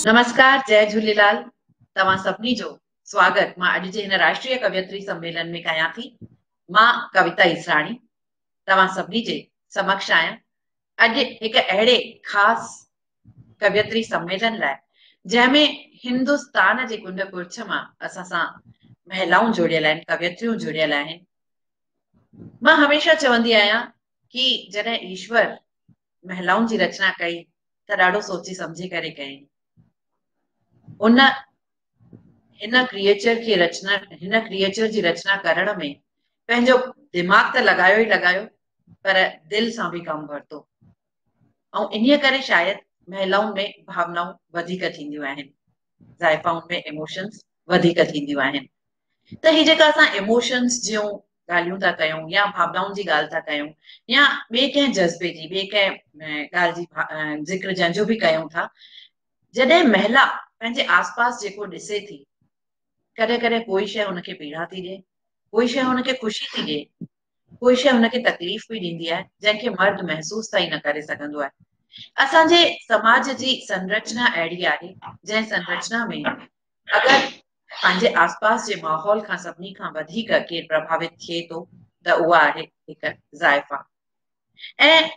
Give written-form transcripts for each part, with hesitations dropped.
नमस्कार, जय झूलेलाल। तव्हां सभिनी जो स्वागत मां अॼु जे हिन राष्ट्रीय कवयित्री सम्मेलन में कयां थी। मां कविता ईसराणी तव्हां सभिनी जे समक्ष आहियां अॼु हिकु अहिड़े ख़ासि कवयित्री सम्मेलन लाइ जंहिंमें हिंदुस्तान जे कुंड कुर्छ मां असां सां महिलाऊं जुड़ियल आहिनि, कवयित्रियूं जुड़ियल आहिनि। मां हमेशह चवंदी आहियां कि जॾहिं ईश्वर महिलाउनि जी रचना कई त ॾाढो सोची समझी करे कई। उन हिन क्रिएचर जी रचना करण में पंहिंजो दिमाग़ त लगायो ई लगायो, पर दिल सां भी कमु वरितो। ऐं इन्हीअ करे शायद महिलाउनि में भावनाऊं वधीक थींदियूं आहिनि, ज़ाइफ़ाउनि में इमोशन्स वधीक थींदियूं आहिनि। त ही जेका असां इमोशन्स जूं ॻाल्हियूं था कयूं या भावनाउनि जी ॻाल्हि था कयूं या ॿिए कंहिं जज़्बे जी, ॿिए कंहिं ॻाल्हि जी ज़िक्र जंहिंजो भी कयूं था, जॾहिं महिला पंहिंजे आसपास जेको ॾिसे थी, कॾहिं कॾहिं कोई शइ हुनखे पीड़ा थी ॾिए, कोई शइ हुनखे ख़ुशी थी ॾिए, कोई शइ हुनखे तकलीफ़ भी ॾींदी आहे जंहिंखे मर्द महसूस ताईं न करे सघंदो आहे। असांजे समाज जी संरचना अहिड़ी आहे जंहिं संरचना में अगर पंहिंजे आसपास जे माहौल खां सभिनी खां वधीक केरु प्रभावित थिए थो त उहा आहे हिकु ज़ाइफ़ा। ऐं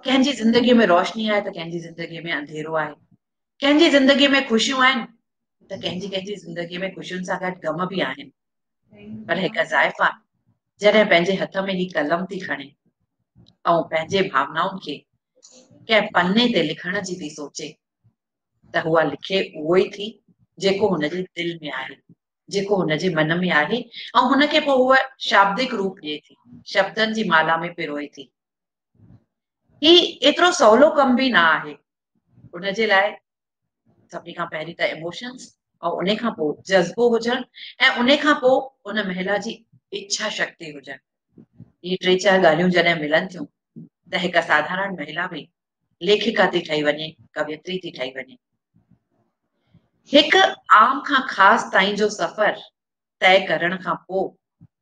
कंहिंजी ज़िंदगीअ में रोशनी आहे त कंहिंजी ज़िंदगीअ में अंधेरो आहे, कंहिंजी ज़िंदगीअ में ख़ुशियूं आहिनि त कंहिंजी ज़िंदगीअ में ख़ुशियुनि सां गॾु गम भी आहिनि। पर हिकु ज़ाइफ़ा जॾहिं पंहिंजे हथ में ही कलम थी खणे ऐं पंहिंजे भावनाउनि खे कंहिं पन्ने ते लिखण जी थी सोचे त उहा लिखे उहो ई थी जेको हुनजे दिल में आहे, जेको हुनजे मन में आहे, ऐं हुनखे पोइ उहा शाब्दिक रूप ॾिए थी, शब्दनि जी माला में पिरोए थी। ही एतिरो सवलो कम भी न आहे। उनजे लाइ सभिनी खां पहिरीं त इमोशन्स ऐं उन खां पोइ जज़्बो हुजणु ऐं उन खां पोइ उन महिला जी इच्छा शक्ति हुजणु। ये टे चार ॻाल्हियूं जॾहिं मिलनि थियूं त हिकु साधारण महिला भी लेखिका थी ठही वञे, कवयित्री थी ठही वञे। हिकु आम खां ख़ासि ताईं जो सफ़र तय करण खां पोइ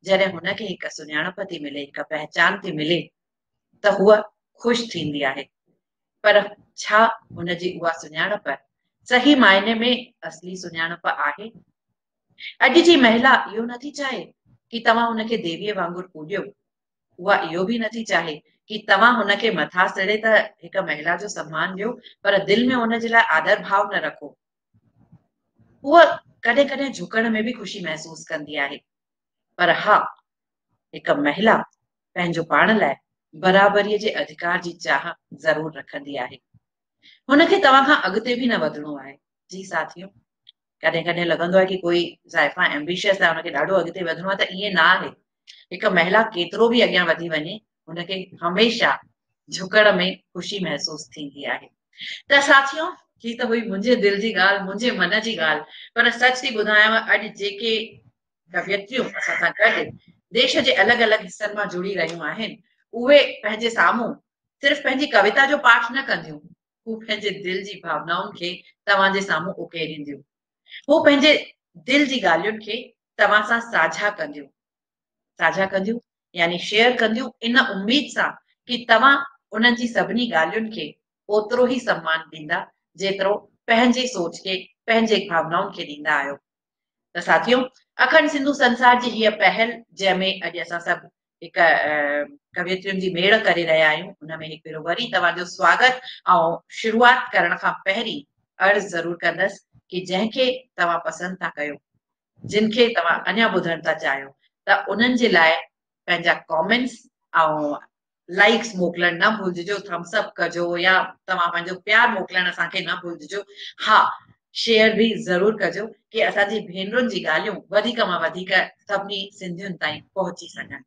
जॾहिं हुनखे हिकु सुञाणप थी मिले, हिकु पहचान थी मिले त हूअ ख़ुशि थींदी आहे। पर छा हुनजी उहा सुञाणप सही मायने में असली सुञाणप आहे? अॼु जी महिला इहो नथी चाहे कि तव्हां हुनखे देवीअ वांगुरु पूॼियो, उहा इहो भी नथी चाहे कि तव्हां हुनखे मथा सड़े त हिकु महिला जो सम्मान ॾियो, पर दिल में हुनजे लाइ आदर भाव न रखो। उहा कॾहिं कॾहिं झुकण में भी ख़ुशी महसूस कंदी आहे, पर हा, हिकु महिला पंहिंजो पाण लाइ बराबरीअ जे अधिकार जी चाह ज़रूर रखंदी आहे। हुनखे तव्हां खां अॻिते भी न वधणो आहे। जी साथियों, कॾहिं कॾहिं लॻंदो आहे कि कोई ज़ाइफ़ा एम्बिशियस आहे, हुनखे ॾाढो अॻिते वधणो आहे, त ईअं न आहे। हिकु महिला केतिरो भी अॻियां वधी वञे, हुनखे हमेशा झुकण में ख़ुशी महसूस थींदी आहे। त साथियों, ही त हुई मुंहिंजे दिल जी ॻाल्हि, मुंहिंजे मन जी ॻाल्हि, पर सच थी ॿुधायांव, अॼु जेके कवयित्रियूं असां सां गॾु देश जे अलॻि अलॻि हिस्सनि मां जुड़ी रहियूं आहिनि, उहे पंहिंजे साम्हूं सिर्फ़ पंहिंजी कविता जो पाठ न कंदियूं, हू पंहिंजे दिल जी भावनाउनि खे तव्हांजे साम्हूं उकेरींदियूं। हू पंहिंजे दिल जी ॻाल्हियुनि खे तव्हां सां साझा कंदियूं यानी शेयर कंदियूं, इन उम्मीद सां कि तव्हां उन्हनि जी सभिनी ॻाल्हियुनि खे ओतिरो ई सम्मान ॾींदा जेतिरो पंहिंजी सोच खे, पंहिंजे भावनाउनि खे ॾींदा आहियो। त साथियों, अखंड सिंधु संसार जी हीअ पहल जंहिंमें अॼु असां सभु हिकु कवयित्रियुनि जी मेड़ करे रहिया आहियूं, उनमें हिकु भेरो वरी तव्हांजो स्वागत। ऐं शुरूआत करण खां पहिरीं अर्ज़ु ज़रूर कंदसि कि जंहिंखे तव्हां पसंदि था कयो, जिनखे तव्हां अञा ॿुधण था चाहियो, त उन्हनि जे लाइ पंहिंजा कमेंट्स ऐं लाइक्स मोकिलण न भुलिजो, थम्स अप कजो या तव्हां पंहिंजो प्यार मोकिलण असांखे न भुलिजो। हा, शेयर भी ज़रूर कजो कि असांजी भेनरुनि जी ॻाल्हियूं वधीक मां वधीक सभिनी सिंधियुनि ताईं पहुची सघनि।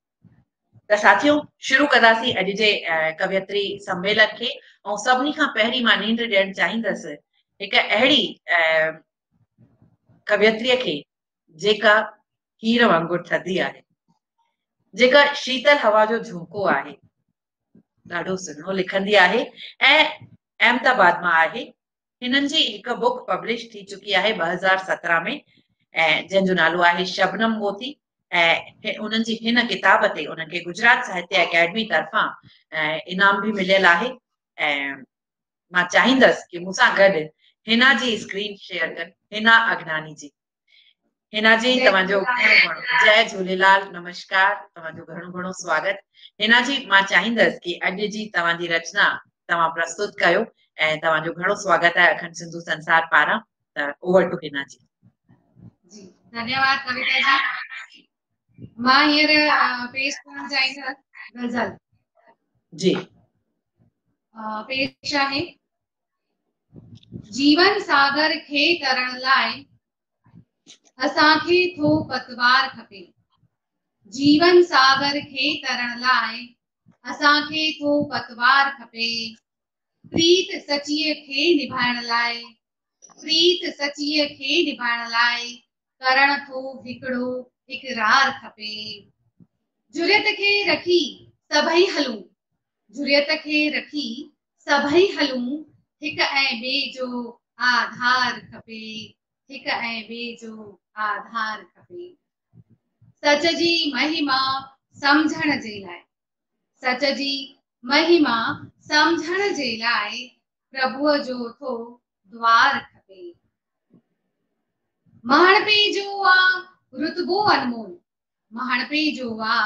त साथियों, शुरू कंदासीं अॼु जे कवयित्री सम्मेलन खे। ऐं सभिनी खां पहिरीं मां नींड ॾियणु चाहींदसि हिकु अहिड़ी कवयित्रीअ खे जेका हीर वांगुरु थधी आहे, जेका शीतल हवा जो झोंको आहे, ॾाढो सुहिणो लिखंदी आहे ऐं अहमदाबाद मां आहे। हिननि जी हिकु बुक पब्लिश थी चुकी आहे 2017 में, ऐं जंहिंजो नालो आहे शबनम मोती। ऐं उन्हनि जी हिन किताब ते उन्हनि खे गुजरात साहित्य अकेडमी तरफ़ां इनाम भी मिलियल आहे। ऐं मां चाहींदसि कि मूंसां गॾु हिना जी स्क्रीन शेयर कर, हिना अगनानी जी। हिना जी तव्हांजो जय झूलेलाल, नमस्कार, तव्हांजो घणो घणो स्वागत। हिना जी मां चाहींदसि कि अॼु जी तव्हांजी रचना तव्हां प्रस्तुत कयो ऐं तव्हांजो घणो स्वागत आहे अखंड सिंधु संसार पारां। त ओवर टू हिना जी। जी धन्यवाद कविता जी। मां हींअर पेश करणु चाहींदसि गज़ल। जी पेश आहे। जीवन सागर खे तरण लाइ असांखे थो पतवार खपे। जीवन सागर खे तरण लाइ असांखे थो पतवार खपे। प्रीत सचीअ खे निभाइण लाइ, प्रीत सचीअ खे निभाइण लाइ करण थो हिकिड़ो इकरार खपे। जुरियत खे रखी सभई हलूं, जुरियत खे रखी सभई हलूं, हिक ऐं ॿिए जो आधार खपे, हिक ऐं ॿिए जो आधार खपे। सच जी महिमा समझण जे लाइ, सच जी महिमा समझण जे लाइ प्रभुअ जो थो द्वार खपे। महणपे जो आ रुतबो अनमोल, महणपे जो आ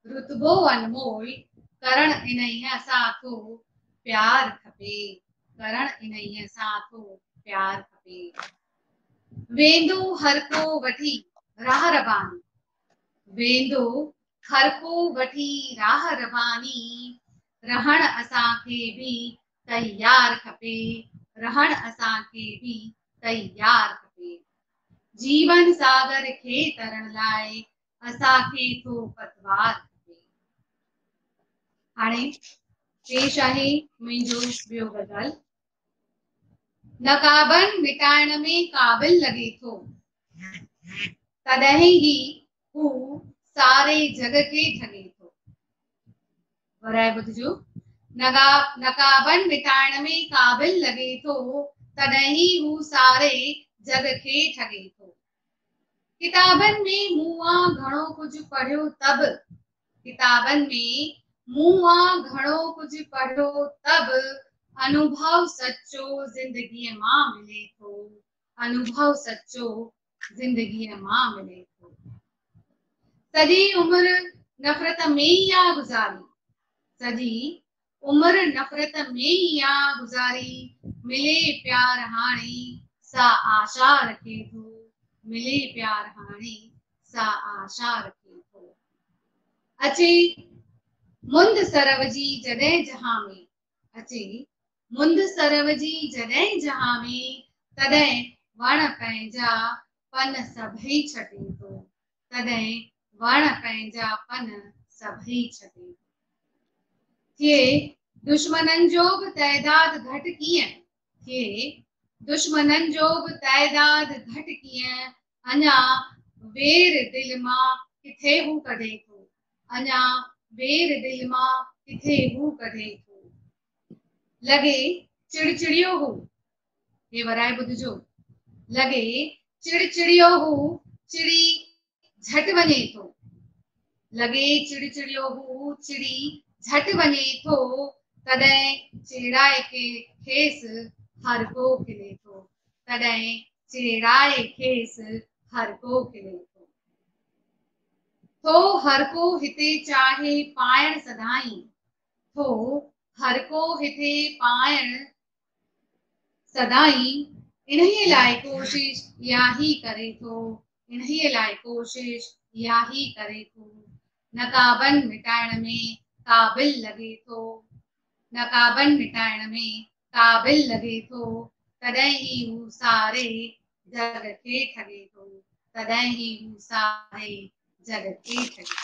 रुतबो अनमोल, करण इन्हीअ सां थो प्यार खपे, करण इन्हीअ सां थो प्यार खपे। वेंदो हर को वठी राह रबानी, वेंदो हर को वठी राह रबानी, रहण असांखे भी तैयार खपे, रहण असांखे भी तैयार खपे। जीवन सागर खे तरण लाइ असांखे थो पतवार खपे। हाणे पेश आहे मुंहिंजो ॿियो गज़ल। नकाबन मिटाइण में क़ाबिल लॻे थो, तॾहिं ई हू सारे जग खे ठगे थो। वराए ॿुधिजो। नकाबन मिटाइण में क़ाबिल लॻे थो, तॾहिं ई हू सारे जग खे ठगे थो। किताबनि में मूं आ घणो कुझु पढ़ियो तब, किताबनि में मूं आ घणो कुझु पढ़ियो तब, अनुभव सच्चो ज़िंदगीअ मां मिले थो, अनुभव सच्चो ज़िंदगीअ मां मिले थो। सॼी उम्र नफ़रत में ई आ गुज़ारी, सॼी उम्र नफ़रत में ई आ गुज़ारी, मिले प्यार हाणे सा आशा रखे थो, मिले प्यार हाणे सा आशा रखे थो। अचे मुंद सरव जी जॾहिं जहां में, अचे मुंद सरव जी जॾहिं जहां में, तॾहिं वण पंहिंजा पन सभई छटे थो, तॾहिं वण पंहिंजा पन सभई छटे थो। थिए दुश्मननि जो बि तइदाद घटि कीअं, थिए दुश्मननि जो बि तइदाद घटि कीअं, अञा वेर दिल मां किथे हू कढे थो, अञा वेर दिल मां किथे हू कढे थो। लॻे चिड़चिड़ियो हू, हे वराए ॿुधिजो। लॻे चिड़चिड़ियो हू चिड़ी झटि वञे थो, लॻे चिड़चिड़ियो हू चिड़ी झटि वञे थो, तॾहिं चेड़ाए खेसि हर को खिले थो, तॾहिं चेड़ाए खेसि हर को खिले थो। थो हर को हिते चाहे पाइण सदाई, थो हर को हिते पाइण सदाई, इन्हीअ लाइ कोशिश इहा ही करे थो, इन्हीअ लाइ कोशिश इहा ही करे थो। नकाबन मिटाइण में क़ाबिल लॻे थो, नकाबन मिटाइण में क़ाबिल लॻे थो, तॾहिं ई हू सारे जग खे ठगे थो, तॾहिं ई हू सारे जग खे ठगे।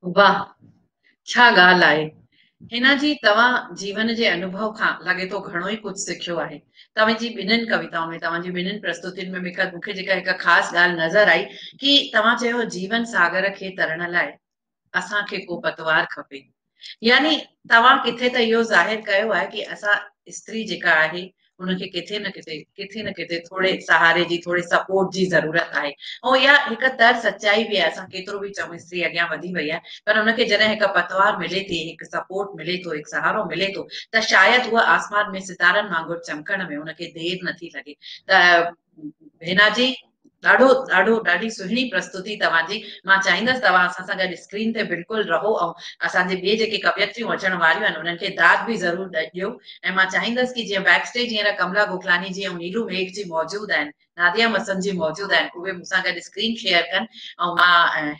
वाह, छा ॻाल्हि आहे। हिना जी तव्हां जीवन जे अनुभव खां लॻे थो घणो ई कुझु सिखियो आहे। तव्हांजी ॿिन्हिनि कविताउनि में, तव्हांजी ॿिन्हिनि प्रस्तुतियुनि में मूंखे जेका हिकु ख़ासि ॻाल्हि नज़र आई कि तव्हां चयो जीवन सागर खे तरण लाइ असांखे को पतवार खपे। यानी तव्हां किथे त इहो ज़ाहिर कयो आहे कि असां स्त्री जेका आहे उनखे किथे न किथे थोड़े सहारे जी, थोड़े सपोर्ट जी ज़रूरत आहे। ऐं इहा हिक तर सच्चाई बि आहे। असां केतिरो बि चऊं स्त्री अॻियां वधी वई आहे, पर उनखे जॾहिं हिक पतवार मिले थी, हिकु सपोर्ट मिले थो, हिकु सहारो मिले थो, त शायदि उहा आसमान में सितारनि वांगुरु चमकण में उनखे देरि नथी लॻे। त भेना जी, ॾाढी सुहिणी प्रस्तुति तव्हांजी। मां चाहींदसि तव्हां असां सां गॾु स्क्रीन ते बिल्कुलु रहो ऐं असांजे ॿिए जेके कवियत्रियूं अचण वारियूं आहिनि उन्हनि खे दाद बि ज़रूरु ॾियो। ऐं मां चाहींदसि कि जीअं बैक स्टेज हींअर कमला गोखलानी जी ऐं नीलू मेघ जी मौजूद आहिनि, नादिया मसन जी मौजूद आहिनि, उहे मूंसां गॾु स्क्रीन शेयर कनि। ऐं मां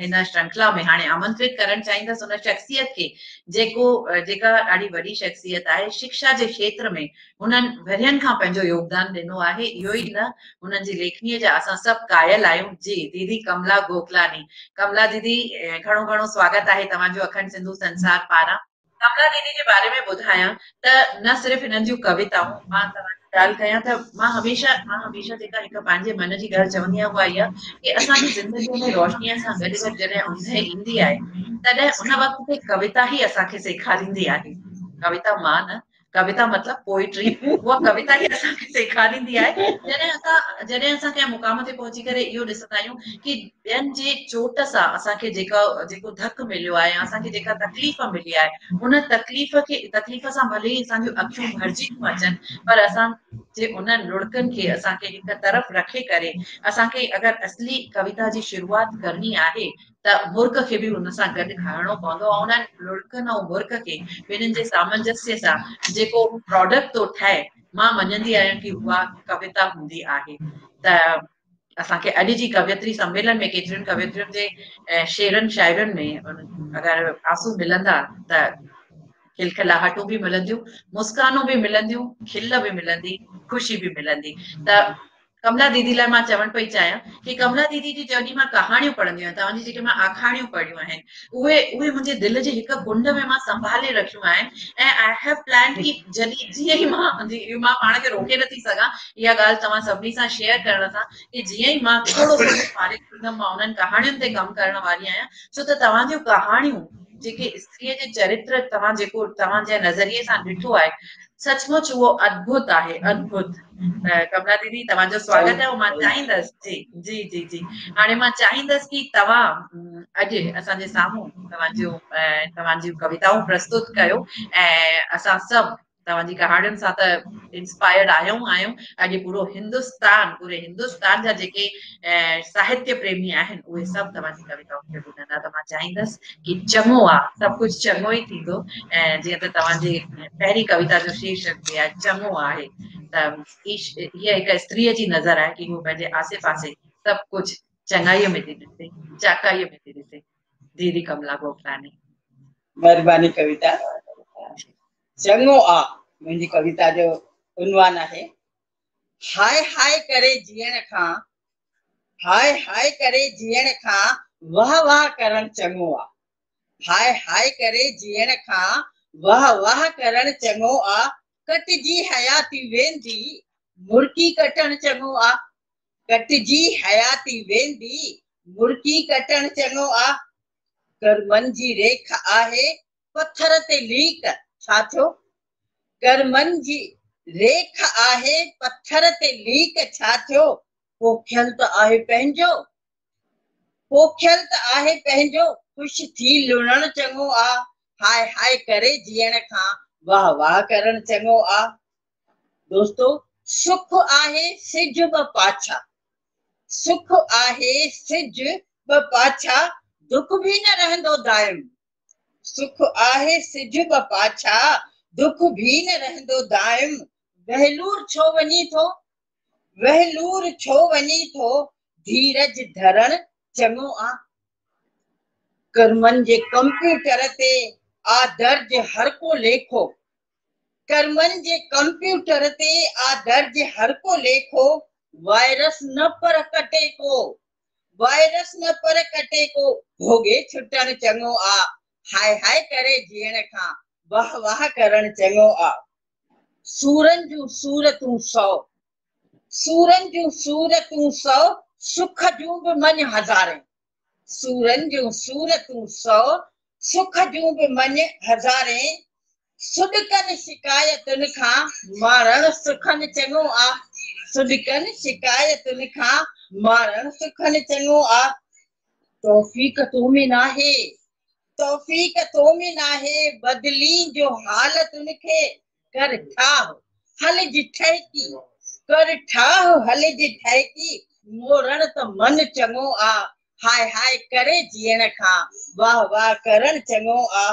हिन श्रृंखला में हाणे आमंत्रित करणु चाहींदसि उन शख्सियत खे जेका ॾाढी वॾी शख्सियत आहे, शिक्षा जे क्षेत्र में हुननि वरियनि खां पंहिंजो योगदान ॾिनो आहे। इहो ई न, हुननि जी लेखनीअ जा असां सभु क़ायल आहियूं। जी दीदी कमला गोखलानी। कमला दीदी, घणो घणो स्वागत आहे तव्हांजो अखंड सिंधु संसार पारां। कमला दीदी जे बारे में ॿुधायां त न सिर्फ़ हिननि जूं कविताऊं, मां तव्हांजी ॻाल्हि कयां त मां हमेशह जेका हिकु पंहिंजे मन जी ॻाल्हि चवंदी आहियां उहा इहा कि असांजी ज़िंदगीअ में रोशनीअ सां गॾु गॾु जॾहिं ऊंदहि ईंदी आहे तॾहिं उन वक़्त ते कविता ई असांखे सेखारींदी आहे। कविता मां न, कविता मतलब पोइट्री, उहा कविता ही असांखे सेखारींदी आहे। जॾहिं असां कंहिं मुक़ाम ते पहुची करे इहो ॾिसंदा आहियूं कि ॿियनि जे चोट सां असांखे जेको धक मिलियो आहे, असांखे जेका तकलीफ़ मिली आहे, उन तकलीफ़ सां भले ई असांजूं अखियूं भरिजी थियूं अचनि, पर असांजे उन लुड़कनि खे असांखे हिक तरफ़ रखे करे असांखे अगरि असली कविता जी शुरूआत करणी आहे त मुर्क खे बि हुन सां गॾु खणणो पवंदो। ऐं उन्हनि लुड़कनि ऐं मुर्क खे ॿिन्हिनि जे सामंजस्य सां जेको प्रोडक्ट थो ठहे, मां मञंदी आहियां कि उहा कविता हूंदी आहे। त असांखे अॼु जी कवियत्री सम्मेलन में केतिरियुनि कवियत्रियुनि जे शेरनि शाइरनि में अगरि आंसू मिलंदा त खिलखिलाहटूं बि मिलंदियूं, मुस्कानूं बि मिलंदियूं, खिल बि मिलंदी, ख़ुशी बि मिलंदी। त कमला दीदी लाइ मां चवणु पई चाहियां कि कमला दीदी जी जॾहिं मां कहाणियूं पढ़ंदी आहियां, तव्हांजी जेके मां आखाणियूं पढ़ियूं आहिनि, उहे मुंहिंजे दिलि जे हिक कुंड में मां संभाले रखियूं आहिनि। ऐं आई हैव प्लान कि जीअं ई मां पाण खे रोके नथी सघां इहा ॻाल्हि तव्हां सभिनी सां शेयर करण सां, कि जीअं ई मां थोरो सो फारिग थींदमि मां उन्हनि कहाणियुनि ते कमु करण वारी आहियां। छो त तव्हांजूं कहाणियूं, जेके स्त्रीअ जे चरित्र तव्हांजे नज़रिए सां ॾिठो आहे, सचमुच उहो अद्भुत आहे, अद्भुत। कमला दीदी तव्हांजो स्वागत आहे। मां चाहींदसि जी जी जी हाणे मां चाहींदसि कि तव्हां अॼु असांजे साम्हूं तव्हांजूं कविताऊं प्रस्तुत कयो ऐं असां सभु तव्हांजी कहाणियुनि सां त इंस्पायर्ड आहियूं। अॼु पूरे हिंदुस्तान जा जेके साहित्य प्रेमी आहिनि उहे सभु तव्हांजी कविताउनि खे ॿुधंदा। त मां चाहींदसि कि चङो आहे, सभु कुझु चङो ई थींदो। ऐं जीअं त तव्हांजे पहिरीं कविता जो शीर्षक बि आहे चङो आहे, त हीअ हिकु स्त्रीअ जी नज़र आहे कि हू पंहिंजे आसे पासे सभु कुझु चङाईअ में थी ॾिसे, चाकाईअ में थी ॾिसे। दीदी कमला गोखलानी। महिरबानी कविता। चङो आ मुंहिंजी कविता जो उनवान आहे। हाय हाय करे जीअण खां, हाय हाय करे जीअण खां वाह वाह करण चङो आ। हाय हाय करे जीअण खां वाह वाह करण चङो आ। कटजी हयाती वेंदी मुर्की कटण चङो आ। कटजी हयाती वेंदी मुर्की कटण चङो आ। कर्मनि जी रेख आहे पत्थर ते लीक, छा थियो? कर्मनि जी रेख आहे पत्थर ते लीक, छा थियो? पोखियल त आहे पंहिंजो, पोखियल त आहे पंहिंजो, ख़ुशि थी लुणण चङो आ। हाय हाय करे जीअण खां वाह वाह करण चङो आ। दोस्तो, सुख आहे सिज ब पाछा, सुख आहे सिज ब पाछा, दुख भी न रहंदो दाइम। सुख आहे सिज ब पाछा, दुख भी न रहंदो दाइम। वहलूर छो वञी थो, वहलूर छो वञी थो, धीरज धरण चङो आ। कर्मनि जे कंप्यूटर ते आ दर्ज हर को लेखो, कर्मनि जे कंप्यूटर ते आ दर्ज हर को लेखो। वायरस न पर कटे को, वायरस न पर कटे को, भोगे छुटण चङो आ। हाय हाय करे जीअण खां वाह वाह करण चङो आ। सूरनि जूं सूरतूं सौ, सूरनि जूं सूरतूं सौ, सुख जूं बि मञ हज़ारे। सूरनि जूं सूरतूं सौ, सुख जूं बि मञ हज़ारे। सुॾकनि शिकायतुनि खां मारण सुखनि चङो आ। सुॾकनि शिकायतुनि खां मारण सुखनि चङो आ। तौफ़ीक़ तो में नाहे, तौफ़ीक़ तो में नाहे, बदली जो हालत उनखे कर ठाह हल जिठे की, कर ठाह हल जिठे की, मोरण त मन चङो आ। हाय हाय करे जीअण खां वाह वाह करण चङो आ।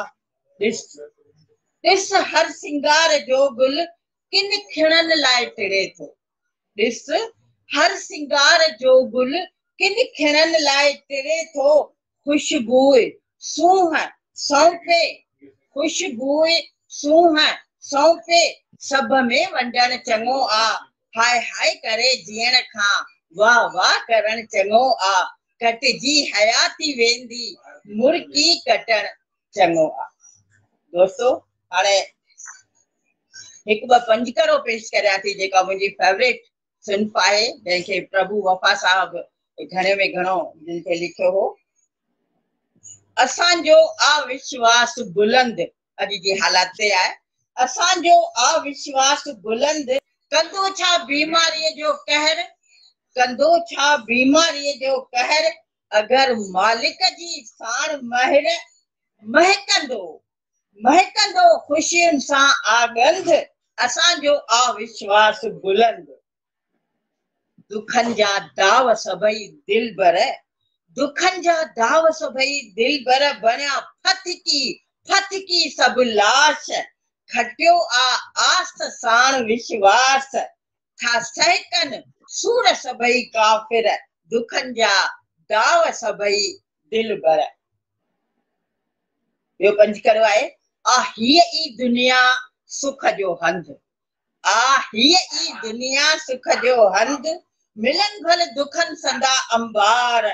ॾिस हर सिंगार जो गुल किन खिणनि लाइ टिड़े थो। ॾिस हर सिंगार जो गुल किन खिणनि लाइ टिड़े थो। खुशबूए सूंह सौंफे, खुशबूए सूंह सौंफे, सभ में वंडण चङो आ। हाय हाय करे जीअण खां वाह वाह करण चङो आ। कटजी हयाती वेंदी मुर्की कटण चङो आ। दोस्तों हाणे हिकु ॿ पंजकरो पेश करियां थी जेका मुंहिंजी फेवरेट सिंफ आहे, जंहिंखे प्रभु वफ़ा साहब घणे में घणो जिन खे लिखियो हो। असांजो अविश्वास बुलंद अॼु जी हालात ते आहे। असांजो अविश्वास बुलंद कंदो छा बीमारीअ जो कहर, कंदो छा बीमारीअ जो कहर, अगरि मालिक जी साण महर महकंदो महकंदो ख़ुशियुनि सां आगंद। असांजो अविश्वास बुलंद दुखनि जा दाव सभई दिल भर, दुखनि जा दाव सभई दिल भर बणिया फतकी सभु लाश, खटियो आ आस साण विश्वास, था सहकनि सूर सभई काफ़िर, दुखनि जा दाव सभई दिल भर। ॿियो पंजकरो आहे आ हीअ ई दुनिया सुख जो हंधि, आ हीअ ई दुनिया सुख जो हंधि, मिलन भल दुखन संदा अंबार,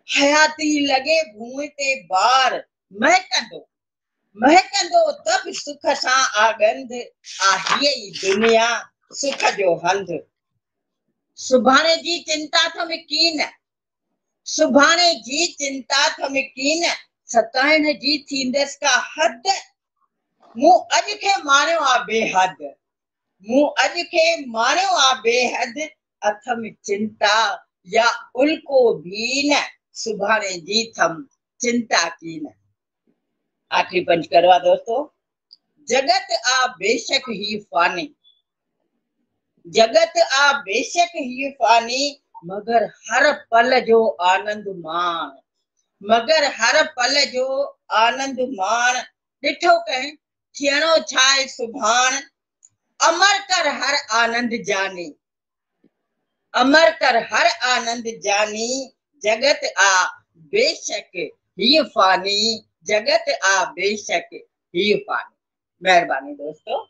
हयाती लगे भूमि ते बार, महकंदो महकंदो तब सुख सां आगंद, आ हीअ ई दुनिया सुख जो हंधि। सुभाणे जी चिंता थम कीन, सुभाणे जी चिंता थम कीन, सताइण जी थींदसि का हद, मूं अॼु खे मारियो आ बेहद, मूं अॼु खे मारियो आ बेहद, अथम चिंता या उल्को भी न, सुभाणे जी थम चिंता की न। आखिरी पंजकरो आहे दोस्तों, जगत आ बेशक ही फानी, जगत आ बेशक ही फानी, मगर हर पल जो आनंद मान, मगर हर पल जो आनंद मान, ॾिठो कहीं थियणो छाए सुभाण, अमर कर हर आनंद जानी, अमर कर हर आनंद जानी, जगत आ बेशक ही फानी, जगत आ बेशक ही फानी। मेहरबानी दोस्तों।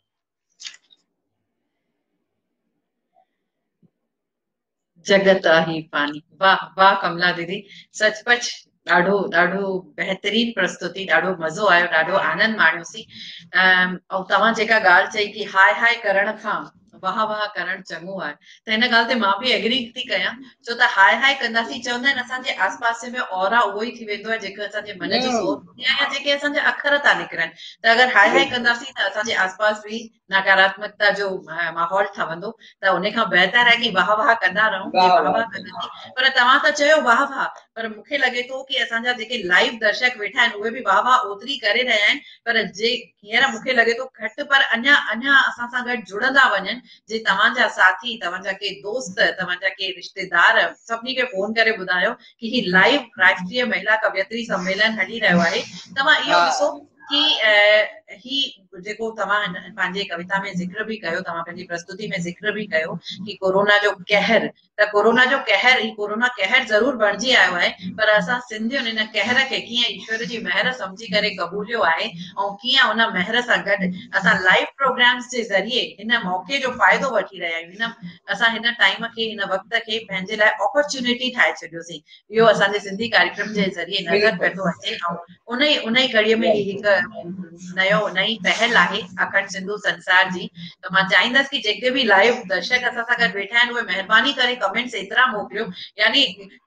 जगत ही पानी। वाह वाह कमला दीदी, सचपच ॾाढो ॾाढो बहितरीन प्रस्तुति, ॾाढो मज़ो आयो, ॾाढो आनंद माणियोसीं। ऐं तव्हां जेका ॻाल्हि चई कि हाय हाय करण खां वाह वाह करण चङो आहे, त हिन ॻाल्हि ते मां बि एग्री थी कयां, छो त हाय हाय कंदासीं चवंदा आहिनि असांजे आस पासे में ऑरा उहो ई थी वेंदो आहे जेको असांजे मन जी सोच हूंदी आहे या जेके असांजा अखर था निकिरनि। त अगरि हाय हाय कंदासीं त असांजे आस पास बि नकारात्मकता जो माहौल ठहंदो, त उन खां बहितर आहे कि वाह वाह कंदा रहूं। वाह वाह कंदासीं, पर तव्हां त चयो वाह वाह, पर मूंखे लॻे थो कि असांजा जेके लाइव दर्शक वेठा आहिनि उहे बि वाह वाह ओतिरी करे रहिया आहिनि, पर जे हींअर मूंखे लॻे थो घटि, पर अञा अञा असां सां गॾु जुड़ंदा वञनि। जे तव्हांजा साथी, तव्हांजा के दोस्त, तव्हांजा के रिश्तेदार सभिनी खे फोन करे ॿुधायो कि ही लाइव राष्ट्रीय महिला कवयित्री सम्मेलन हली रहियो आहे। तव्हां इहो ॾिसो कि ही जेको तव्हां पंहिंजे कविता में ज़िक्र बि कयो, तव्हां पंहिंजी प्रस्तुति में ज़िक्र बि कयो कि कोरोना जो कहर, त कोरोना जो कहर, ही कोरोना कहर ज़रूर बणिजी आयो आहे, पर असां सिंधियुनि इन कहर खे कीअं ईश्वर जी महर सम्झी करे क़बूलियो आहे, ऐं कीअं उन महर सां गॾु असां लाइव प्रोग्राम्स जे ज़रिए हिन मौक़े जो फ़ाइदो वठी रहिया आहियूं। असां हिन टाइम खे, हिन वक़्त खे पंहिंजे लाइ अपॉर्चुनिटी ठाहे छॾियोसीं। इहो असांजे सिंधी कार्यक्रम जे ज़रिए नज़र पियो थो अचे, ऐं उन ई कड़ीअ में हिकु नई पहल आहे अखंड सिंधु संसार जी। त मां चाहींदसि कि जेके भी लाइव दर्शक असां सां गॾु वेठा आहिनि उहे महिरबानी करे कमेंट्स एतिरा मोकिलियो। यानी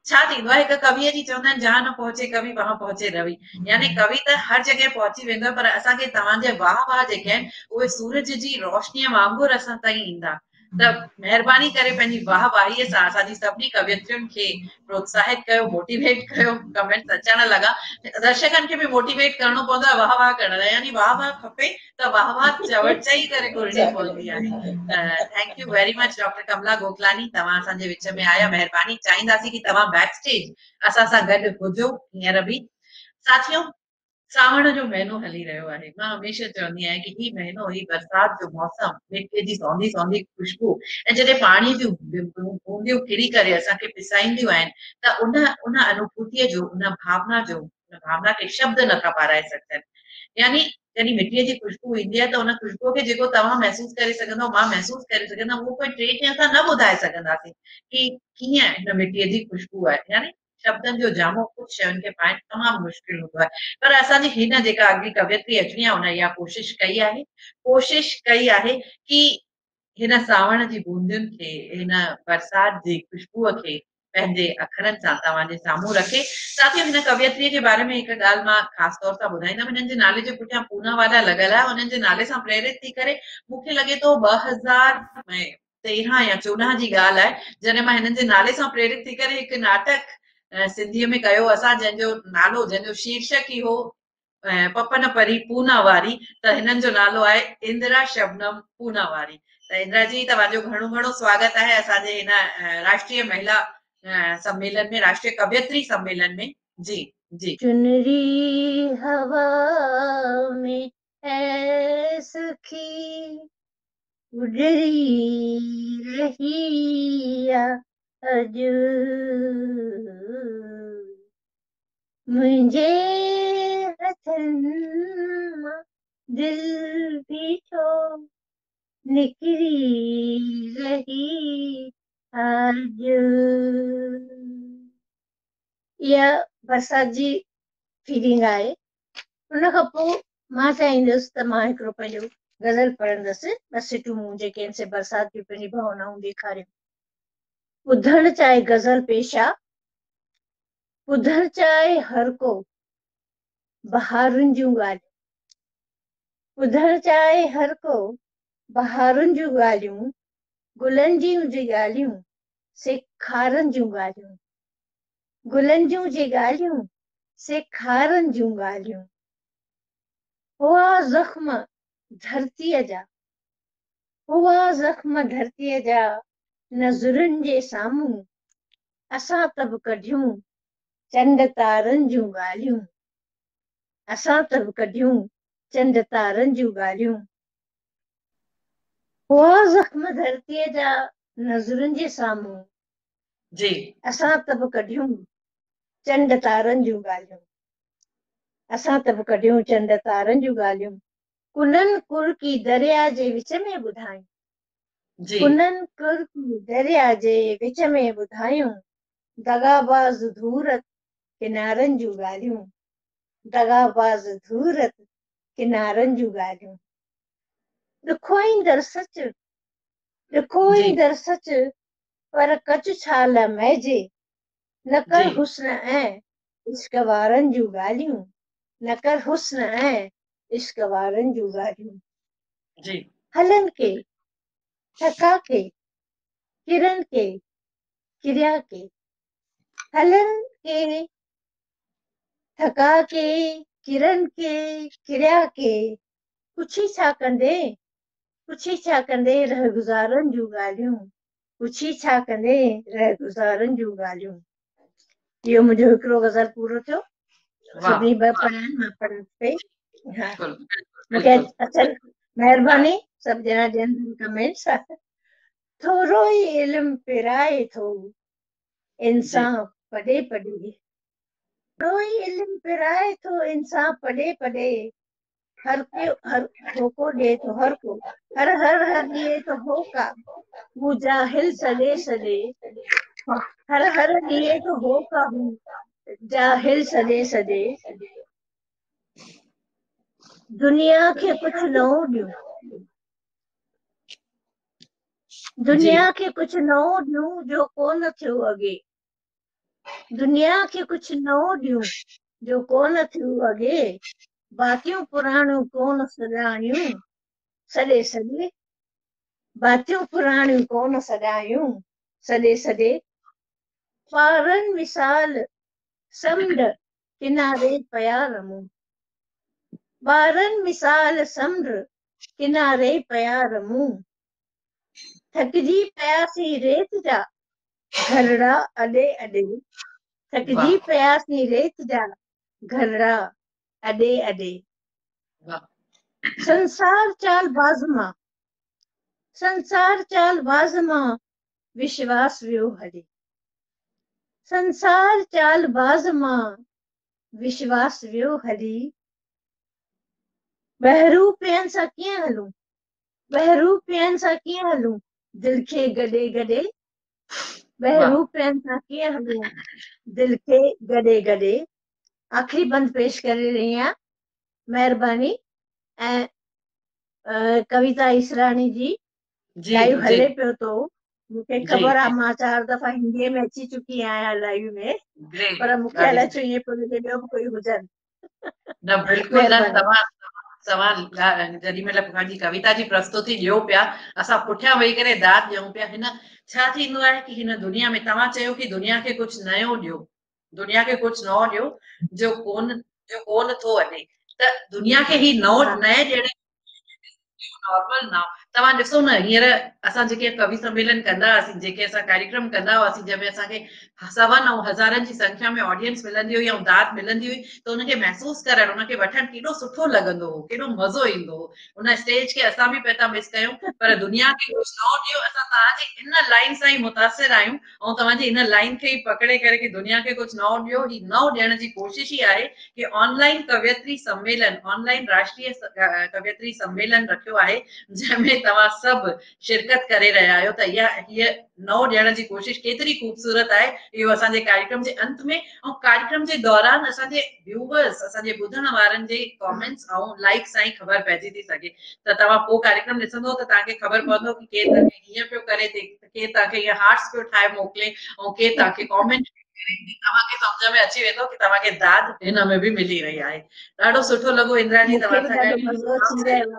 छा थींदो आहे, हिकु कवीअ जी चवंदा आहिनि जहां न पहुचे कवि वहां पहुचे रवि। यानी कवि त हर जगह पहुची वेंदो, पर असांखे तव्हांजे वाह वाह जेके आहिनि उहे सूरज जी रोशनीअ वांगुरु असां ताईं ईंदा। त महिरबानी करे पंहिंजी वाह वाहीअ सां असांजी सभिनी कवियत्रियुनि खे प्रोत्साहित कयो, मोटिवेट कयो। कमेंट्स अचण लॻा, दर्शकनि खे बि मोटिवेट करणो पवंदो आहे वाह वाह करण लाइ। यानी वाह वाह खपे त वाह वाह चई करे घुरणी पवंदी आहे। Thank you very much doctor Kamla Gokalani, तव्हां असांजे विच में आया। महिरबानी चाहींदासीं कि तव्हां बैक स्टेज असां सां गॾु हुजो हींअर बि। साथियों, सावण जो महीनो हली रहियो आहे। मां हमेशह चवंदी आहियां कि ही महीनो, ही बरसात जो मौसम, मिट्टीअ जी सौंधी सौंधी खुशबू ऐं जॾहिं पाणी जूं बूंदियूं किरी करे असांखे पिसाईंदियूं आहिनि त उन अनुभूतिअ जो, उन भावना खे शब्द नथा पाराए सघनि। यानी जॾहिं मिट्टीअ जी खुशबू ईंदी आहे त उन खुशबूअ खे जेको तव्हां महसूस करे सघंदव, मां महसूस करे सघंदमि, उहो कोई टे ॾींहं असां न ॿुधाए सघंदासीं कि कीअं हिन मिट्टीअ जी खुशबू आहे। यानी शब्दनि जो जामो कुझु शयुनि खे पाइण तमामु मुश्किल हूंदो आहे। पर असांजी हिन जेका अॻली कवियत्री अचणी आहे, उन इहा कोशिश कई आहे कि हिन सावण जी बूंदियुनि खे, हिन बरसात जी खुशबूअ खे पंहिंजे अखरनि सां तव्हांजे साम्हूं रखे। साथियों, हिन कवियत्रीअ जे बारे में हिकु ॻाल्हि मां ख़ासि तौर सां ॿुधाईंदमि। हिननि जे नाले जे पुठियां पूनावाला लॻल आहे। उन्हनि जे नाले सां प्रेरित थी करे मूंखे लॻे थो 2013 या 14 जी ॻाल्हि आहे, जॾहिं मां हिननि जे नाले सां प्रेरित थी करे हिकु नाटक सिंधीअ में कयो असां, जंहिंजो शीर्षक ई हो पपन परी पूना वारी। त हिननि जो नालो आहे इंदिरा शबनम पूनावारी। त इंदिरा जी, तव्हांजो घणो घणो स्वागत आहे असांजे हिन राष्ट्रीय महिला सम्मेलन में, राष्ट्रीय कवियत्री सम्मेलन में। जी जी। चुनरी हवा में है सखी, उड़री रही अज, मुझे हथन मां दिल भी तो निकरी रही आज। या बरसात जी फीलिंग आहे। उन खां पोइ मां चाहींदुसि त मां हिकिड़ो पंहिंजो गज़ल पढ़ंदसि। ॿ सिटूं मूं जेके आहिनि से बरसात जी पंहिंजी भावनाऊं ॾेखारियूं। ॿुधण चाहे गज़ल पेशा, ॿुधण चाहे हर को बहारुनि जूं ॻाल्हियूं, ॿुधण चाहे हर को बहारुनि जूं ॻाल्हियूं, गुलनि जूं जे ॻाल्हियूं से खारनि जूं ॻाल्हियूं, गुलनि जूं जे ॻाल्हियूं से खारनि जूं ॻाल्हियूं। हुआ ज़ख्म धरतीअ जा, हुआ ज़ख्म धरतीअ जा, नज़रुनि जे साम्हूं असां त बि कढियूं चंड तारनि जूं ॻाल्हियूं, असां त बि कढियूं चंड तारनि जूं ॻाल्हियूं। हुआ ज़ख्म धरतीअ जा, नज़रुनि जे साम्हूं जी, असां त बि कढियूं चंड तारनि जूं ॻाल्हियूं, असां त बि कढियूं चंड तारनि जूं ॻाल्हियूं। कुननि कुर की दरिया जे विच में ॿुधायूं, कुननि कुर की दरिया जे विच में ॿुधायूं, दगाबाज़ धूरत किनारनि जूं ॻाल्हियूं, दगाबाज़ धूरत किनारनि जूं ॻाल्हियूं। ॾुखो ईंदड़ सच, ॾुखो ईंदड़ सच, पर कच छाल महजे, न कर हुस्न ऐं इश्क वारनि जूं ॻाल्हियूं, न कर हुस्न ऐं इश्क वारनि जूं ॻाल्हियूं। हलनि के थका के किरन के किरिया के, हलनि के थका के किरन के किरिया के, पुछी छा कंदे, पुछी छा कंदे रह गुज़ारनि जूं ॻाल्हियूं, पुछी छा कंदे रह गुज़ारनि जूं ॻाल्हियूं। इहो मुंहिंजो हिकिड़ो गज़ल पूरो थियो। सभिनी ॿ पढ़िया आहिनि, मां पढ़ां पई। हा, मूंखे अचनि, महिरबानी सभु ॼणा ॾियनि कमेंट्स। थोरो ई इल्मु पिराए थो इंसान पढ़े पढ़े, थोरो ई इल्मु पिराए थो इंसान पढ़े पढ़े, हर धोखो ॾिए थो हर को, हर हर हर ॾिए थो होका, हू जाहिल सॾे सॾे, हर हर ॾिए थो होका, हू जाहिल सॾे सॾे। दुनिया खे कुझु नओं ॾियूं, जी दुनिया खे कुझु नओं ॾियूं जो कोन थियो अॻे, दुनिया खे कुझु नओं ॾियूं जो कोन थियो अॻे, बाक़ियूं पुराणियूं कोन सॾायूं, सॾे सॾे बातियूं पुराणियूं कोन सॾायूं, सॾे सॾे ॿारनि मिसाल समुंड किनारे पिया रमूं, ॿारनि मिसाल समुंड किनारे पिया रमूं, थकिजी पियासीं रेत जा घरड़ा अॾे अॾे, थकिजी वाह पियासीं रेत जा घरड़ा अॾे अॾे, वाह संसार चाल बाज़ मां, संसार चाल बाज़ मां विश्वास वियो हले, संसार चाल बाज़ मां विश्वास वियो हली, बहरूपियनि सां कीअं हलूं, बहरूपियनि सां कीअं हलूं, दिलि खे गॾे गॾे, वाह बहरूपियनि सां कीअं हलूं, दिलि खे गॾे गॾे। आख़िरी बंद पेश करे रही आहियां, महिरबानी। ऐं कविता इसरानी जी जी लाइव जी हले पियो थो, मूंखे जी ख़बर आहे जी मां 4 दफ़ा हिंदीअ में अची चुकी आहियां लाइव में, ग्रेट पर मूंखे ॾाढी अलाए छो सुठी ईअं पियो लॻे ॿियो बि कोई हुजनि। न बिल्कुलु न महिरबानी। तव्हां तव्हां जेॾी महिल पंहिंजी कविता जी प्रस्तुति ॾियो पिया असां पुठियां वेही करे दाद ॾियूं पिया। हिन छा थींदो आहे कि हिन दुनिया में तव्हां चयो कि दुनिया खे कुझु नयो ॾियो, दुनिया खे कुझु नओं ॾियो जो कोन थो अचे, त दुनिया खे ही नओं हा नए ॾियण नॉर्मल ना। तव्हां ॾिसो न हींअर असां जेके कवि सम्मेलन कंदा हुआसीं, जेके असां कार्यक्रम कंदा हुआसीं, जंहिंमें असांखे सवनि ऐं हज़ारनि जी संख्या में ऑडियंस मिलंदी हुई ऐं दाद मिलंदी हुई, त उनखे महसूसु करणु, उनखे वठणु केॾो सुठो लॻंदो हो, केॾो मज़ो ईंदो हो। उन स्टेज खे असां बि पिया था मिस कयूं, पर दुनिया खे कुझु नओं ॾियो। असां तव्हांजी इन लाइन सां ई मुतासिर आहियूं ऐं तव्हांजी इन लाइन खे ई पकड़े करे कि दुनिया खे कुझु नओं ॾियो, ही नओं ॾियण जी कोशिश ई आहे कि ऑनलाइन कवयित्री सम्मेलन, ऑनलाइन राष्ट्रीय कवयित्री सम्मेलन रखियो आहे, जंहिंमें तव्हां सभु शिरकत करे रहिया आहियो। त हीअ नओं ॾियण जी कोशिश केतिरी ख़ूबसूरत आहे, इहो असांजे कार्यक्रम जे अंत में ऐं कार्यक्रम जे दौरान असांजे व्यूवर्स, असांजे ॿुधण वारनि जे कमेंट्स ऐं लाइक्स सां ई ख़बर पइजी थी सघे। त तव्हां पोइ कार्यक्रम ॾिसंदो त तव्हांखे ख़बर पवंदो कि केरु तव्हांखे हीअं पियो करे, केरु तव्हांखे हीअं हार्ट्स पियो ठाहे मोकिले ऐं केरु तव्हांखे कॉमेंट तव्हांखे सम्झ में अची वेंदो कि तव्हांखे दाद हिन में बि मिली रही आहे। ॾाढो सुठो लॻो इंदिरा जी मूंखे तव्हां बि सां ॾाढो मज़ो अची रहियो गॾु।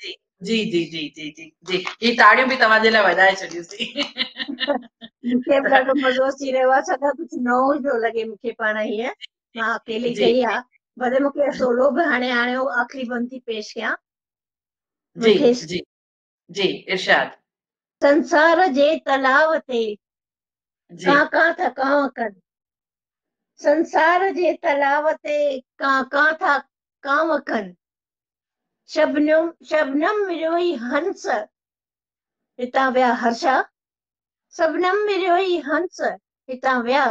जी जी जी जी जी जी जी ही ताड़ियूं बि तव्हांजे लाइ वधाए छॾियूंसीं। आहे, मूंखे बि ॾाढो मज़ो अची रहियो आहे, छाकाणि कुझु नओं पियो लॻे मूंखे पाण हीअं। मां अकेली जी कई आहे, भले मूंखे सोलो बि हाणे आख़िरी बंद थी पेश कयां। जी मूंखे जी जी इरशाद। संसार जे तलाव ते जी कां था कांव कनि, संसार जे तलाव ते कां था कांव कनि, शबनम मिरियोई हंस हितां विया हर्षा, शबनम मिरियोई हंस हितां विया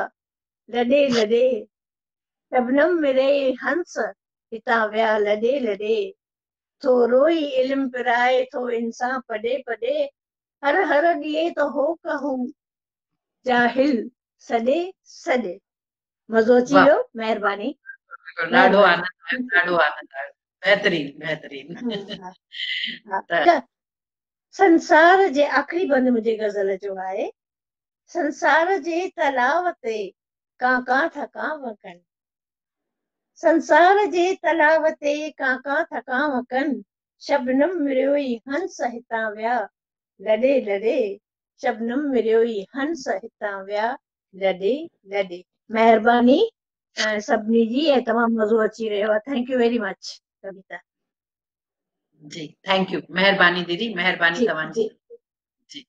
लॾे लॾे, शबनम मिरियोई हंस हितां विया लॾे लॾे, थोरो ई इल्मु पिराए थो इंसान पॾे पॾे, हर हर ॾिए त हो कहूं जाहिल सॾे सॾे। मज़ो अची वाह वियो, महिरबानी ॾाढो महिरबानी। आनंद आयो, ॾाढो आनंद आयो, बहितरीन बहितरीन। हा, हा। त संसार जे आख़िरी बंद मुंहिंजे गज़ल जो आहे, संसार जे तलाव ते कां था कांव कनि, संसार जे तलाव ते कां था कांव कनि, शबनम मिरियोई हंस हितां विया लॾे लॾे, शबनम मिरियोई हंस हितां विया लॾे लॾे। महिरबानी सभिनी जी, ऐं तमामु मज़ो अची रहियो आहे। Thank you very much Kavita ji, thank U, महिरबानी दीदी, महिरबानी जी तव्हांजी। जी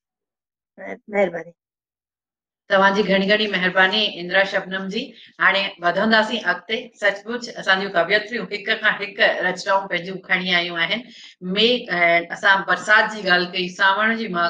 महिरबानी। तव्हांजी घणी घणी महिरबानी इंदिरा शबनम जी। हाणे वधंदासीं अॻिते। सचमुच असांजूं कवियत्रियूं हिक खां हिकु रचनाऊं पंहिंजूं खणी आयूं आहिनि। मेघ, असां बरसाति जी ॻाल्हि कई, सावण जी मां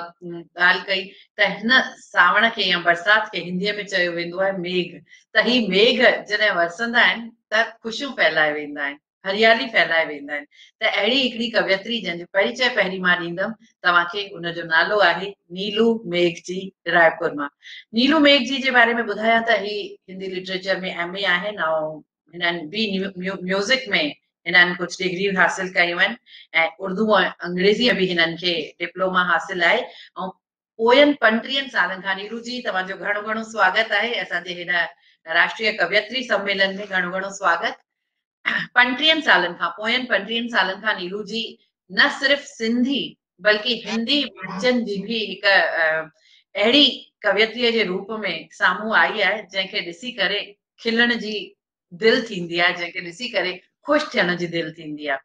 ॻाल्हि कई, त हिन सावण खे या बरसाति खे हिंदीअ में चयो वेंदो आहे मेघ। त ही मेघ जॾहिं वरसंदा आहिनि त ख़ुशियूं फैलाए वेंदा आहिनि, हरियाली फैलाए वेंदा आहिनि। त अहिड़ी हिकिड़ी कवियत्री जंहिंजो परिचय पहिरीं मां ॾींदमि तव्हांखे, उनजो नालो आहे नीलू मेघ जी, रायपुर मां। नीलू मेघ जी जे बारे में ॿुधायां त ही हिंदी लिटरेचर में MA आहिनि ऐं हिननि बि म्यूज़िक में इन्हनि कुझु डिग्रियूं हासिल कयूं आहिनि ऐं उर्दू ऐं अंग्रेज़ीअ बि हिननि खे डिप्लोमा हासिल आहे। ऐं पोयनि 35 सालनि खां नीलू जी तव्हांजो घणो घणो स्वागत आहे असांजे हिन राष्ट्रीय कवयत्री सम्मेलन में। घणो घणो स्वागत। 35 सालनि खां पोयनि 35 सालनि खां नीलू जी न सिर्फ़ सिंधी बल्कि हिंदी मंचनि जी भी हिकु अहिड़ी कवयत्रीअ जे रूप में साम्हूं आई आहे जंहिंखे ॾिसी करे खिलण जी दिलि थींदी आहे, जंहिंखे ॾिसी करे ख़ुशि थियण जी दिलि थींदी आहे।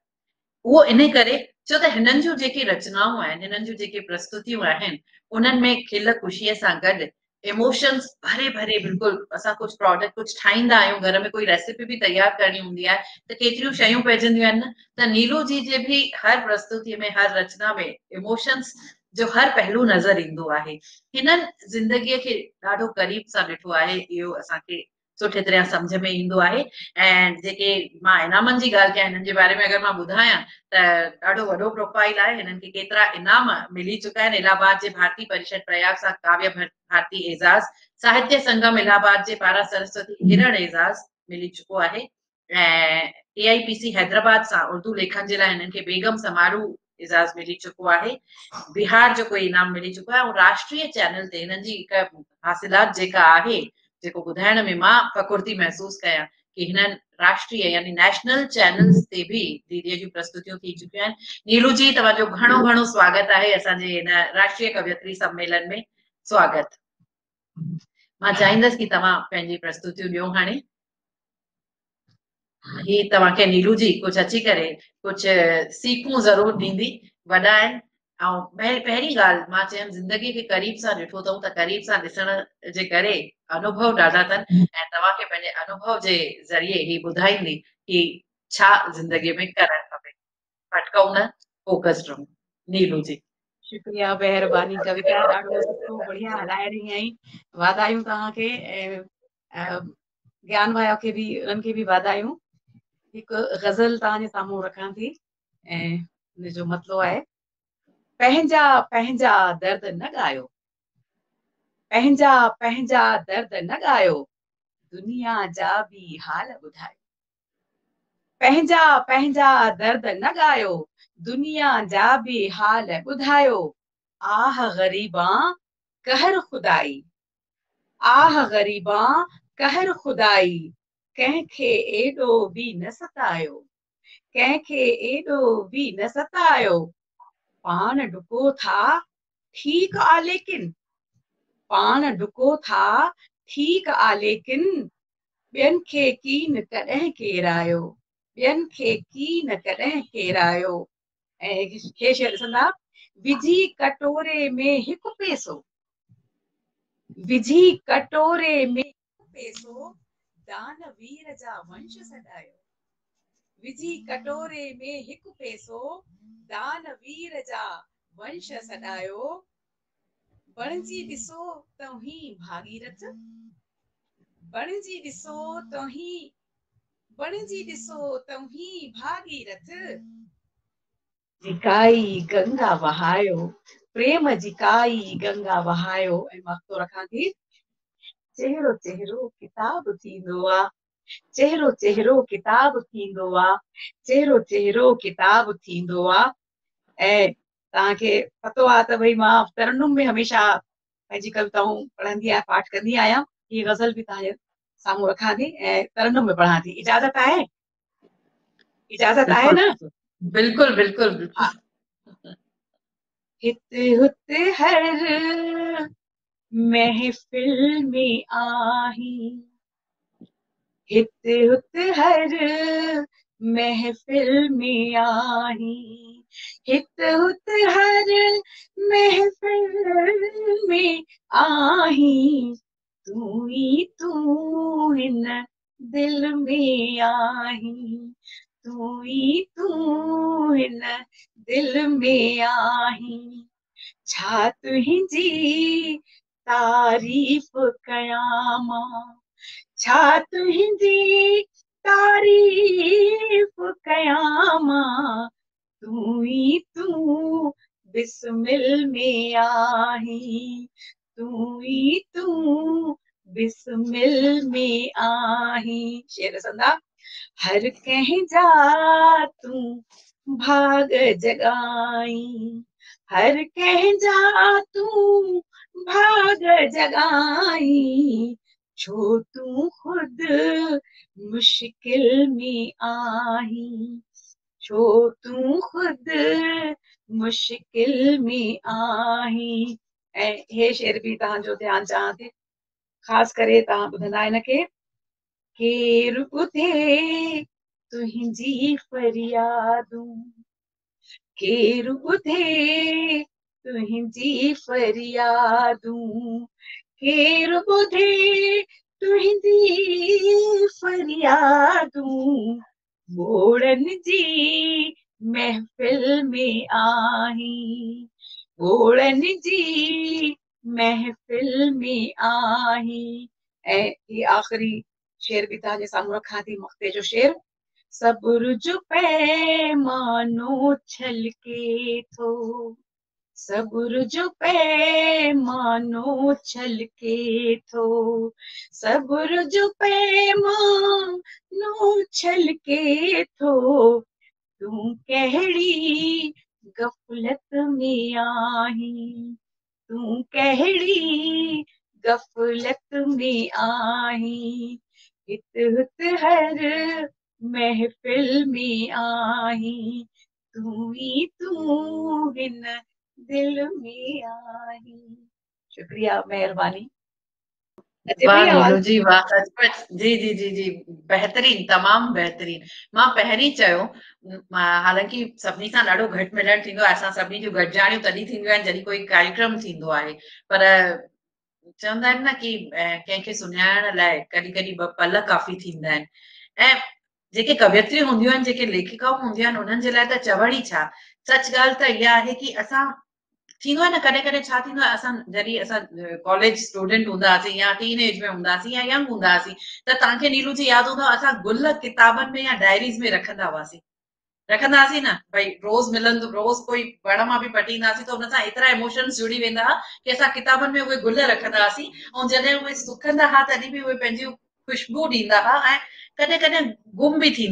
उहो इन करे छो त हिननि जूं जेके रचनाऊं आहिनि, हिननि जूं जेके प्रस्तुतियूं आहिनि, उन्हनि में खिल ख़ुशीअ सां गॾु इमोशन्स भरे भरे बिल्कुलु असां कुझु प्रोडक्ट कुझु ठाहींदा आहियूं, घर में कोई रेसिपी बि तयारु करणी हूंदी आहे त केतिरियूं शयूं पइजंदियूं आहिनि। त नीलू जी जे बि हर प्रस्तुतीअ में हर रचना में इमोशन्स जो हर पहलू नज़र ईंदो आहे। हिननि ज़िंदगीअ खे ॾाढो क़रीब सां ॾिठो आहे, इहो असांखे सुठे तरह सम्झ में ईंदो आहे। ऐं जेके मां इनामनि जी ॻाल्हि कयां, हिननि जे बारे में अगरि मां ॿुधायां त ॾाढो वॾो प्रोफाइल आहे। हिननि खे केतिरा इनाम मिली चुका आहिनि। इलाहाबाद जे भारती परिषद प्रयाग सां काव्य भारती एज़ाज़, साहित्य संगम इलाहाबाद जे पारां सरस्वती हिरण एज़ाज़ मिली चुको आहे ऐं AIPC हैदराबाद सां उर्दू लेखन जे लाइ हिननि खे बेगम समारोह एज़ाज़ मिली चुको आहे। बिहार जो कोई इनाम मिली चुको आहे। ऐं राष्ट्रीय चैनल ते हिननि जी हिकु हासिलात जेका आहे, जेको ॿुधाइण में मां फ़खुर थी महसूस कयां कि हिननि राष्ट्रीय यानी नेशनल चैनल्स ते भी दीदीअ जूं प्रस्तुतियूं थी चुकियूं आहिनि। नीलू जी तव्हांजो घणो घणो स्वागत आहे असांजे हिन राष्ट्रीय कवयत्री सम्मेलन में। स्वागत। मां चाहींदसि कि तव्हां पंहिंजी प्रस्तुतियूं ॾियो हाणे। ही तव्हांखे नीलू जी कुझु अची करे कुझु सीखूं ज़रूर ॾींदी। वॾा आहिनि ऐं पहिरीं ॻाल्हि मां चयमि ज़िंदगीअ खे क़रीब सां ॾिठो अथऊं त क़रीब सां ॾिसण जे करे अनुभव ॾाढा अथनि ऐं तव्हांखे पंहिंजे अनुभव जे ज़रिए ही ॿुधाईंदी कि छा ज़िंदगीअ में करणु खपे। भटकऊं न, फोकस्ड रहूं। नीलू जी। शुक्रिया, महिरबानी कविता, ॾाढो सुठो बढ़िया हलाए रही आई। वाधायूं तव्हांखे ऐं ज्ञान भाया खे बि, उन्हनि खे बि वाधायूं। हिकु गज़ल तव्हांजे साम्हूं रखां थी ऐं हुनजो मतिलो आहे, पंहिंजा पंहिंजा दर्द न ॻायो, पंहिंजा पंहिंजा दर्द न ॻायो, दुनिया जा बि हाल ॿुधायो। पंहिंजा पंहिंजा दर्द न ॻायो, दुनिया जा बि हाल ॿुधायो। आह ग़रीबा कहर खुदाई, आह ग़रीबा कहर खुदाई, कंहिंखे एॾो बि न सतायो, कंहिंखे एॾो बि न सतायो। पाण डुको था ठीक आ लेकिन, पाण डुको था ठीक आ लेकिन, ॿियनि खे कीन कॾहिं केरायो, ॿियनि खे कीन कॾहिं केरायो। ऐं हे शेर ॾिसंदा, विझी कटोरे में हिकु पैसो, विझी कटोरे में हिकु पैसो, दानवीर जा वंश सॾायो। विझी कटोरे में हिकु पैसो, दानवीर जा वंश सॾायो। बणजी ॾिसो तव्हीं भागीरथ, बणजी ॾिसो तव्हीं, बणजी ॾिसो तव्हीं भागीरथ। जिकाई गंगा वहायो, प्रेम जिकाई गंगा वहायो। ऐं मक्तो रखां थी, चेहरो चेहरो किताब थींदो आ, चेहरो चेहरो किताब थींदो आ, चेहरो चेहरो किताब थींदो आ। ऐं तव्हांखे पतो आहे त भई मां तरन्नुम में हमेशह पंहिंजी कविताऊं पढ़ंदी आहियां, पाठ कंदी आहियां। हीअ गज़ल बि तव्हांजे साम्हूं रखां थी ऐं तरन्नुम में पढ़ां थी। इजाज़त आहे? इजाज़त आहे न? बिल्कुलु बिल्कुलु बिल्कुलु। हित हुत हर महफिल में आही, हित हुत हर महफिल में आही, हित हुत हर महफिल में आही, तू ही तू हिन दिल में आही, तू ही तू हिन दिल में आही। छा तुंहिंजी तारीफ़ कयां मां, छा तुंहिंजी तारीफ़ कयां मां, तू ही तू बिस्मिल में आही, तू ही तू बिस्मिल में आही। शेर संदा, हर कंहिं जा तूं भाग जगाई, हर कंहिं जा तूं भाग जगाई, छो तूं खुद मुश्किल में आही, छो तूं खुद मुश्किल में आही। ऐं हे शेर बि तव्हांजो ध्यानु चाहियां थी, ख़ासि करे तव्हां ॿुधंदा हिनखे, केरु ॿुधे तुंहिंजी फरियादूं, केरु ॿुधे तुंहिंजी फरियादूं, केरु ॿुधे तुंहिंजी फरियादूं, ॿोड़नि जी महफ़िल में आहीं, ॿोड़नि जी महफ़िल में आहीं। ऐं ये आख़िरी शेर बि तव्हांजे साम्हूं रखां थी, मक्ते जो शेर। सब्र जो पैमानो छलके थो, सब्र जो पैमानो छलके थो, सब्र जो पैमानो छलके थो, तूं कहिड़ी गफ़लत में आहीं, तूं कहिड़ी गफ़लत में आहीं, हित हित हर महफ़िल में आहीं, तूं ही तूं हिन दिल में आहीं। शुक्रिया, महिरबानी। अचे वाह पई नीलू आवाज़? जी, वाह, सचमुच जी जी जी जी, बहितरीन, तमामु बहितरीन। मां पहिरीं चयो, हालांकि सभिनी सां ॾाढो घटि मिलण थींदो आहे, असां सभिनी जूं गॾिजाणियूं तॾहिं थींदियूं आहिनि जॾहिं कोई कार्यक्रम थींदो आहे, पर चवंदा आहिनि न कि कंहिंखे सुञाणण लाइ कॾहिं कॾहिं ॿ पल काफ़ी थींदा आहिनि। ऐं जेके कवियत्रियूं हूंदियूं आहिनि, जेके लेखिकाऊं हूंदियूं आहिनि, उन्हनि जे लाइ त चवण ई छा। सच ॻाल्हि त इहा आहे कि असां थींदो आहे न, कॾहिं कॾहिं छा थींदो आहे, असां जॾहिं असां कॉलेज स्टूडेंट हूंदा हुआसीं या टीन एज में हूंदा हुआसीं या यंग हूंदा हुआसीं, त तव्हांखे नीलू जी यादि हूंदो असां गुल किताबनि में या डायरीज़ में रखंदा हुआसीं, रखंदासीं न, भई रोज़ मिलंदो, रोज़ कोई वण मां बि पटी ईंदासीं त हुन सां एतिरा इमोशन्स जुड़ी वेंदा हुआ कि असां किताबनि में उहे गुल रखंदा हुआसीं, ऐं जॾहिं उहे सुकंदा हुआ तॾहिं बि उहे पंहिंजी ख़ुशबू ॾींदा हुआ, ऐं कॾहिं कॾहिं गुम बि थी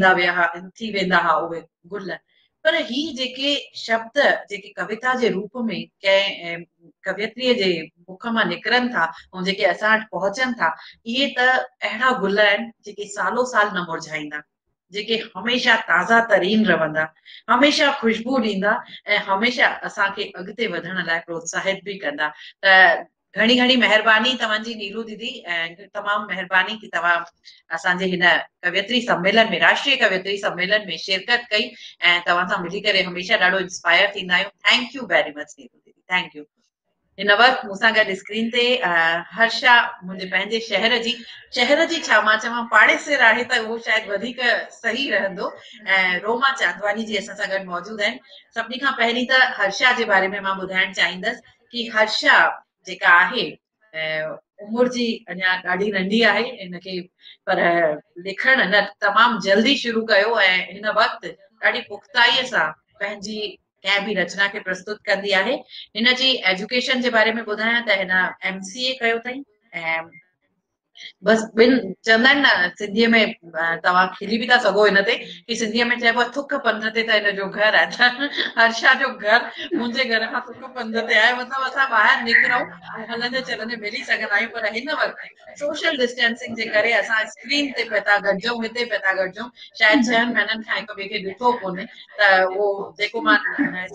वेंदा हुआ उहे गुल। पर ही जेके शब्द, जेके कविता जे रूप में कंहिं कवियत्रीअ जे मुख मां निकिरनि था ऐं जेके असां वटि पहुचनि था, इहे त अहिड़ा गुल आहिनि जेके सालो साल न मुरझाईंदा, जेके हमेशह ताज़ा तरीन रहंदा, हमेशह ख़ुशबू ॾींदा ऐं हमेशह असांखे अॻिते वधण लाइ प्रोत्साहित बि कंदा। त घणी घणी महिरबानी तव्हांजी नीलू दीदी, ऐं तमामु महिरबानी कि तव्हां असांजे हिन कवियत्री सम्मेलन में, राष्ट्रीय कवियत्री सम्मेलन में शिरकत कई ऐं तव्हां सां मिली करे हमेशह ॾाढो इंस्पायर थींदा आहियूं। थैंक यू वेरी मच नीलू दीदी, थैंक यू। हिन वक़्तु मूंसां गॾु स्क्रीन ते हर्षा, मुंहिंजे पंहिंजे शहर जी छा मां चवां पाड़ेसर आहे त उहो शायदि वधीक सही रहंदो, ऐं रोमा चांदवानी जी असां सां गॾु मौजूदु आहिनि। सभिनी खां पहिरीं त हर्षा जे बारे में मां ॿुधाइण चाहींदसि कि हर्षा जेका आहे उमिरि जी अञा ॾाढी नंढी आहे हिनखे, पर लिखण न तमामु जल्दी शुरू कयो ऐं हिन वक़्तु ॾाढी पुख़्ताईअ सां पंहिंजी कंहिं बि रचना खे प्रस्तुत कंदी आहे। हिन जी एजुकेशन जे बारे में ॿुधायां त हिन MCA कयो अथई, ऐं बसि ॿिनि चवंदा आहिनि न सिंधीअ में, तव्हां खिली बि था सघो हिन ते कि सिंधीअ में चइबो आहे थुक पंध ते त हिन जो घर आहे, त हर्षा जो घर मुंहिंजे घर खां थुक पंध ते आहे, मतिलबु असां ॿाहिरि निकिरूं हलंदे चलंदे मिली सघंदा आहियूं, पर हिन वक़्तु सोशल डिस्टेंसिंग जे करे असां स्क्रीन ते पिया था गॾिजूं, हिते पिया था गॾिजूं, शायदि 6 महीननि खां हिक ॿिए खे ॾिठो कोन्हे, त उहो जेको मां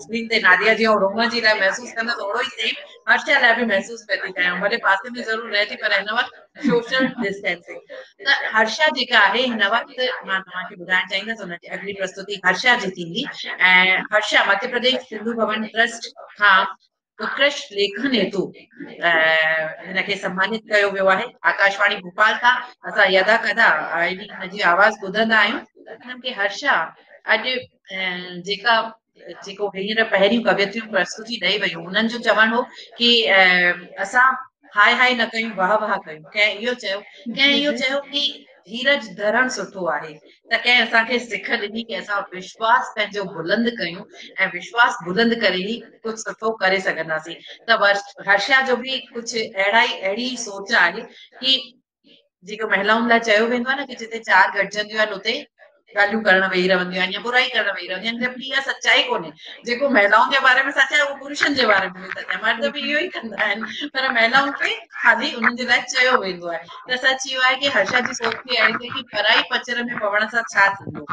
स्क्रीन ते नादिया जी ऐं रोमा जी लाइ महसूसु कंदसि ओड़ो ई सेम हर्षा लाइ बि महसूसु पई थी कयां, भले पासे में ज़रूरु रहे थी पर हिन वक़्तु सोशल डिस्टेंसिंग। त हर्षा जेका आहे हिन वक़्तु मां तव्हांखे ॿुधाइण चाहींदसि, हुनजी अॻिली प्रस्तुति हर्षा जी थींदी, ऐं हर्षा मध्य प्रदेश सिंधु भवन ट्रस्ट खां उत्कृष्ट लेखन हेतु हिनखे सम्मानित कयो वियो आहे। आकाशवाणी भोपाल खां असां यदा कदा हिनजी आवाज़ ॿुधंदा आहियूं। हिननि खे हर्षा अॼु जेको हींअर पहिरियों कवियत्रियूं प्रस्तुति ॾेई वियूं, उन्हनि जो चवणु हो कि असां हाय हाय न कयूं, वाह वाह कयूं। कंहिं इहो चयो कि धीरज धरण सुठो आहे, त कंहिं असांखे सिख ॾिनी कि असां विश्वास पंहिंजो बुलंद कयूं ऐं विश्वास बुलंद करे ई कुझु सुठो करे सघंदासीं। त हर्षा जो बि कुझु अहिड़ी सोच आहे कि जेको महिलाउनि लाइ चयो वेंदो आहे न कि जिते 4 गॾिजंदियूं आहिनि उते ॻाल्हियूं करण वेही रहंदियूं आहिनि या बुराई करण वेही रहंदियूं आहिनि, जबकि इहा सच्चाई कोन्हे। जेको महिलाउनि जे बारे में सच आहे उहो पुरुषनि जे बारे में बि सच आहे। मर्द बि इहो ई कंदा आहिनि, पर महिलाउनि खे खाली उन्हनि जे लाइ चयो वेंदो आहे। त सच इहो आहे कि हर्षा जी सोच बि आहे कि पराई पचर में पवण सां छा थींदो,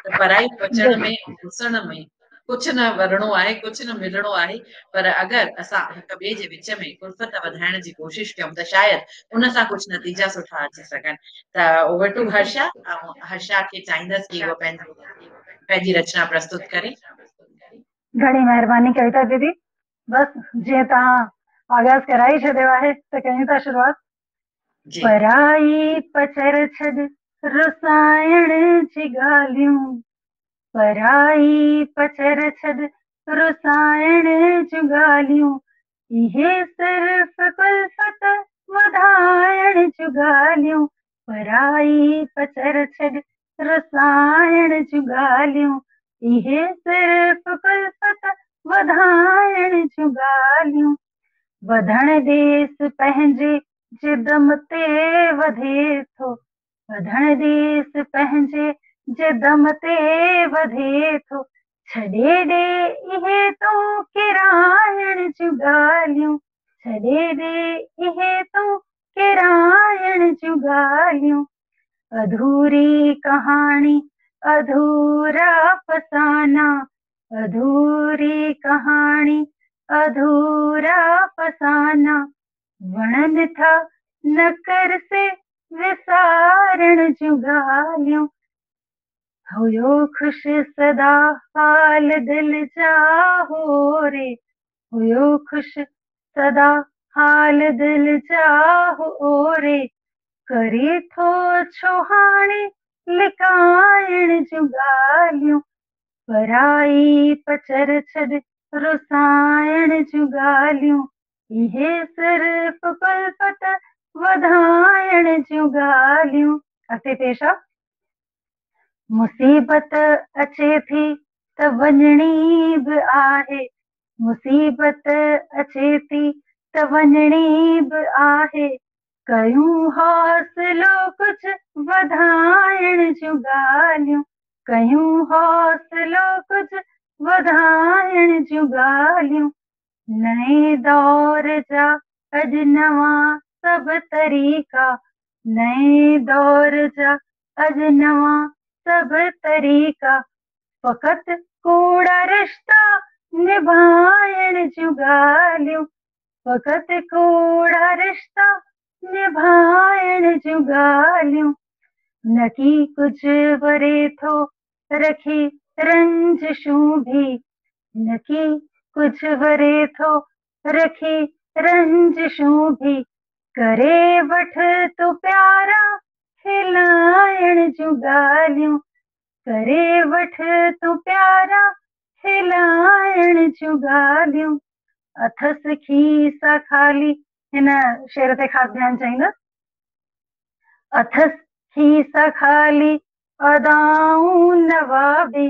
त पराई पचड़ में घुसण में कुझु न वरणो आहे, कुझु न मिलणो आहे। पर अगरि असां हिक ॿिए जे विच में उल्फत वधाइण जी कोशिश कयूं त शायदि उन सां कुझु नतीजा सुठा अची सघनि। त ओवर टू हर्षा, ऐं हर्षा खे चाहींदसि कि उहा पंहिंजी रचना प्रस्तुत करे। घणी महिरबानी कविता दीदी। बस जीअं तव्हां आगाज़ कराई छॾियो आहे त कयूं था शुरूआत। पराई पचर छॾ रुसाइण जी ॻाल्हियूं, पराई पचर छॾ रुसाइण जूं ॻाल्हियूं, इहे सिर्फ़ कुल्फत वधाइण जूं ॻाल्हियूं। पराई पचर छॾ रुसाइण जूं ॻाल्हियूं, इहे सिर्फ़ कुल्फत वधाइण जूं ॻाल्हियूं। वधण ॾेस पंहिंजे जिदम ते वधे थो, वधण ॾेस पंहिंजे जिदम ते वधे थो। छॾे ॾे इहे तूं किराइण जूं ॻाल्हियूं, छॾे ॾे इहे तूं किराइण जूं ॻाल्हियूं। अधूरी कहाणी अधूरा फसाना, अधूरी कहाणी अधूरा फसाना। वणनि था न कर से विसारण जूं ॻाल्हियूं, हुयो ख़ुशि सदा हाल दिल जा हो रे, हुयो ख़ुशि सदा हाल दिल जा हो रे। करे थो छो हाणे लिकाइण जूं ॻाल्हियूं, पराई पचर छॾ रुसाइण जूं ॻाल्हियूं, इहे सिर्फ़ कुल्फत वधाइण जूं ॻाल्हियूं। अॻिते पेश आहे। मुसीबत अचे थी त वञणी बि आहे, मुसीबत अचे थी त वञणी बि आहे। कयूं हौसलो कुझु वधाइण जूं ॻाल्हियूं, कयूं हौसलो कुझु वधाइण जूं ॻाल्हियूं। नए दौर जा अॼु नवां सभु तरीक़ा, नए दौर जा अॼु नवां सभु तरीक़ा। फ़क़ति कूड़ा रिश्ता निभाइण जूं ॻाल्हियूं, फ़क़ति कूड़ा रिश्ता निभाइण जूं ॻाल्हियूं। न की कुझु वरे थो रखी रंजिशूं भी, न की कुझु वरे थो रखी रंजिशूं भी। करे वठ तूं प्यारा खिलाइण जूं ॻाल्हियूं, करे वठ तूं प्यारा खिलाइण जूं ॻाल्हियूं। अथसि खीसा ख़ाली, हिन शेर ते ख़ासि ध्यानु चाहींदसि। अथसि खीसा ख़ाली अदाऊं नवाबी,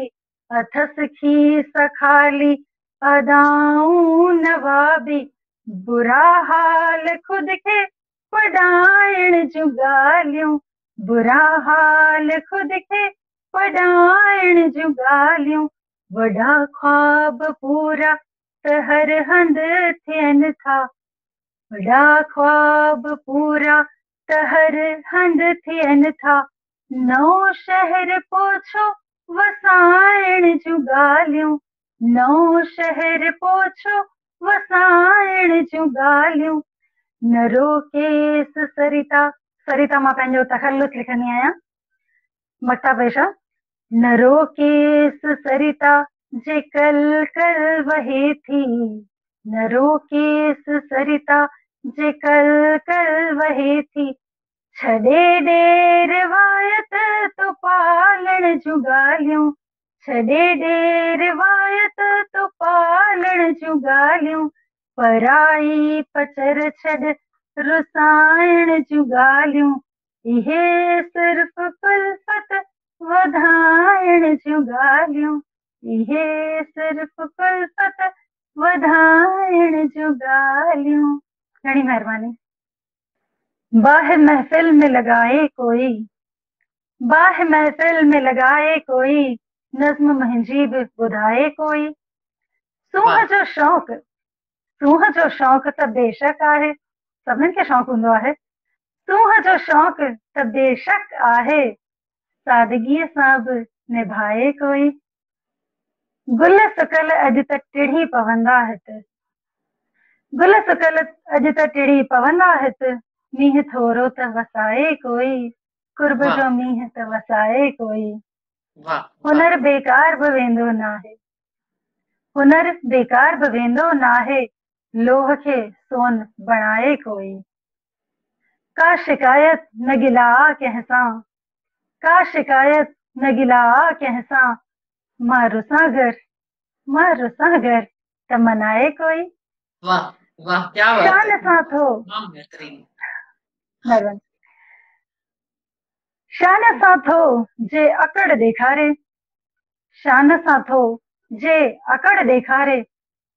अथसि खीसा ख़ाली अदाऊं नवाबी। बुरा हाल खुद खे पढ़ाइण जूं ॻाल्हियूं, बुरा हाल खुद खे पढ़ाइण जूं ॻाल्हियूं। वॾा ख्वाब पूरा त हर हंधि थियनि था, वॾा ख्वाब पूरा त हर हंधि थियनि था। नओं शहर पोछो वसाइण जूं ॻाल्हियूं, नओं शहर पोछो वसाइण जूं ॻाल्हियूं। न रोकेस सरिता, सरिता मां पंहिंजो तख़ल्लुस लिखंदी आहियां, मक्ता पेशा। न रोकेस सरिता जे कल कल वहे थी, न रोकेस सरिता जे कल कल वहे थी। छॾे ॾे रिवायत तो पालण जूं ॻाल्हियूं, छॾे ॾे रिवायत तो पालण जूं ॻाल्हियूं। पराई पचर छॾ रुसाइण जूं ॻाल्हियूं, इहे सिर्फ़ कुल्फत वधाइण जूं ॻाल्हियूं, इहे सिर्फ़ कुल्फत वधाइण जूं ॻाल्हियूं। घणी महिरबानी। बाहिर महफ़िल में लगाए कोई, बाह महफिल में लगाए कोई, नज़्म मुंहिंजी बि ॿुधाए कोई। सूंह वाह जो शौक़ त बेशक आहे, सभिनीनि खे शौक़ु हूंदो आहे। सूंह जो शौक़ु त बेशक आहे, सादगीअ सां बि निभाए कोई। गुल सुकल अॼु त टिड़ी पवंदा हिते, गुल सुकल अॼु त टिड़ी पवंदा हिते। मींहुं थोरो त वसाए कोई, कुर्ब वाह जो मींहुं त वसाए कोई। वाह वाह हुनर बेकार बि वेंदो नाहे, हुनर बेकार बि वेंदो नाहे, लोह खे सोन बणाए कोई। का शिकायत न गिला कंहिंसां, का शिकायत न गिला कंहिंसां। मां रुसां घर त मनाए कोई। वाह वाह, क्या बात शान है, सां थो तमाम बेहतरीन। नरवन, शान सां थो जे अकड़ ॾेखारे, शान सां थो जे अकड़ ॾेखारे।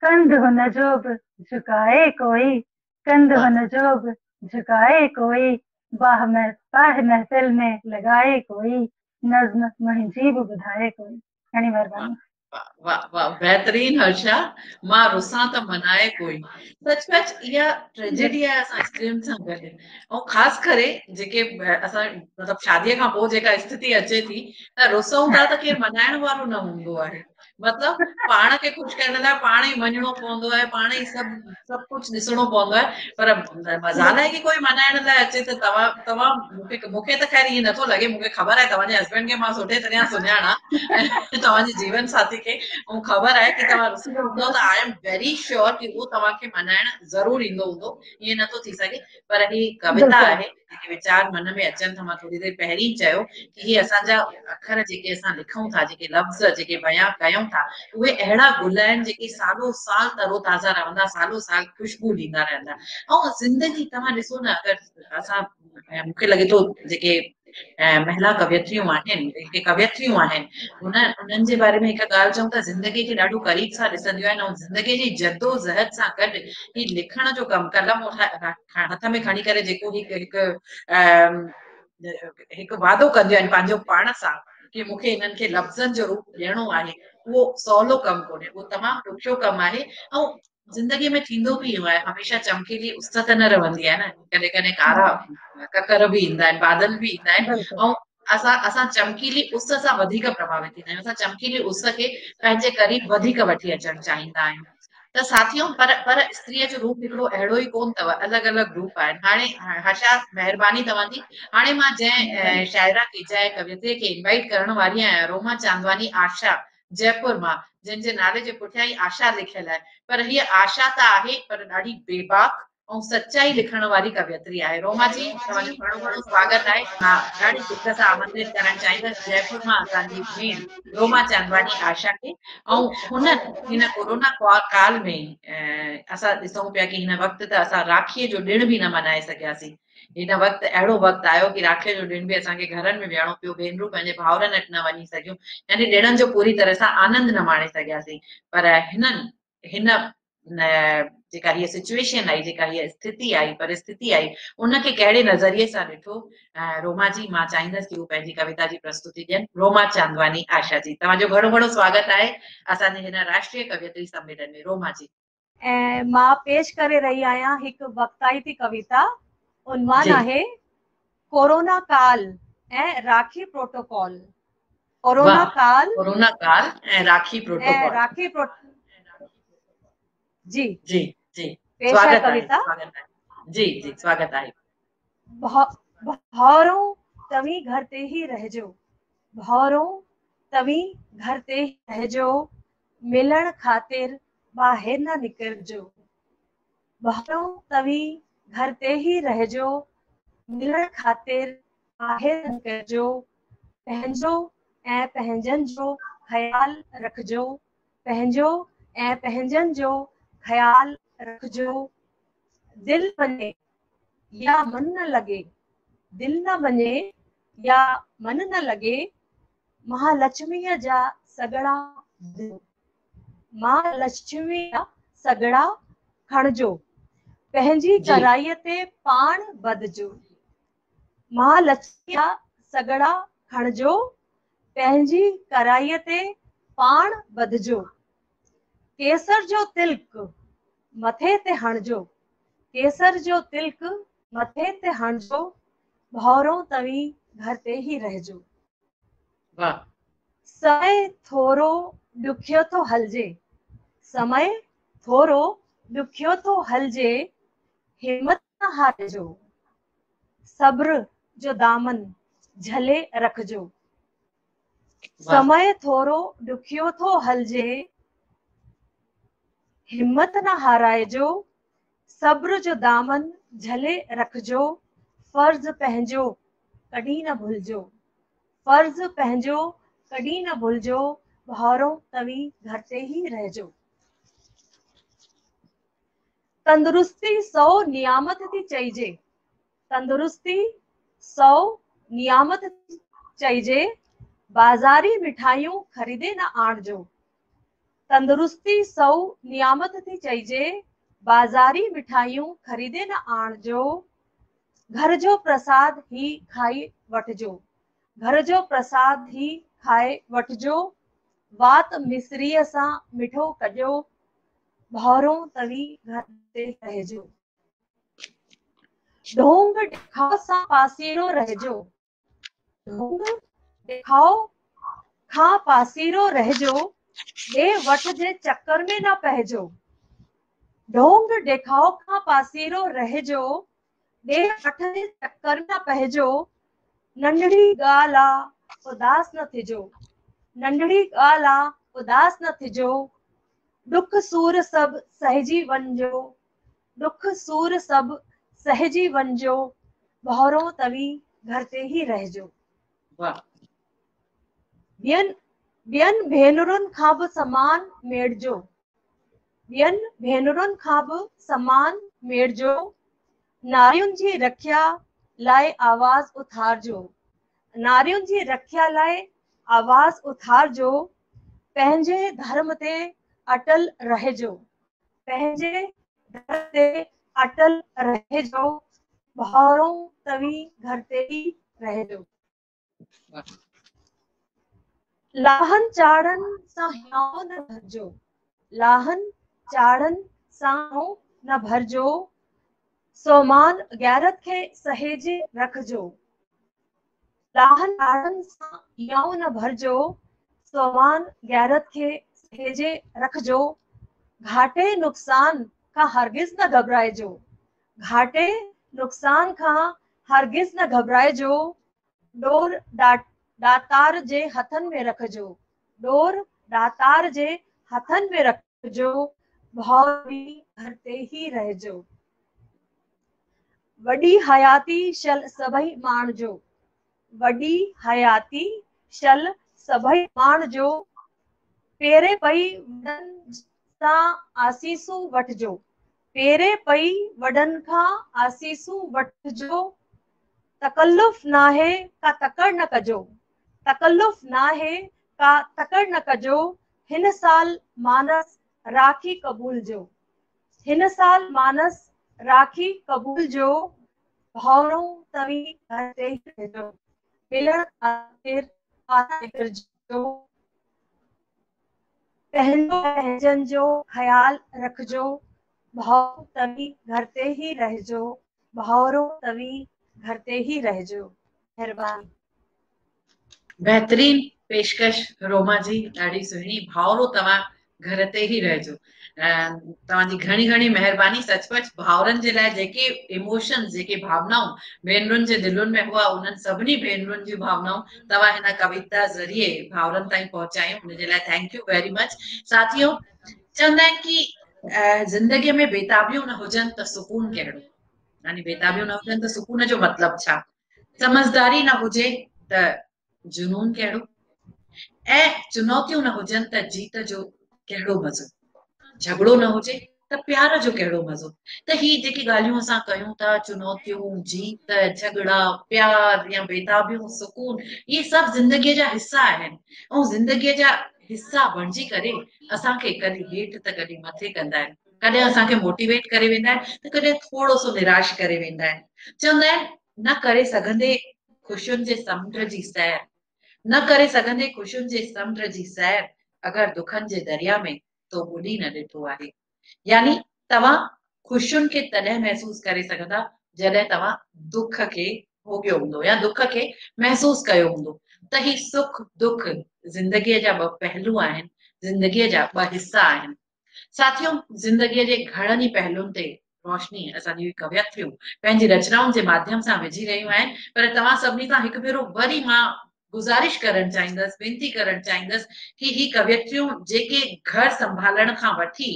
कंध हुन जो बि झुकाए कोई, कंध वाह हुन जो बि झुकाए कोई। बाह महफिल में लगाए कोई, नज़्म मुंहिंजी बि ॿुधाए कोई। घणी वाह महिरबानी। वाह वाह वाह, बेहतरीन हर्षा। मां रुसां त मनाए कोई, सचपच इहा ट्रेजेडी आहे असां स्त्रियुनि सां गॾु। ऐं ख़ासि करे जेके असां मतिलबु शादीअ खां पोइ जेका स्थिति अचे थी त रुसूं था त केरु मनाइण वारो न हूंदो आहे। मतिलबु पाण खे ख़ुशि करण लाइ पाण ई वञिणो पवंदो आहे, पाण ई सभु कुझु ॾिसणो पवंदो आहे। पर मज़ाल आहे कि कोई मनाइण लाइ अचे त तव्हां मूंखे त ख़ैर ईअं नथो लॻे। मूंखे ख़बर आहे तव्हांजे हस्बैंड खे मां सुठे तरह सुञाणा, तव्हांजे जीवन साथी खे, ऐं ख़बर आहे कि तव्हां रुसियल हूंदो त आई एम वेरी श्योर कि उहो तव्हांखे मनाइण ज़रूरु ईंदो हूंदो। ईअं नथो थी सघे। पर ही कविता बिल्कुलु आहे, जेके वीचार मन में अचनि था। मां थोरी देरि पहिरीं चयो कि ही असांजा अखर जेके असां लिखूं था, जेके लफ़्ज़ जेके बयां कयूं था, उहे अहिड़ा गुल आहिनि जेके सालो साल तरो ताज़ा रहंदा, सालो साल ख़ुशबू ॾींदा रहंदा। ऐं ज़िंदगी तव्हां ॾिसो न, अगरि असां मूंखे लॻे थो जेके महिला कवियत्रियूं आहिनि, जेके कवियत्रियूं आहिनि, उन्हनि जे बारे में हिकु ॻाल्हि चऊं त ज़िंदगी खे ॾाढो क़रीब सां ॾिसंदियूं आहिनि। ऐं ज़िंदगी जी जद्दोजहद सां गॾु ही लिखण जो कमु, कलम हथ में खणी करे जेको हिकु वादो कंदियूं आहिनि पंहिंजो पाण सां कि मूंखे हिननि खे लफ़्ज़नि जो रूप ॾियणो आहे, उहो सवलो कमु कोन्हे, उहो तमामु ॾुखियो कमु आहे। ऐं ज़िंदगीअ में थींदो बि इहो आहे, हमेशह चमकीली उस त न रहंदी आहे न, कॾहिं कॾहिं कारा ककर बि ईंदा आहिनि, बादल बि ईंदा आहिनि। बिल्कुलु ऐं असां चमकीली उस सां वधीक प्रभावित थींदा आहियूं। असां चमकीली उस खे पंहिंजे क़रीब वधीक वठी अचणु चाहींदा आहियूं। त साथियों, पर स्त्रीअ जो रूप हिकिड़ो अहिड़ो ई कोन अथव, अलॻि अलॻि रूप आहिनि। हाणे हर्षा, महिरबानी तव्हांजी। हाणे मां जंहिं शाइरा खे, जंहिं कवियत्रीअ खे इनवाइट करण वारी आहियां, रोमा चांदवानी आशा, जयपुर मां, जंहिंजे नाले जे पुठियां ई आशा लिखियल आहे। पर हीअ आशा त आहे, पर ॾाढी बेबाक ऐं सचाई लिखण वारी कवियत्री आहे। रोमा जी, तव्हांजो घणो घणो स्वागत आहे। मां ॾाढी दिलि सां आमंत्रित करणु चाहींदसि जयपुर मां असांजी भेण रोमा चांदवानी आशा खे। ऐं हुननि हिन कोरोना काल में असां ॾिसूं पिया कि हिन वक़्तु त असां राखीअ जो ॾिण बि न मल्हाए सघियासीं। हिन वक़्तु अहिड़ो वक़्तु आयो कि राखीअ जो ॾिण बि असांखे घरनि में विहणो पियो, भेनरूं पंहिंजे भाउरनि वटि न वञी सघियूं, यानी ॾिणनि जो पूरी तरह सां आनंद न माणे सघियासीं। पर हिन जेका हीअ सिचुएशन आई, जेका हीअ स्थिति आई, परिस्थिति आई, उनखे कहिड़े नज़रिए सां ॾिठो? रोमा जी, मां चाहींदसि कि उहो पंहिंजी कविता जी प्रस्तुति ॾियनि। रोमा चांदवानी आशा जी, तव्हांजो घणो घणो स्वागत आहे असांजे हिन राष्ट्रीय कवियत्री सम्मेलन में। रोमा जी। मां पेश करे रही आहियां हिकु वक्ताईती कविता। उन्वान जी आहे कोरोना काल ऐं राखी प्रोटोकॉल। कोरोना वाह, काल कोरोना काल ऐं राखी ऐं प्रोटोकॉल। राखी जी जी जी, पेश है स्वागत आहे, कविता। स्वागत आहे। जी जी, स्वागत आहे। भाउरों तव्हीं घर ते ही रहजो, भाउरों तव्हीं घर ते ही रहजो, मिलण ख़ातिर ॿाहिरि न निकिरजो। भाउरों तव्हीं घर ते ही रहजो, मिलण ख़ातिर ॿाहिरि न निकिरजो। पंहिंजो ऐं पंहिंजनि जो ख़्याल रखजो, पंहिंजो ऐं पंहिंजनि जो ख़्याल रखजो। दिल वञे या मन न लॻे, दिल न वञे या मन न लॻे, महालक्ष्मीअ जा सॻड़ा, महालक्ष्मीअ जा सॻड़ा खणजो, पंहिंजी जी कराईअ ते पाण ॿधजो। महालक्ष्मीअ जा सॻड़ा खणजो, पंहिंजी कराईअ ते पाण ॿधजो। केसर जो तिल्क मथे ते हणजो, केसर जो तिल्क मथे ते हणजो, भौरों तवी घर ते ही रहजो। वाह। समय थोरो ॾुखियो थो हलजे, समय थोरो ॾुखियो थो हलजे, हिम्मत न हारजो। सब्र जो दामन झले रखजो। समय थोरो ॾुखियो थो हलजे, हिम्मत न हाराइजो। सब्र जो दामन झले रखजो। फर्ज पंहिंजो कॾहिं न भुलजो, फर्ज पंहिंजो कॾहिं न भुलजो, भौरों तवी घर ते ही रहजो। तंदुरुस्ती 100 नियामत थी चइजे, तंदुरुस्ती 100 नियामत थी चइजे, बाज़ारी मिठाइयूं खरीदे न आणजो। तंदुरुस्ती 100 नियामत थी चइजे, बाज़ारी मिठाइयूं खरीदे न आणजो। घर जो प्रसाद ही खाई वठजो, घर जो प्रसाद ही खाए वठजो। वात मिसरीअ सां मिठो कजो, भौरों तवी घर ते रहजो। ढोंग ॾेखाव सां पासीरो रहजो, ढोंग ॾेखाव खां पासीरो रहजो, ॾे वठ जे चक्कर में न पइजो। ढोंग ॾेखाव खां पासीरो रहजो, ॾे वठ जे चक्कर में न पइजो। नंढड़ी ॻाल्हि आ उदास न थिजो, नंढड़ी ॻाल्हि आ उदास न थिजो। दुख सूर सभु सहजी वञिजो, दुख सूर सभु सहजी वञिजो, भौरों तवी घर ते ही रहजो। ॿियनि भेनरुनि खां बि समान मेड़जो, ॿियनि भेनरुनि खां बि समान मेड़जो। नारियुनि जी रखिया लाइ आवाज़ उथारजो, नारियुनि जी रखिया लाइ आवाज़ उथारजो। पंहिंजे धर्म ते अटल रहजो, पंहिंजे धर्म ते अटल रहजो, भौरों तवी घर ते ही रहजो। लाहन चाड़न सां हियाओ न भरजो, लाहन चाड़न सां न भरजो। सोमान गैरत खे सहेजे रखजो, लाहन चाड़न सां हियाओ न भरजो। सोमान गैरत खे सहेजे रखजो। घाटे नुक़सान खां हरगिज़ न घबराइजो, घाटे नुक़सान खां हरगिज़ न घबराइजो। डोर दातार जे हथन में रखजो, डोर दातार जे हथन में रखजो, भौरी घर ते ही रहजो। वॾी हयाती शल सभई माणजो, वॾी हयाती शल सभई माणजो। पेरे पई वॾनि सां आसीसूं वठजो, पेरे पई वॾनि खां आसीसूं वठजो। तकल्लुफ़ नाहे का तकड़ न कजो, तकल्लुफ़ नाहे का तकड़ न कजो। हिन साल मानस राखी क़बूल जो, हिन साल मानस राखी क़बूल जो, भौरों तवी घर ते ही रहजो। मिलण खातिर पारा निकिरजो, पंहिंजो पंहिंजनि जो ख्याल रखजो, भौरों तवी घर ते ही रहजो, भौरों तवी घर ते ही रहजो। महिरबानी। बेहतरीन पेशकश रोमा जी, ॾाढी सुहिणी। भाउरो तव्हां घर ते ही रहजो। तव्हांजी घणी घणी महिरबानी। सचमुच भाउरनि जे लाइ जेके इमोशन्स, जेके भावनाऊं भेनरुनि जे दिलुनि में हुआ, उन्हनि सभिनी भेनरुनि जी भावनाऊं तव्हां हिन कविता ज़रिए भाउरनि ताईं पहुचायूं, हुनजे लाइ थैंक यू वेरी मच। साथियों, चवंदा आहिनि कि ज़िंदगीअ में बेताबियूं न हुजनि त सुकून कहिड़ो, यानी बेताबियूं न हुजनि त सुकून जो मतिलबु छा, समझदारी न हुजे त जुनून कहिड़ो, ऐं चुनौतियूं न हुजनि त जीत जो कहिड़ो मज़ो, झगड़ो न हुजे त प्यार जो कहिड़ो मज़ो। त ही जेकी ॻाल्हियूं असां कयूं था, चुनौतियूं, जीत, झगड़ा, प्यार या बेताबियूं, सुकून, ये सभु ज़िंदगीअ जा हिस्सा आहिनि ऐं ज़िंदगीअ जा हिस्सा बणिजी करे असांखे कॾहिं हेठि त कॾहिं मथे कंदा आहिनि, कॾहिं असांखे मोटिवेट करे वेंदा आहिनि त कॾहिं थोरो सो निराश करे वेंदा आहिनि। चवंदा आहिनि न करे सघंदे ख़ुशियुनि जे समुंड जी सैर न करे सघंदे ख़ुशियुनि जे समुंड जी सैर, अगरि दुखनि जे दरिया में तो ॿुॾी न ॾिठो आहे। यानी तव्हां ख़ुशियुनि खे तॾहिं महसूस करे सघंदा जॾहिं तव्हां दुख खे भोॻियो हूंदो या दुख खे महसूस कयो हूंदो। त ही सुख दुख ज़िंदगीअ जा ॿ पहलू आहिनि, ज़िंदगीअ जा ॿ हिस्सा आहिनि। साथियों, ज़िंदगीअ जे घणनि ई पहलुनि ते रोशनी असांजी कवियत्रियूं पंहिंजी रचनाउनि जे माध्यम सां विझी रहियूं आहिनि। पर तव्हां सभिनी खां हिकु भेरो वरी मां गुज़ारिश करणु चाहींदसि, वेनती करणु चाहींदसि कि ही कवियत्रियूं जेके घर संभालण खां वठी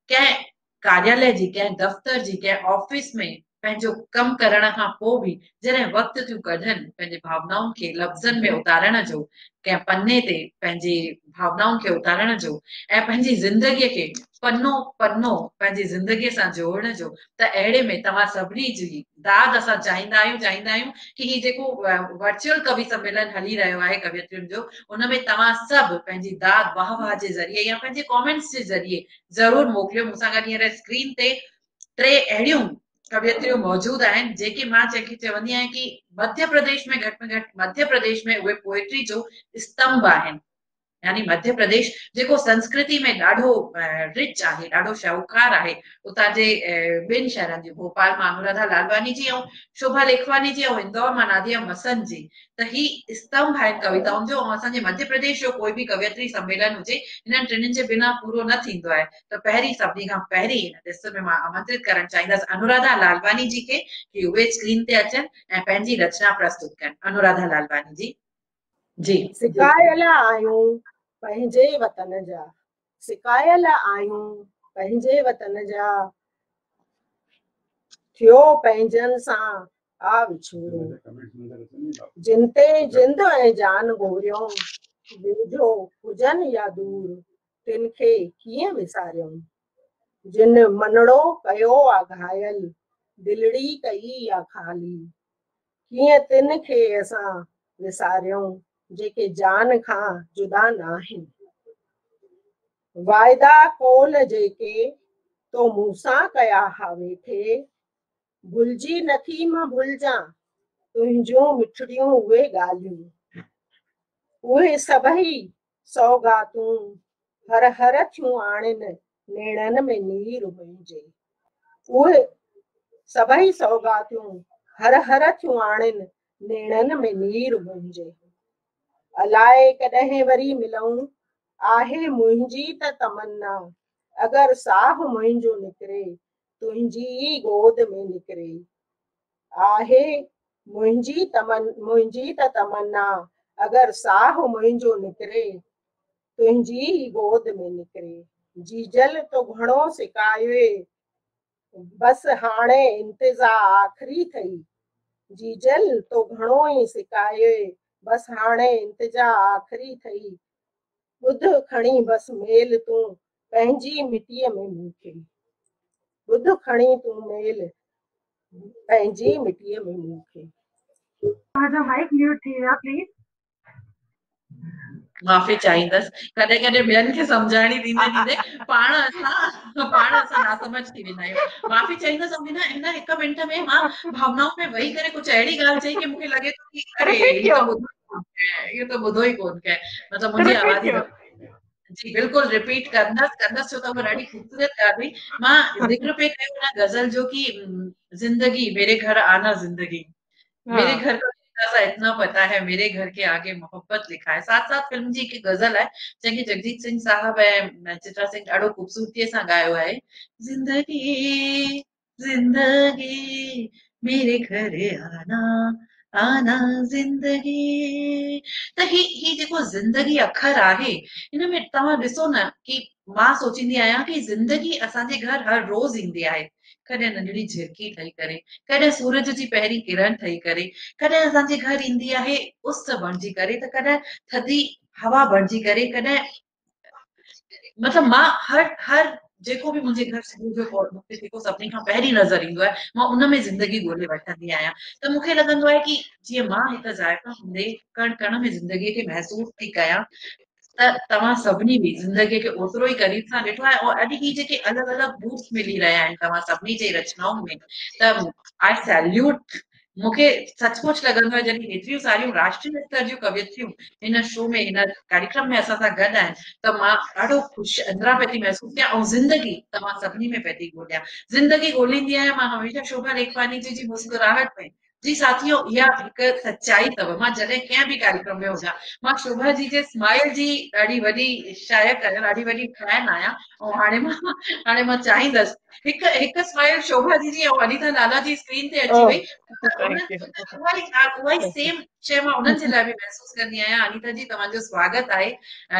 कंहिं कार्यालय जी, कंहिं दफ़्तर जी, कंहिं ऑफिस में पंहिंजो कमु करण खां पोइ बि जॾहिं वक़्तु थियूं कढनि पंहिंजे भावनाउनि खे लफ़्ज़नि में उतारण जो, कंहिं पन्ने ते पंहिंजी भावनाउनि खे उतारण जो ऐं पंहिंजी ज़िंदगीअ खे पन्नो पन्नो पंहिंजी ज़िंदगीअ सां जोड़ण जो, त अहिड़े में तव्हां सभिनी जी दाद असां चाहींदा आहियूं कि ही जेको वर्चुअल कवि सम्मेलन हली रहियो आहे कवियत्रियुनि जो, उनमें तव्हां सभु पंहिंजी दाद वाह वाह जे ज़रिए या पंहिंजे कॉमेंट्स जे ज़रिए ज़रूर मोकिलियो। मूंसां गॾु हींअर स्क्रीन ते 3 अहिड़ियूं कवियत्रियूं मौजूद आहिनि जेके मां जंहिंखे चवंदी आहियां कि मध्य प्रदेश में घटि में घटि मध्य प्रदेश में उहे पोएट्री जो स्तंभ आहिनि। यानी मध्य प्रदेश जेको संस्कृति में ॾाढो रिच आहे, ॾाढो शाहूकार आहे। उतां जे ॿिनि शहरनि जी, भोपाल मां अनुराधा लालवानी जी ऐं शोभा लेखवानी जी ऐं इंदौर मां नादिया मसन जी, त ही स्तंभ आहिनि कविताउनि जो। ऐं असांजे मध्य प्रदेश जो कोई बि कवियत्री सम्मेलन हुजे, हिननि टिनिनि जे बिना पूरो न थींदो आहे। त पहिरीं सभिनी खां पहिरीं हिन लिस्ट में मां आमंत्रित करणु चाहींदसि अनुराधा लालवानी जी खे कि उहे स्क्रीन ते अचनि ऐं पंहिंजी रचना प्रस्तुत कनि। अनुराधा लालवानी जी। जी। सिकायल आहियूं पंहिंजे वतन जा, सिकायल आहियूं पंहिंजे वतन जा, थियो पंहिंजनि सां आ विछोड़ो, जिन ते जिंद ऐं जान घोरियूं, वेझो हुजनि या दूर, तिन खे कीअं विसारियूं। जिन मनड़ो कयो आ घायल, दिलड़ी कई या खाली, कीअं तिन खे असां विसारियूं जेके जान खां जुदा नाहिनि। वाइदा कोल जेके तो मूंसां कया हा वेठे, भुलिजी नथी मां भुलिजां तुंहिंजूं मिठड़ियूं उहे ॻाल्हियूं। उहे सभई सौगातूं हर हर थियूं आणनि नेणनि में नीर मुंहिंजे, उहे सभई सौगातूं हर हर थियूं आणनि नेणनि में नीर मुंहिंजे। अलाए कॾहिं वरी मिलूं आहे मुंहिंजी त तमन्ना, अगरि साह मुंहिंजो निकिरे तुंहिंजी ई गोद में निकिरे। आहे मुंहिंजी त तमन्ना, अगरि साह मुंहिंजो निकिरे तुंहिंजी ई गोद में निकिरे। जीजल तो घणो सिकायो बस हाणे इंतज़ार आख़िरी थई, जीजल तो घणो ई सिकायो बस हाणे इंतज़ार आख़िरी थई। ॿुध खणी बस मेल तूं पंहिंजी मिटीअ में मूंखे, ॿुध खणी तूं मेल पंहिंजी मिटीअ में मूंखे। माइक म्यूट थी वियो प्लीज। माफ़ी चाहींदसि, कॾहिं कॾहिं ॿियनि खे सम्झाइणी ॾींदे पाण असां नासमझ थी वेंदा आहियूं। माफ़ी चाहींदसि। ऐं हिन 1 मिंट में मां भावनाउनि में वेही करे कुझु अहिड़ी ॻाल्हि चई कि मूंखे लॻे थो कि अरे इहो त ॿुधो ई कोन कयो, मतिलबु मुंहिंजी आवाज़ ई जी बिल्कुलु रिपीट कंदसि छो त उहा ॾाढी ख़ूबसूरत ॻाल्हि हुई। मां ज़िक्र पे कयो हिन गज़ल जो कि जिंदगी मेरे घर आना जिंदगी, मेरे घर का सा इतना पता है, मेरे घर के आगे मोहब्बत लिखा है। साथ साथ फिल्म जी हिकु गज़ल आहे जंहिंखे जगजीत सिंह साहब ऐं चित्रा सिंह ॾाढो ख़ूबसूरतीअ सां ॻायो आहे। जिंदगी जिंदगी मेरे घर आना आना जिंदगी। त ही जेको ज़िंदगी अखर आहे हिन में तव्हां ॾिसो न कि मां सोचींदी आहियां कि ज़िंदगी असांजे घर हर रोज़ ईंदी आहे। कॾहिं नंढड़ी झिरकी ठही करे, कॾहिं सूरज जी पहिरीं किरण ठही करे, कॾहिं असांजे घर ईंदी आहे उस बणिजी करे, त कॾहिं थधी हवा बणिजी करे, कॾहिं मतिलबु मां हर जेको बि मुंहिंजे घर सुबुह जो मूंखे जेको सभिनी खां पहिरीं नज़र ईंदो आहे मां उन में ज़िंदगी ॻोल्हे वठंदी आहियां। त मूंखे लॻंदो आहे कि जीअं मां हिकु ज़ाइफ़ा हूंदे कण कण में ज़िंदगीअ खे महसूस थी कयां, त तव्हां सभिनी बि ज़िंदगीअ खे ओतिरो ई क़रीब सां ॾिठो आहे। और अॼु ही जेके अलॻि अलॻि रूप मिली रहिया आहिनि तव्हां सभिनी जे रचनाउनि में, त आई सैल्यूट मूंखे सचमुच लॻंदो आहे जॾहिं एतिरियूं सारियूं राष्ट्रीय स्तर जूं कवियत्रियूं हिन शो में हिन कार्यक्रम में असां सां गॾु आहिनि त मां ॾाढो ख़ुशि अंदरां पई थी महसूस कयां ऐं ज़िंदगी तव्हां सभिनी में पई थी ॻोल्हियां। ज़िंदगी ॻोल्हींदी आहियां मां हमेशह शोभा लेखवानी जी मुस्कुराहट में। जी साथियों, इहा हिकु सच्चाई अथव। मां जॾहिं कंहिं बि कार्यक्रम में हुजां, मां शोभा जी जे स्माइल जी ॾाढी वॾी शायक आहियां, ॾाढी वॾी फैन आहियां। ऐं हाणे मां चाहींदसि हिकु स्माइल शोभा जी ऐं अनीता नाला जी स्क्रीन ते अची वई। Thank U. उहा ई सेम शइ मां उन्हनि जे लाइ बि महसूस कंदी आहियां। अनीता जी, तव्हांजो स्वागत आहे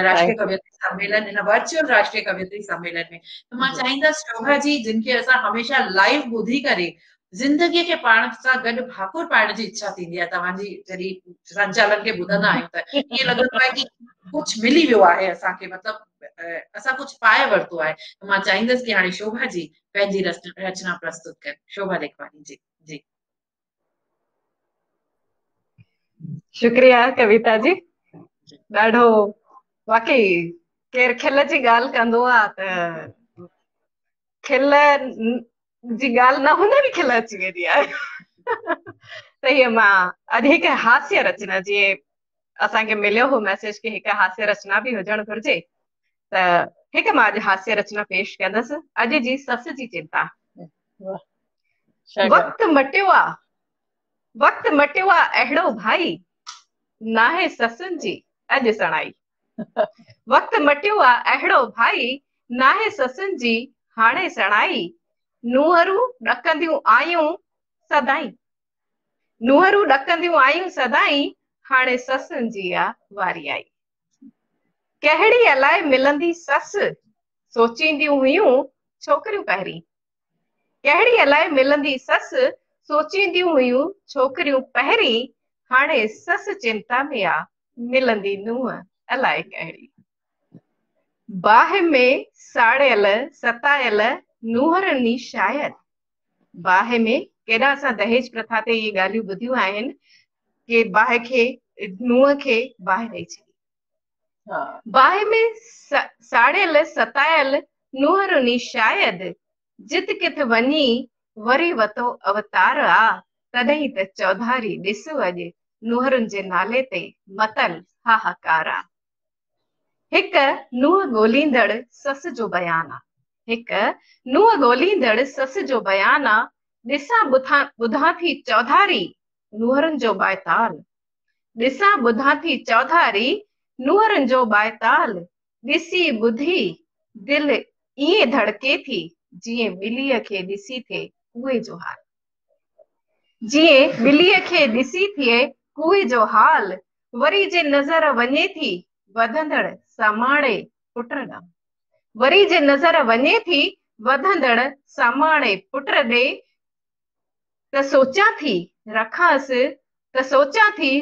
राष्ट्रीय कवियत्री सम्मेलन, हिन वर्चुअल राष्ट्रीय कवियत्री सम्मेलन में। त मां चाहींदसि शोभा जी, जिनखे असां हमेशह लाइव ॿुधी करे ज़िंदगीअ खे पाण सां गॾु भाकुर पाइण जी इच्छा थींदी आहे। तव्हांजी जॾहिं संचालन खे ॿुधंदा आहियूं त ईअं लॻंदो आहे कि कुझु मिली वियो आहे असांखे, मतिलबु असां कुझु पाए वरितो आहे। त मां चाहींदसि कि हाणे शोभा जी पंहिंजी रचना प्रस्तुत कनि। शोभा लेखवानी जी। जी शुक्रिया कविता जी। ॾाढो वाकई केरु खिल जी ॻाल्हि कंदो आहे त खिल जी ॻाल्हि न हुन बि खिल अची वेंदी आहे। त हीअ मां अॼु हिकु हास्य रचना, जीअं असांखे मिलियो हो मैसेज कि हिकु हास्य रचना बि हुजणु घुरिजे, त हिकु मां अॼु हास्य रचना पेश कंदसि। अॼु जी सस जी चिंता। वक़्तु मटियो आहे, वक़्तु मटियो आहे अहिड़ो भाई, नाहे ससुनि जी अॼु सणाई। वक़्तु मटियो आहे अहिड़ो भाई, नाहे ससुनि जी हाणे सणाई। नूहरूं ॾकंदियूं आयूं सदाई, नूहरूं ॾकंदियूं आयूं सदाई, हाणे ससुनि जी आ वारी आई। कहिड़ी अलाए मिलंदी ससु, सोचींदियूं हुयूं छोकिरियूं पहिरीं। कहिड़ी अलाए मिलंदी ससु, सोचींदियूं हुयूं छोकिरियूं पहिरीं, हाणे ससु चिंता में आ, मिलंदी नुंहुं अलाए कहिड़ी। बाहि में साड़ियल सतायल नूहरनि शायदि। बाहि में, केॾा असां दहेज प्रथा ते इहे ॻाल्हियूं ॿुधियूं आहिनि कि बाहि खे, नूंहं खे बाहि ॾेई छॾी। बाहि में साड़ियल सतायल नूहरनि शायदि, जित किथ वञी वरी वतो अवतार आ, तॾहिं त चौधारी ॾिसो अॼु नूहरुनि जे नाले ते मतल हाहाकार आ। हिकु नूंहं ॻोल्हींदड़ सस जो बयान आ, हिकु नूंहं ॻोल्हींदड़ सस जो बयान आ। ॾिसां ॿुधां थी चौधारी नूहरुनि जो बाएताल, ॾिसां ॿुधां थी चौधारी नूहरुनि जो बाएताल। ॾिसी ॿुधी दिलि ईअं धड़के थी, जीअं ॿिलीअ खे ॾिसी थिए कुए जो हाल। जीअं ॿिलीअ खे ॾिसी थिए कुए जो हाल। वरी जे नज़र वञे थी वधंदड़ समाणे पुट ॾांहुं, वरी जे नज़र वञे थी वधंदड़ समाणे पुट ॾे, त सोचां थी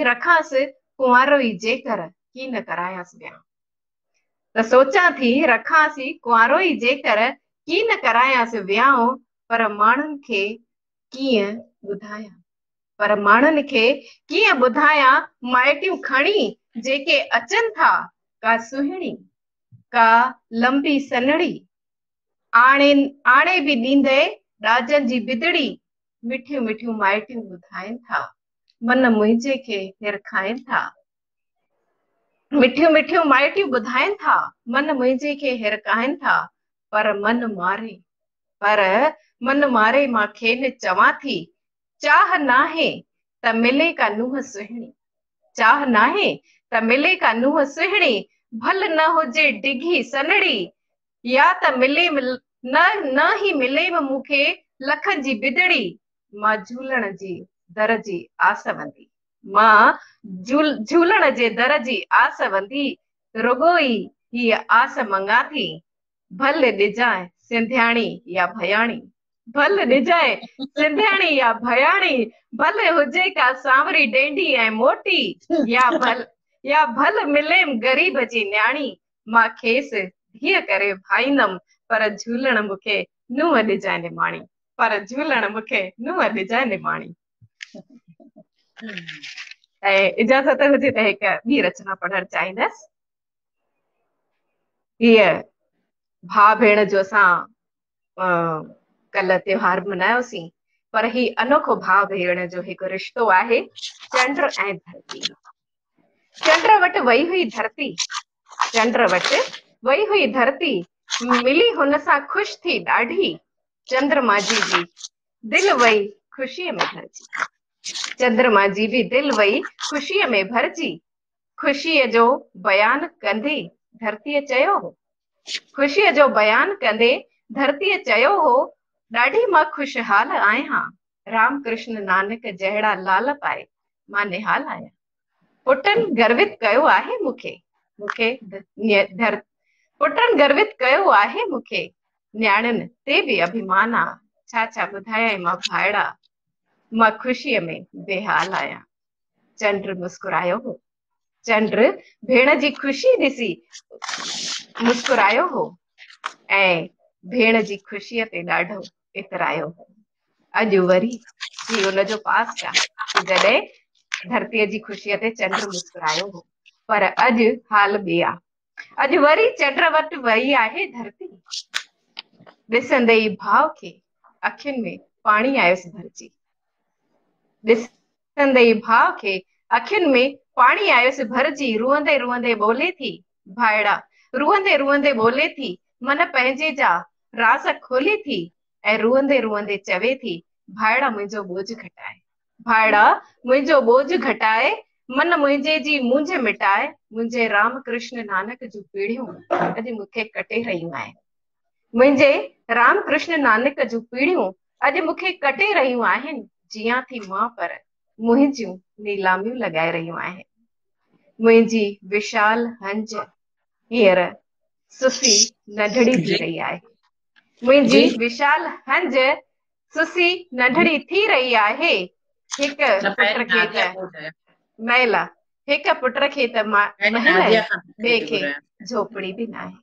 रखांसि कुंवारो ई जेकर की न करायांसि वियांह। त सोचां थी रखांसि कुंवारो ई जेकर की न करायांसि वियांह। पर माण्हुनि खे कीअं ॿुधायां, पर माण्हुनि खे कीअं ॿुधायां, माइटियूं खणी जेके अचनि था, का सुहिणी का लंबी सन्हड़ी, आणे बि ॾींदे ॾाजनि जी बिदड़ी। मिठियूं मिठियूं माइटियूं ॿुधाइनि था, मन मुंहिंजे खे हिरखाइनि था। मिठियूं मिठियूं माइटियूं ॿुधाइनि था, मन मुंहिंजे खे हिरकाइनि था। पर मन मारे मां खेनि चवां थी, चाह नाहे त मिले का नूंहं सुहिणी, चाह नाहे त मिले का नूंहं सुहिणी। भल न हुजे डिघी सनड़ी, या त मिले न ही मिले मूंखे लखनि जी बिदड़ी। मां झूलण जी दर जी आसवंदी, मां झूलण जे दर जी आसवंदी। रुगो ई हीअ आस मंगा थी, भल ॾिजाए सिंधियाणी या भयाणी, भल ॾिजाए सिंधियाणी या भयाणी। भले हुजे का सांवरी डेंडी ऐं मोटी, या भल मिले ग़रीब जी न्याणी। मां खेसि धीअ करे भाईंदमि, पर झूलण मूंखे नूंहं ॾिजाए निमाणी, पर झूलण मूंखे नूंहं ॾिजाए निमाणी। ऐं इजाज़त हुजे त हिकु ॿी रचना पढ़णु चाहींदसि। हीअ भाउ भेण जो असां कल्ह त्योहार मल्हायोसीं, पर ही अनोखो भाव भेण जो हिकु रिश्तो आहे चंड ऐं धरती। चंड वटि वई हुई धरती, चंड वटि वई हुई धरती, मिली हुन सां ख़ुशि थी ॾाढी, चंद्रमा जी भी दिल वई ख़ुशीअ में भरिजी। चंद्रमा जी भी दिल वई ख़ुशीअ में भरिजी। ख़ुशीअ जो बयान कंदे धरतीअ चयो हो, ख़ुशीअ जो बयान कंदे धरतीअ चयो हो, ॾाढी मां ख़ुशहाल आहियां, राम कृष्ण नानक जहिड़ा लाल पाए मां निहाल आहियां। पुटनि गर्वित कयो आहे मूंखे, पुटनि गर्वित कयो आहे मूंखे, न्याणियुनि ते बि अभिमान आ, छा छा ॿुधायां मां भाइड़ा, मां ख़ुशीअ में बेहाल आहियां। चंड मुस्कुरायो हो, चंड भेण जी ख़ुशी ॾिसी मुस्कुरायो हो ऐं भेण जी ख़ुशीअ ते ॾाढो इतरायो हो। अॼु वरी जी उनजो पास आहे जॾहिं धरतीअ जी ख़ुशीअ ते चंड मुस्कुरायो हो, पर अॼु हाल ॿिए आहे। अॼु वरी चंड वटि वई आहे धरती, ॾिसंदे ई भाव खे अखियुनि में पाणी आयुसि भरिजी। ॾिसंदे ई भाव खे अखियुनि में पाणी आयुसि भरिजी, रुअंदे रुअंदे ॿोले थी भाइड़ा, रुअंदे रुअंदे ॿोले थी, मन पंहिंजे जा राज़ खोले थी ऐं रुअंदे रुअंदे चवे थी, भाइड़ा मुंहिंजो बोझ घटाए, भाइड़ा मुंहिंजो बोझ घटाए, मन मुंहिंजे जी मूंझ मिटाए, मुंहिंजे राम कृष्ण नानक जूं पीढ़ियूं अॼु मूंखे कटे रहियूं आहिनि। मुंहिंजे राम कृष्ण नानक जूं पीढ़ियूं अॼु मूंखे कटे रहियूं आहिनि, जियां थी मां पर मुंहिंजियूं नीलामियूं लॻाए रहियूं आहिनि। मुंहिंजी विशाल हंज हींअर सुसी नंढड़ी थी रही आहे, मुंहिंजी विशाल हंज सुसी नंढड़ी थी रही आहे। हिकु पुट खे त महिल, हिकु पुट खे त महल, ॿिए खे झोपड़ी बि न आहे,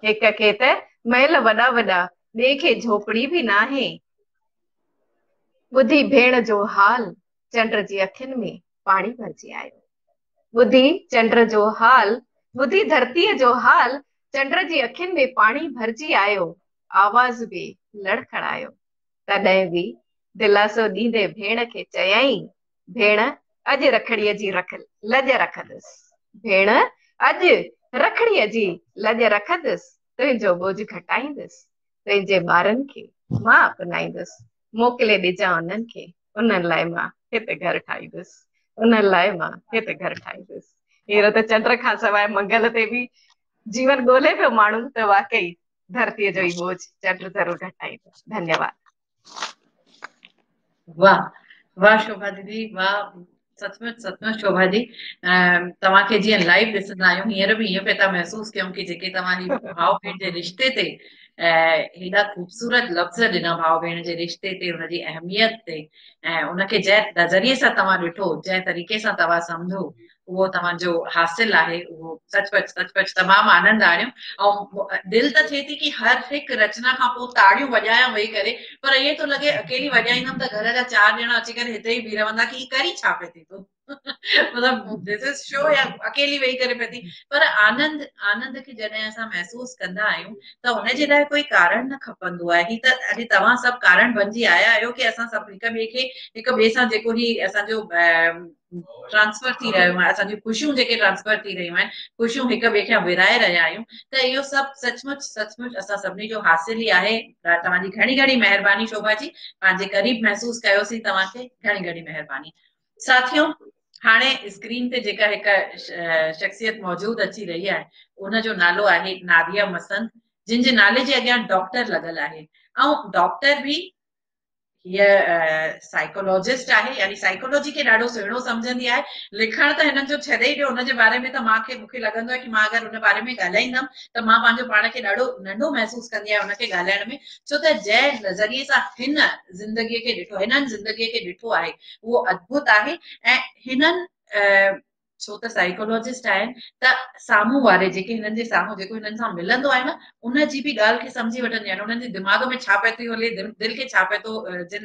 हिक खे त महल वॾा वॾा, ॿिए खे झोपड़ी बि न आहे। ॿुधी भेण जो हाल, चंड जी अखियुनि में पाणी भरिजी आयो। ॿुधी चंड जो हाल, ॿुधी धरतीअ जो हाल, चंड जी अखियुनि में पाणी भरिजी आयो। आवाज़ बि लड़खड़ायो, तॾहिं बि दिलासो ॾींदे भेण खे चयई, भेण अॼु रखड़ीअ जी लॼ रखंदुसि, भेण अॼु रखड़ीअ जी लॼ रखंदुसि, तुंहिंजो बोझ घटाईंदुसि, तुंहिंजे ॿारनि खे मां अपनाईंदुसि, मोकिले ॾिजां उन्हनि खे, उन्हनि लाइ मां हिते घर ठाहींदुसि, उन्हनि लाइ मां हिते घर ठाहींदुसि। हींअर त चंड खां सवाइ मंगल ते बि जीवन ॻोल्हे पियो माण्हू, त वाकई धरतीअ जो ई बोझ चंड ज़रूर घटाईंदो। धन्यवाद। वाह वाह शोभा दीदी, वाह, सचमुच सचमुच शोभा जी, तव्हांखे जीअं लाइव ॾिसंदा आहियूं हींअर बि ईअं पिया था महसूस कयूं कि जेके तव्हां ही भाउ भेण जे रिश्ते ते हेॾा ख़ूबसूरत लफ़्ज़ ॾिना, भाउ भेण जे रिश्ते ते, हुनजी अहमियत ते, ऐं उनखे जंहिं नज़रिए सां तव्हां ॾिठो, जंहिं तरीक़े सां तव्हां सम्झो, उहो तव्हांजो हासिल आहे, उहो सचपच सचपच तमामु आनंद आणियो। ऐं दिलि त थिए थी कि हर हिकु रचना खां पोइ ताड़ियूं वॼायां वेही करे, पर ईअं थो लॻे अकेली वॼाईंदमि त घर जा 4 ॼणा अची करे हिते ई बीह रहंदा कि करी छा पई थी तूं, मतलब दिस इज शो या अकेली वेही करे पई थी। पर आनंद आनंद खे जॾहिं असां महसूस कंदा आहियूं त हुनजे लाइ कोई कारण न खपंदो आहे। ही त अॼु तव्हां सभु कारण बणिजी आया आहियो कि असां सभु हिक ॿिए सां जेको ही असांजो ट्रांसफर थी रहियो आहे, असांजी ख़ुशियूं जेके ट्रांसफर थी रहियूं आहिनि, ख़ुशियूं हिक ॿिए खे विराए रहिया आहियूं, त इहो सभु सचमुच सचमुच असां सभिनी जो हासिल ई आहे। तव्हांजी घणी घणी महिरबानी शोभा जी, पंहिंजे क़रीब महसूस कयोसीं तव्हांखे, घणी घणी महिरबानी। साथियों, हाणे स्क्रीन ते जेका हिकु शख्सियत मौजूद अची रही आहे, उनजो नालो आहे नादिया मसंद, जिन जे नाले जे अॻियां डॉक्टर लॻल आहे। ऐं डॉक्टर बि हीअ साइकोलॉजिस्ट आहे, यानी साइकोलॉजी खे ॾाढो सुहिणो सम्झंदी आहे। लिखण त हिननि जो छॾे ई ॾियो, हुनजे बारे में त मूंखे लॻंदो आहे कि मां अगरि हुन बारे में ॻाल्हाईंदमि त मां पंहिंजो पाण खे ॾाढो नंढो महसूस कंदी आहियां हुनखे ॻाल्हाइण में, छो त जंहिं नज़रिए सां हिननि ज़िंदगीअ खे ॾिठो आहे उहो अद्भुत आहे। ऐं हिननि छो त साइकोलॉजिस्ट आहिनि त साम्हूं वारे जेके हिननि जे साम्हूं जेको हिननि सां मिलंदो आहे न, उनजी बि ॻाल्हि खे सम्झी वठंदी आहिनि, उन्हनि जे दिमाग़ में छा पियो थी हले, दिलि खे छा पियो थो,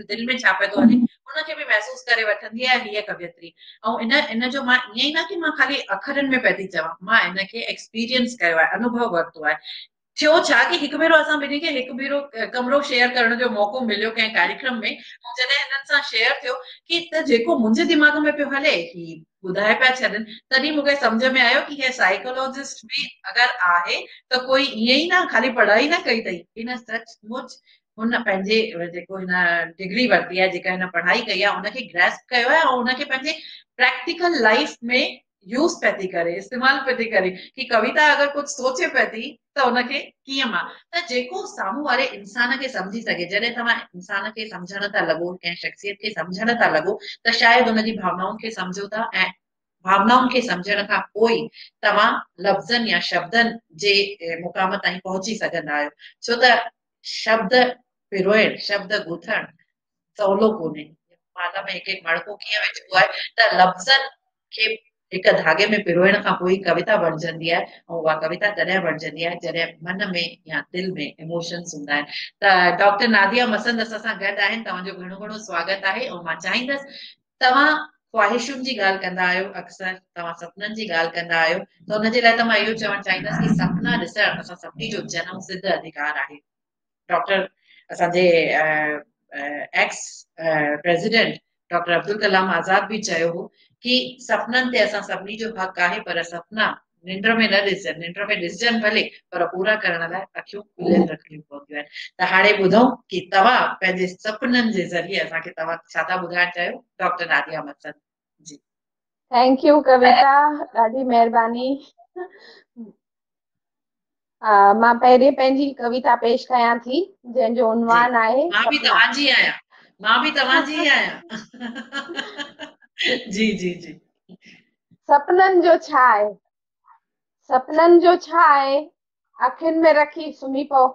दिलि में छा पियो थो हले, उनखे बि महसूस करे वठंदी आहे हीअ कवियत्री। ऐं इन जो मां ईअं ई न कि मां ख़ाली अखरनि में पई थी चवां, मां इनखे एक्सपीरियंस कयो आहे, अनुभव वरितो आहे। थियो छा कि हिकु भेरो असां ॿिन्ही खे हिकु भेरो कमरो शेयर करण जो मौक़ो मिलियो कंहिं कार्यक्रम में, ऐं जॾहिं हिननि सां शेयर थियो कि त जेको मुंहिंजे दिमाग़ में पियो हले ही ॿुधाए पिया छॾनि, तॾहिं मूंखे सम्झ में आयो कि हे साइकोलॉजिस्ट बि अगरि आहे त कोई ईअं ई न खाली पढ़ाई न कई अथई, हिन सचमुच हुन पंहिंजे जेको हिन डिग्री वरिती आहे, जेका हिन पढ़ाई कई आहे, उनखे ग्रेस्प कयो आहे ऐं उनखे पंहिंजे प्रैक्टिकल लाइफ में यूज़ पे थी करे, इस्तेमाल पे थी करे कि कविता अगरि कुझु सोचे पे थी त उनखे कीअं मां त जेको साम्हूं वारे इंसान खे सम्झी सघे, जॾहिं तव्हां इंसान खे सम्झण था लॻो, कंहिं शख़्सियत खे सम्झण था लॻो, त शायदि उनजी भावनाउनि खे सम्झो था ऐं भावनाउनि खे सम्झण खां पोइ तव्हां लफ़्ज़नि या शब्दनि जे मुक़ाम ताईं पहुची सघंदा आहियो। छो त शब्द पिरोइण, शब्द ॻोथण सवलो कोन्हे। माला में हिकु हिकु मणको कीअं विझबो आहे त लफ़्ज़नि खे हिकु धागे में पिरोइण खां पोइ कविता बणजंदी आहे, ऐं उहा कविता तॾहिं बणजंदी आहे जॾहिं मन में या दिलि में इमोशन्स हूंदा आहिनि। त डॉक्टर नादिया मसंद असां सां गॾु आहिनि, तव्हांजो घणो घणो स्वागत आहे। ऐं मां चाहींदसि तव्हां ख़्वाहिशुनि जी ॻाल्हि कंदा आहियो, अक्सर तव्हां सपननि जी ॻाल्हि कंदा आहियो, त हुनजे लाइ त मां इहो चवणु चाहींदसि कि सपना ॾिसण असां सभिनी जो जनम सिद्ध अधिकार आहे। डॉक्टर असांजे ex president doctor Abdul Kalam Azad भी चयो हो कि सपननि ते असां सभिनी जो हक़ आहे, पर सपना निंड में न ॾिसजनि, निंड में ॾिसजनि भले पर पूरा करण लाइ अखियूं खुलियल रखणियूं पवंदियूं आहिनि। त हाणे ॿुधूं कि तव्हां पंहिंजे सपननि जे ज़रिए असांखे तव्हां छा था ॿुधाइण चाहियो, डॉक्टर नादिया मसंद जी। थैंक यू कविता, ॾाढी महिरबानी। मां पहिरीं पंहिंजी कविता पेश कयां थी जंहिंजो उन्वान आहे मां बि सपना। तव्हांजी आहियां, मां बि तव्हांजी ई आहियां। जी जी जी। सपननि जो छा आहे, सपननि जो छा आहे, अखियुनि में रखी सुम्ही पओ।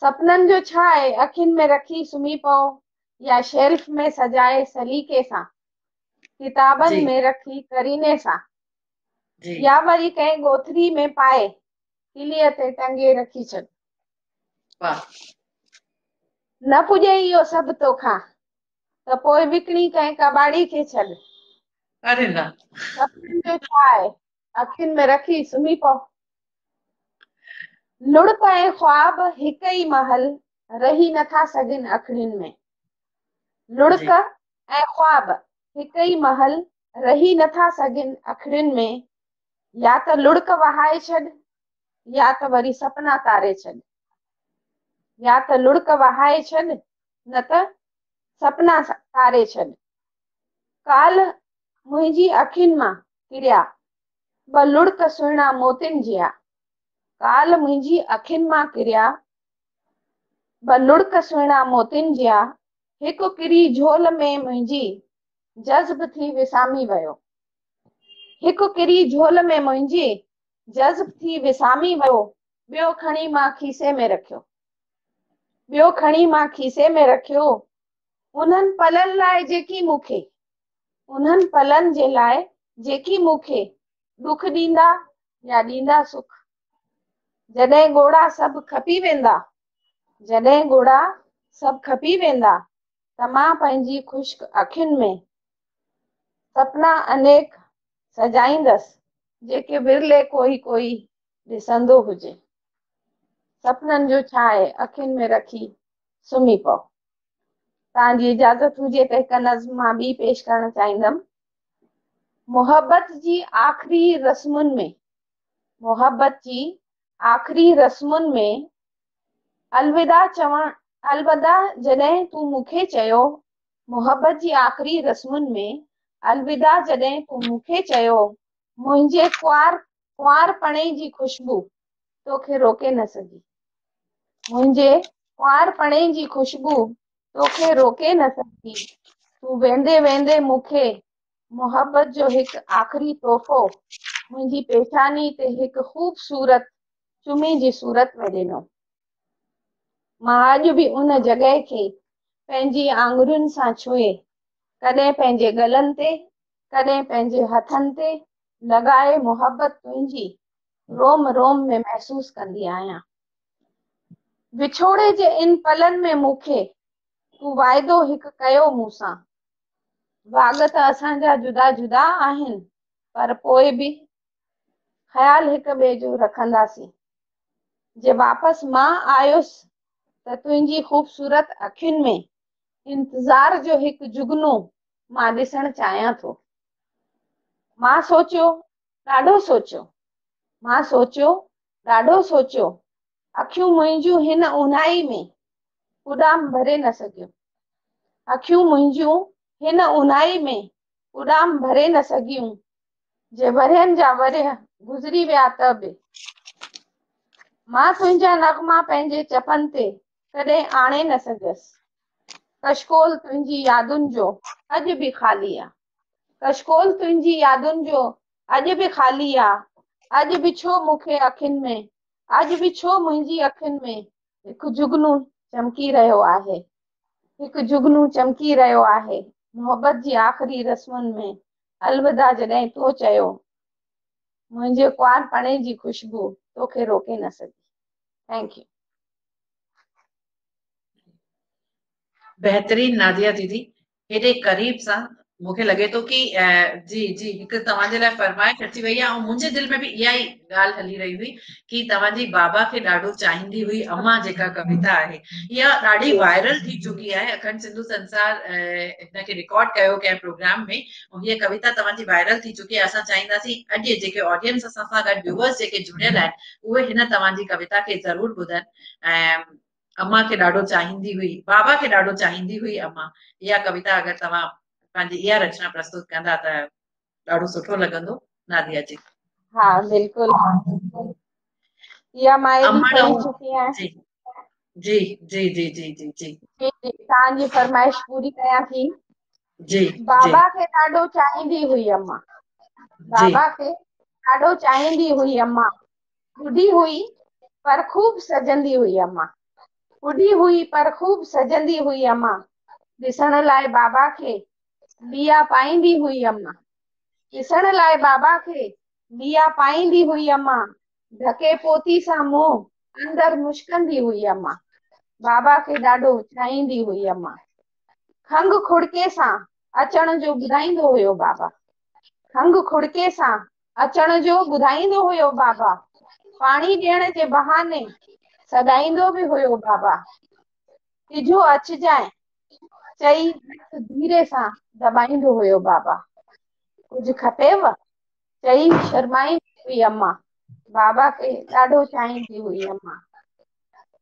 सपननि जो छा आहे, अखियुनि में रखी सुम्ही पओ, या शेल्फ में सजाए सलीके सां, किताबनि में रखी करीने सां, या वरी कंहिं ॻोथरी में पाए किलीअ ते टंगे रखी छॾ। न पुॼे इहो सभु तोखां त पोइ विकिणी कंहिं कबाड़ी खे छॾ। अरे न। सपननि जो छा आहे, अखियुनि में रखी सुम्ही पओ। लुड़क ऐं ख्वाब हिक ई महल रही नथा सघनि अखियुनि में। लुड़क ऐं ख्वाब हिक ई महल रही नथा सघनि अखियुनि में। या त लुड़क वहाए छॾ, या त वरी सपना तारे छॾ। या त लुड़क वहाए छॾ, न त सपना तारे छॾ। काल मुंहिंजी अखियुनि मां किरिया ॿ लुड़क सुहिणा मोतियुनि जिया। काल मुंहिंजी अखियुनि मां किरिया ॿ लुड़क सुहिणा मोतियुनि जिया। हिकु किरी झोल में मुंहिंजी जज़्ब थी विसामी वियो। हिकु किरी झोल में मुंहिंजी जज़्ब थी विसामी वियो। ॿियो खणी मां खीसे में रखियो। ॿियो खणी मां खीसे में रखियो। उन्हनि पलनि लाइ जेकी मूंखे, उन्हनि पलनि जे लाइ जेकी मूंखे दुख ॾींदा या ॾींदा सुख। जॾहिं ॻोड़ा सभु खपी वेंदा, जॾहिं ॻोड़ा सभु खपी वेंदा, त मां पंहिंजी ख़ुश्क अखियुनि में सपना अनेक सजाईंदसि, जेके विरले कोई कोई ॾिसंदो हुजे। सपननि जो छा आहे, अखियुनि में रखी सुम्ही पओ। तव्हांजी इजाज़त हुजे त हिकु नज़्म मां ॿी पेश करणु चाहींदमि। मोहब्बत जी आख़िरी रस्मुनि में, मोहब्बत जी आख़िरी रस्मुनि में अलविदा चवण, अलविदा जॾहिं तूं मूंखे चयो। मोहब्बत जी आख़िरी रस्मुनि में अलविदा जॾहिं तूं मूंखे चयो। मुंहिंजे कुंवारपणे जी खुशबू तोखे रोके न सघी। मुंहिंजे कुंवारपणे जी खुशबू तोखे रोके न सघी। तूं वेंदे वेंदे मूंखे मोहब्बत जो हिकु आख़िरी तोहफ़ो मुंहिंजी पेशानी ते हिकु ख़ूबसूरत चुमी जी सूरत में ॾिनो। मां अॼु बि उन जॻह खे पंहिंजी आङुरियुनि सां छुए, कॾहिं पंहिंजे गलनि ते, कॾहिं पंहिंजे हथनि ते लॻाए मोहब्बत तुंहिंजी रोम रोम में महसूस कंदी आहियां। विछोड़े जे इन पलनि में मूंखे तूं वाइदो हिकु कयो मूंसां। वाग त असांजा जुदा जुदा आहिनि, पर पोइ बि ख़्याल हिक ॿिए जो रखंदासीं। जे वापसि मां आयुसि त तुंहिंजी ख़ूबसूरत अखियुनि में इंतज़ार जो हिकु जुगनू मां ॾिसणु चाहियां थो। मां सोचियो, ॾाढो सोचियो, मां सोचियो, ॾाढो सोचियो, अखियूं मुंहिंजूं हिन ऊन्हाई में उॾाम भरे न सघियूं। अखियूं मुंहिंजूं हिन ऊन्हाई में उॾाम भरे न सघियूं। जे वरियनि जा वरिय गुज़री विया त बि मां तुंहिंजा नग़मा पंहिंजे चपनि ते कॾहिं आणे न सघियसि। कशकोल तुंहिंजी यादुनि जो अॼु बि ख़ाली आहे। कशकोल तुंहिंजी यादुनि जो अॼु बि ख़ाली आहे। अॼु बि छो मूंखे अखियुनि में, अॼु बि छो मुंहिंजी अखियुनि में हिकु जुगनू चमकी रहियो आहे। हिकु जुगनू चमकी रहियो आहे। मोहबत जी आख़िरी रस्मुनि में अलविदा जॾहिं तो चयो, मुंहिंजे कुंवारपणे जी ख़ुशबू तोखे रोके न सघी। Thank U. बहितरीन नादिया दीदी, हेॾे क़रीब सां मूंखे लॻे थो कि जी जी हिकु तव्हांजे लाइ फरमाइश अची वई आहे। ऐं मुंहिंजे दिलि में बि इहा ई ॻाल्हि हली रही हुई कि तव्हांजी बाबा खे ॾाढो चाहींदी हुई अम्मा जेका कविता आहे, इहा ॾाढी वायरल थी चुकी आहे। अखंड सिंधु संसार हिनखे रिकॉर्ड कयो कंहिं प्रोग्राम में, ऐं हीअ कविता तव्हांजी वायरल थी चुकी आहे। असां चाहींदासीं अॼु जेके ऑडियंस असां सां गॾु व्यूअर्स जेके जुड़ियल आहिनि उहे हिन तव्हांजी कविता खे ज़रूरु ॿुधनि। ऐं अम्मा खे ॾाढो चाहींदी हुई, बाबा खे ॾाढो चाहींदी हुई अम्मा, इहा कविता अगरि तव्हां पंहिंजी इहा रचना प्रस्तुत कंदा त ॾाढो सुठो लॻंदो। नादिया जी। हा बिल्कुलु, इहा मां एॾी अम्मा पढ़ी ॾांहुं चुकी आहियां। जी जी जी जी जी जी जी तव्हांजी फरमाइश पूरी कयां थी। जी जी बाबा खे ॾाढो चाहींदी हुई अम्मा। जी बाबा खे ॾाढो चाहींदी हुई अम्मा। ॿुढी हुई पर खूब सजंदी हुई अम्मा। ॿुढी हुई पर खूब सजंदी हुई अम्मा। ॾिसण लाइ बाबा खे ॾिया पाईंदी हुई अम्मा। ॾिसण लाइ बाबा खे ॾिया पाईंदी हुई अम्मा। ढके पोती सां मुंहुं अंदर मुश्कंदी हुई अम्मा। बाबा खे ॾाढो चाहींदी हुई अम्मा। खंघ खुड़के सां अचण जो ॿुधाईंदो हुयो बाबा। खंघ खुड़के सां अचण जो ॿुधाईंदो हुयो बाबा। पाणी ॾियण जे बहाने सॾाईंदो बि हुयो बाबा। तिझो अचिजांइ चई हथ धीरे सां दॿाईंदो हुयो बाबा। कुझु खपेव चई शर्माईंदी हुई अम्मा। बाबा खे ॾाढो चाहींदी हुई अम्मा।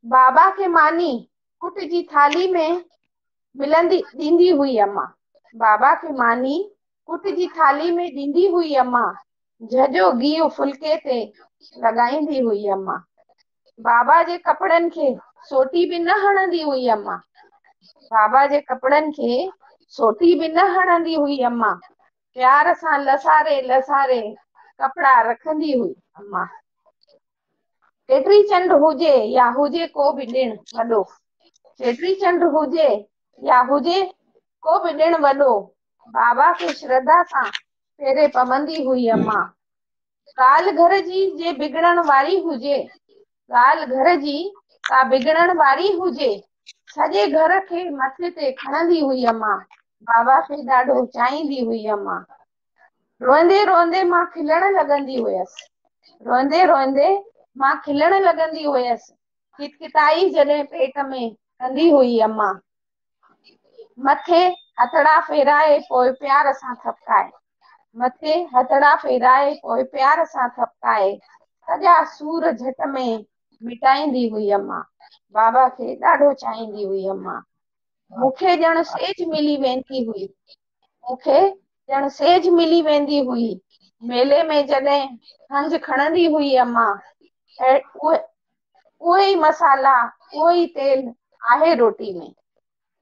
बाबा खे मानी कुट जी थाली में मिलंदी ॾींदी हुई अम्मा। बाबा खे मानी कुट जी थाली में ॾींदी हुई अम्मा। झझो गीहु फुल्के ते लॻाईंदी हुई अम्मा। बाबा जे कपिड़नि खे सोटी बि न हणंदी हुई अम्मा। बाबा जे कपिड़नि खे सोटी बि न हणंदी हुई अम्मा। प्यार सां लसारे लसारे कपिड़ा रखंदी हुई अम्मा। चेटी चंड हुजे या हुजे को बि ॾिणु वॾो, चेटी चंड हुजे या हुजे को बि ॾिणु वॾो, बाबा खे श्रद्धा सां फेरे पवंदी हुई अम्मा। ॻाल्हि घर जी जे बिगड़ण वारी हुजे, ॻाल्हि घर जी का बिगड़ण वारी हुजे, सॼे घर खे मथे ते खणंदी हुई अम्मा। बाबा खे ॾाढो चाहींदी हुई अम्मा। रोंदे रोंदे मां खिलण लॻंदी हुयसि। रोंदे रोंदे मां खिलण लॻंदी हुयसि। किटकिटाई जॾहिं पेट में कंदी हुई अम्मा। मथे हथड़ा फेराए पोइ प्यार सां थपकाए। मथे हथड़ा फेराए पोइ प्यार सां थपकाए सॼा सूर झट में मिटाईंदी हुई अम्मा। बाबा खे ॾाढो चाहींदी हुई अम्मा। मूंखे ॼण सेज मिली वेंदी हुई। मूंखे ॼण सेज मिली वेंदी हुई। मेले में जॾहिं हंज खणंदी हुई अम्मा। उहे ई मसाला उहो ई तेल आहे रोटी में।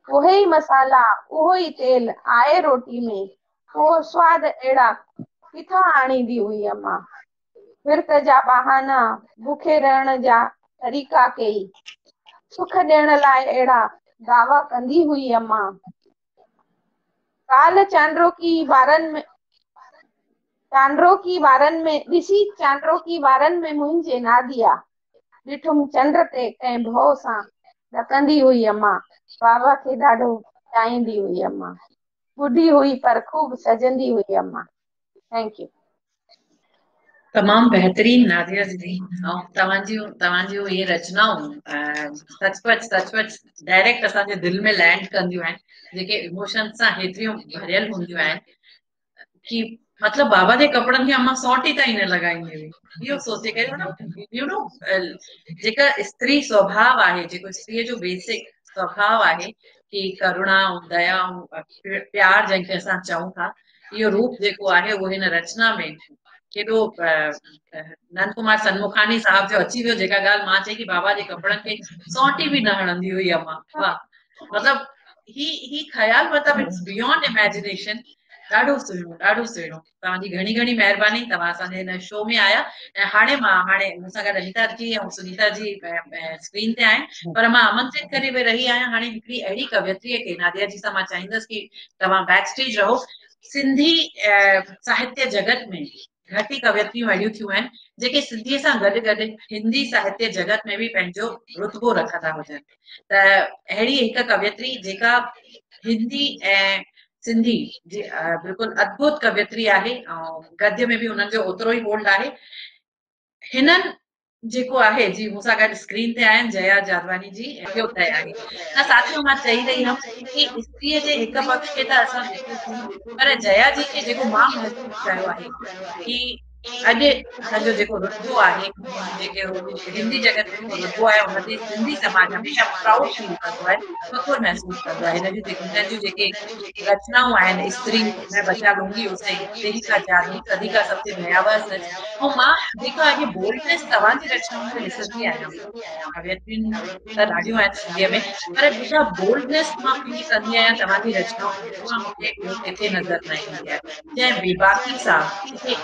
उहे ई मसाला उहो ई तेल आहे रोटी में। उहो स्वाद अहिड़ा किथां आणींदी हुई अम्मा। विर्त जा बहाना भूखे रहण जा तरीक़ा कई। सुख ॾियण लाइ अहिड़ा दावा कंदी हुई अम्मा। काल चांड्रोकी वारनि में ॾिसी चांड्रोकी वारनि में मुंहिंजे नादिया ॾिठुमि चंड ते कंहिं भउ सां ॾकंदी हुई अम्मा। बाबा खे ॾाढो चाहींदी हुई अम्मा। ॿुढी हुई पर खूब सजंदी हुई अम्मा। Thank U. तमामु बहितरीन नादिया जी। ऐं तव्हांजूं इहे रचनाऊं सचपच डायरेक्ट असांजे दिलि में लैंड कंदियूं आहिनि, जेके इमोशन सां हेतिरियूं भरियल हूंदियूं आहिनि कि मतलब बाबा जे कपड़नि खे अम्मा सोटी ताईं न लॻाईंदी हुई। इहो सोचे करे न, यू नो, जेका स्त्री स्वभाव आहे, जेको स्त्रीअ जो बेसिक स्वभाव आहे कि करुणा ऐं दया ऐं प्यार जंहिंखे असां चऊं था, इहो रूप जेको आहे उहो हिन रचना में केॾो नंद कुमार सनमुखानी साहब जो अची वियो। जेका ॻाल्हि मां चई कि बाबा जे कपड़नि खे सोटी बि न हणंदी हुई अम्मा, वाह। मतलब ही ख़्याल मतलब इट्स बियॉन्ड इमेजिनेशन। ॾाढो सुहिणो, ॾाढो सुहिणो। तव्हांजी घणी घणी महिरबानी, तव्हां असांजे हिन शो में आया। ऐं हाणे मूंसां गॾु अनिता जी ऐं सुनीता जी स्क्रीन ते आहिनि, पर मां आमंत्रित करे बि रही आहियां हाणे हिकिड़ी अहिड़ी कवियत्रीअ खे, नादिया जी सां मां चाहींदसि कि तव्हां बैक स्टेज रहो। सिंधी साहित्य जगत में घटि ई कवियत्रियूं अहिड़ियूं थियूं आहिनि जेके सिंधीअ सां गॾु गॾु हिंदी साहित्य जगत में बि पंहिंजो रुतबो रखंदा हुजनि। त अहिड़ी हिकु कवियत्री जेका हिंदी ऐं सिंधी जी बिल्कुलु अद्भुत कवियत्री आहे ऐं गद्य में बि उन्हनि जो ओतिरो ई होल्ड आहे। हिननि जेको आहे जी मूंसां गॾु स्क्रीन ते आहिनि जया जादवानी जी, इहो तय आहे। त साथियों, मां चई रही हुयमि कि स्त्रीअ जे हिक पक्ष खे त असां ॾिठोसीं, पर जया जी खे जेको मां महसूस कयो आहे कि अॼु असांजो जेको रुतबो आहे, जेके हिंदी जगत में जेको रुतबो आहे, उन ते सिंधी समाज हमेशह प्राउड फील कंदो आहे, फ़ख़ुरु महसूस कंदो आहे। हिननि जूं जेके रचनाऊं आहिनि, स्त्री मैं बचा लूंगी उसे, तेरी का जादू, सदी का सबसे भयावह सच, ऐं मां जेका अॼु बोल्डनेस तव्हांजी रचनाउनि में ॾिसंदी आहियां, कवियत्रियुनि त ॾाढियूं आहिनि सिंधीअ में, पर जेका बोल्डनेस मां फील कंदी आहियां तव्हांजी रचनाउनि में, उहा मूंखे ॿियो किथे नज़र न ईंदी आहे। जंहिं बेबाकी सां जेके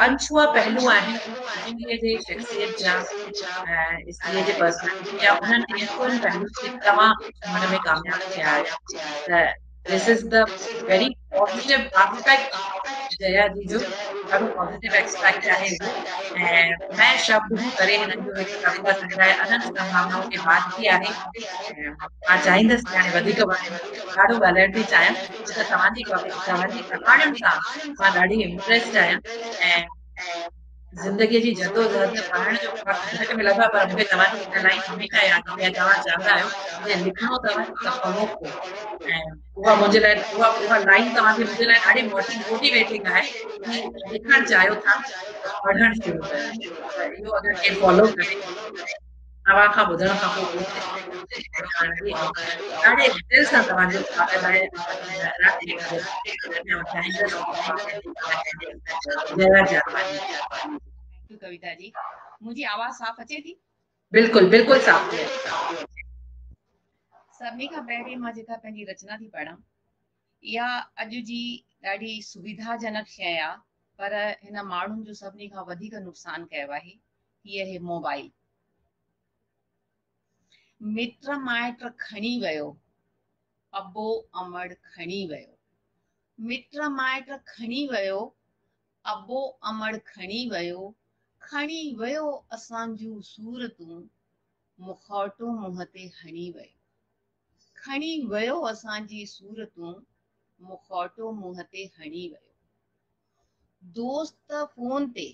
अनछुआ पहलू आहिनि स्त्रीअ जे शख़्सियत जा, स्त्रीअ जे पर्सनैलिटी जा, उन्हनि अनछुअनि पहलुनि खे तव्हां छुअण में कामयाब थिया आहियो। त this is the very positive aspect जया जी जो, ॾाढो पॉजिटिव एक्सपेक्ट आहे उहो। ऐं मैं शब्द हूं करे हिननि जो हिकु कविता संग्रह अनंत संभावनाओं के बाद की आहे। मां चाहींदसि कि हाणे वधीक ॾाढो ॻाल्हाइण थी चाहियां, छो त तव्हांजी कहाणियुनि सां मां ॾाढी इम्प्रेस्ड आहियां। ऐं ज़िंदगीअ जी जदोजहद में पढ़ण जो वक़्तु घटि मिलंदो आहे, पर मूंखे तव्हांजी हिकु लाइन हमेशह यादि ईंदी आहे। तव्हां चवंदा आहियो जे लिखणो अथव त पढ़ो पोइ। ऐं उहा मुंहिंजे लाइ उहा लाइन तव्हांजी मुंहिंजे लाइ ॾाढी मोटिवेटिंग आहे कि लिखणु चाहियो था त पढ़णु शुरू कयो। त इहो अगरि केरु फॉलो करे, तव्हां खां ॿुधण खां पोइ कोशिशि करण जी, ऐं ॾाढे दिलि सां तव्हांजो स्वागत आहे जया जादवानी। कविता जी, मुंहिंजी आवाज़ साफ़ अचे थी? बिल्कुलु बिल्कुलु साफ़ थी अचे। सभिनी खां पहिरीं मां जेका पंहिंजी रचना थी पढ़ां, इहा अॼु जी ॾाढी सुविधाजनक शइ आहे, पर हिन माण्हुनि जो सभिनी खां वधीक नुक़सान कयो आहे, हीअ आहे मोबाइल। मिट माइट खणी वियो, अबो अमड़ खणी वियो। मिट माइट खणी वियो, अबो अमड़ खणी वियो असांजूं सूरतूं, मुखौटो मुंहं ते हणी वियो। खणी वियो असांजी सूरतूं, मुखौटो मुंहं ते हणी वियो। दोस्त फोन ते,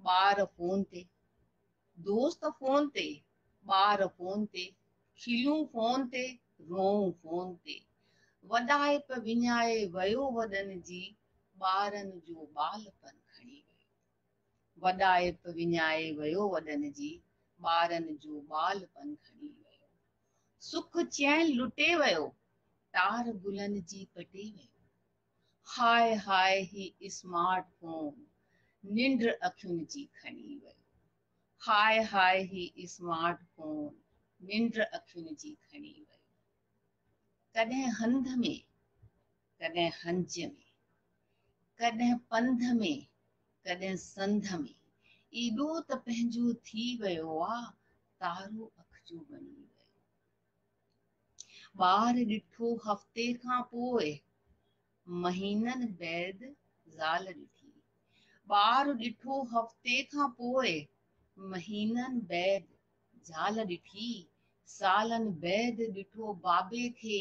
ॿार फोन ते, दोस्त फोन ते, ॿार फोन ते, खिलियूं फोन ते, रोऊं फोन ते। वॾाइप विञाए वियो वॾनि जी, ॿारनि जो ॿालपन खणी वियो। वॾाइप विञाए वियो वॾनि जी, ॿारनि जो ॿालपन खणी वियो। सुख चैन लुटे वियो, तार गुलनि जी पटे वियो। हाय हाय ही स्मार्ट फोन, निंड अखियुनि जी खणी वियो। हाय हाय ही स्मार्ट फोन, निंड अखियुनि जी खणी वियो। कॾहिं हंध में, कॾहिं हंज में, कॾहिं पंध में, कॾहिं संध में, एॾो त पंहिंजो थी वियो आ, तारो अख जो बणी वियो। ॿार ॾिठो हफ़्ते खां पोइ, महीननि बैदि ज़ाल ॾिठी। ॿार ॾिठो हफ़्ते खां पोइ, महीननि बैदि ज़ाल ॾिठी। सालनि बैदि ॾिठो बाबे खे,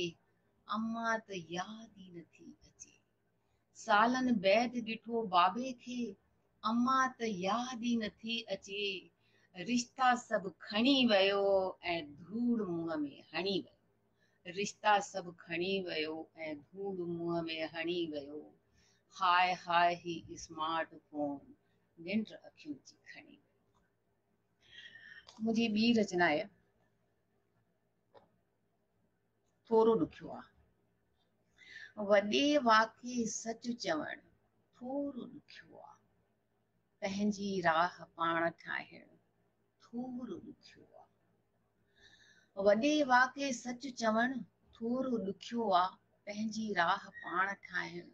अम्मा त यादि ई नथी अचे। सालनि बैदि ॾिठो बाबे खे, अम्मा त याद ई नथी अचे, रिश्ता सभु खणी वियो ऐं धूड़ मुंहं में हणी वियो। रिश्ता सभु खणी वियो ऐं धूड़ मुंहं में हणी वियो। हाय हाय ही स्मार्ट फोन निंड अखियूं जी खणी वियो। मुंहिंजी ॿी रचना आहे थोरो ॾुखियो आहे। वॾे वाके सच चवण थोरो ॾुखियो आहे। पंहिंजी राह पाण ठाहिण थोरो ॾुखियो आहे। वॾे वाके सच चवण थोरो ॾुखियो आहे। पंहिंजी राह पाण ठाहिण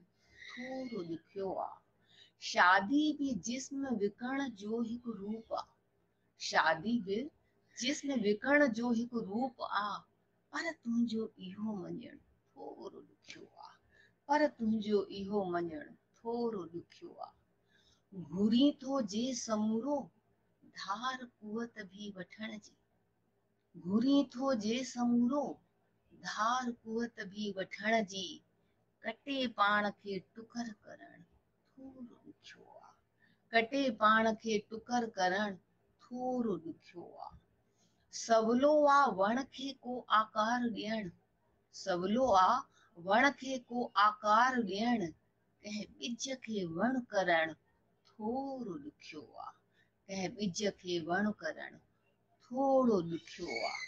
थोरो ॾुखियो आहे। शादी बि जिस्म विकण जो हिकु रूप आहे। शादी बि जिस्म विकण जो हिकु रूप आहे। पर तुंहिंजो इहो मञण थोरो ॾुखियो आहे। पर तुंहिंजो इहो मञण थोरो ॾुखियो आहे। घुरी थो जे समूरो धार कुवत बि वठण जी। घुरी थो जे समूरो धार कुवत बि वठण जी। कटे पाण खे टुकर करण थोरो ॾुखियो आहे। कटे पाण खे टुकर करण थोरो ॾुखियो आहे। सवलो आहे वण खे को आकार ॾियण। सवलो आहे वण खे को आकार ॾियण। कंहिं ॿिज खे वण करण थोरो ॾुखियो आहे। कंहिं ॿिज खे वण करण थोरो ॾुखियो आहे।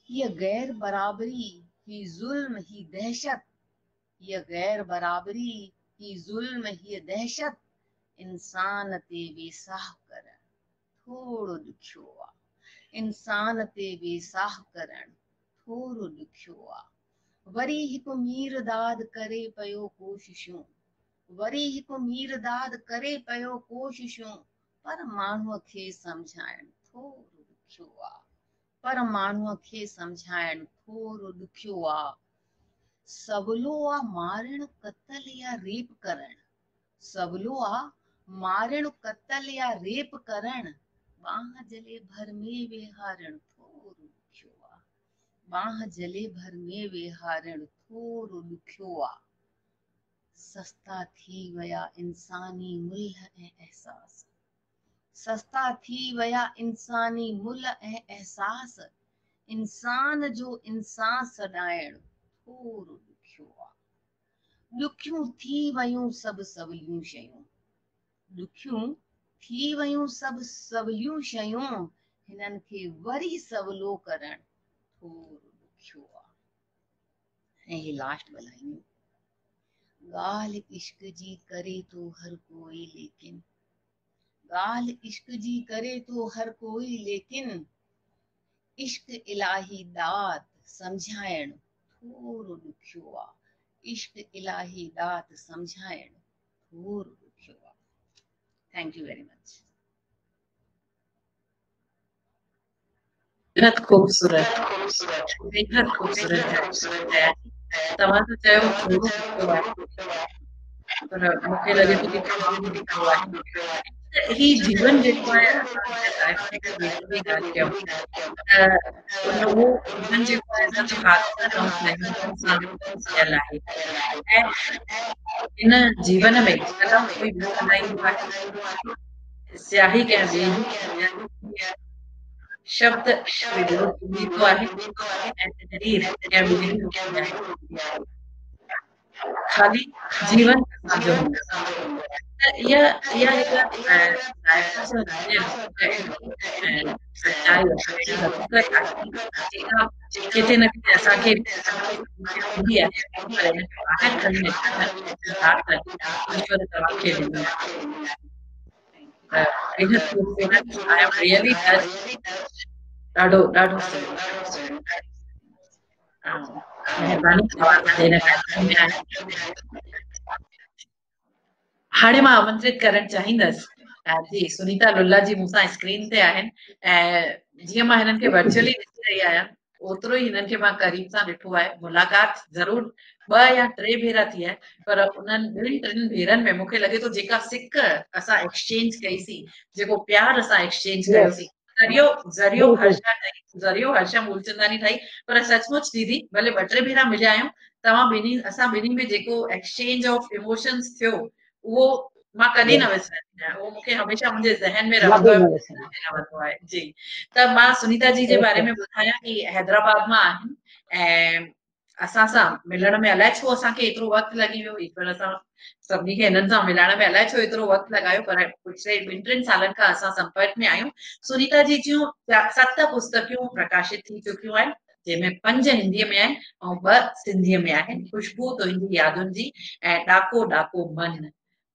हीअ गैर बराबरी ही ज़ुल्म ही दहशत। हीअ गैर बराबरी ही ज़ुल्म ही दहशत। इंसान ते बेसाह करण थोरो ॾुखियो आहे। इंसान ते बेसाह करण थोरो ॾुखियो आहे। वरी हिकु मीर दाद करे पियो कोशिशूं। वरी हिकु मीर दाद करे पियो कोशिशूं। पर माण्हूअ खे सम्झाइण थोरो ॾुखियो आहे। पर माण्हूअ खे सम्झाइण थोरो ॾुखियो आहे। सवलो आहे मारण क़तल या रेप करण। सवलो आहे मारण क़तल या रेप करण। बांह जले भर में वेहारण थोरो ॾुखियो आहे। बांह जले भर में वेहारण थोरो ॾुखियो आहे। सस्ता थी विया इंसानी मुल्ह ऐं एहसास। सस्ता थी विया इंसानी मुल्ह ऐं एहसास। इंसान जो इंसान सॾाइण थोरो ॾुखियो आहे। ॾुखियूं थी वयूं सभु सवलियूं शयूं। ॾुखियूं थी वयूं सभु सवलियूं शयूं। हिननि खे वरी सवलो करण थोरो ॾुखियो आहे। ऐं ही लास्ट ॿ लाइनूं। ॻाल्हि इश्क जी करे थो हर कोई लेकिन। ॻाल्हि इश्क जी करे थो हर कोई लेकिन। इश्क इलाही दात सम्झाइण थोरो ॾुखियो आहे। इश्क इलाही दात सम्झाइण थोरो ॾुखियो आहे। Thank you very much. बेहद खूबसूरत बेहद खूबसूरत है। तव्हां त चयो थोरो ॾुखियो आहे, पर मूंखे लॻे थो कि थोरो ॾुखियो आहे। ही जीवन जेको आहे असांजे लाइ जेको बि ॻाल्हि कयूं उहो जीवन जेको आहे सभु हादसनि ऐं तकलीफ़ुनि सां थियल आहे। ऐं इन जीवन में कलम कोई बि हलाईंदो आहे, स्याही कंहिं ॿिए जी, शब्द कोई ॿियो ॾींदो आहे ऐं तहरीर कंहिं ॿिए जी हूंदी आहे। ख़ाली जीवन असांजो हूंदो आहे। इहा हिकु सच्चाई हक़ीक़त आहे जेका किथे न किथे असांखे हूंदी आहे, पर हिन खे ॿाहिरि खणी निकिरण ईश्वर तव्हांखे ॾिनी आहे। बेहद खूबसूरत। I am really touched. ॾाढो ॾाढो महिरबानी हाणे मां आमंत्रित करणु चाहींदसि जी सुनीता लुल्ला जी मूंसां स्क्रीन ते आहिनि ऐं जीअं मां हिननि खे वर्चुअली ॾिसी रही आहियां ओतिरो ई हिननि खे मां करीब सां ॾिठो आहे। मुलाक़ात ज़रूर 2 या 3 भेरा थी आहे, पर उन्हनि 2-3 भेरनि में मूंखे लॻे थो जेका सिक असां एक्सचेंज कईसीं, जेको प्यार असां एक्सचेंज कयोसीं, ज़रियो हर्षा मूलचंदानी ठाही। पर सचमुच दीदी भले 2-3 भेरा मिलिया आहियूं, असां ॿिन्ही में जेको एक्सचेंज ऑफ इमोशंस थियो उहो मां कॾहिं न विसरंदी आहियां, उहो मूंखे हमेशह मुंहिंजे ज़हन में मां बि रहंदो न विसरंदी रहंदो आहे। जी, त मां सुनीता जी जे बारे ओके में ॿुधायां कि हैदराबाद मां आहिनि ऐं असां सां मिलण में अलाए छो असांखे एतिरो वक़्तु लॻी वियो, ईश्वर सां सभिनी खे हिननि सां मिलाइण में अलाए छो एतिरो वक़्तु लॻायो, पर पिछले 2-3 सालनि खां असां संपर्क में आहियूं। सुनीता जी जूं 7 पुस्तकूं प्रकाशित थी चुकियूं आहिनि, जंहिंमें 5 हिंदीअ में आहिनि ऐं 2 सिंधीअ में आहिनि। खुशबू तुंहिंजी यादुनि जी ऐं डाको डाको मन।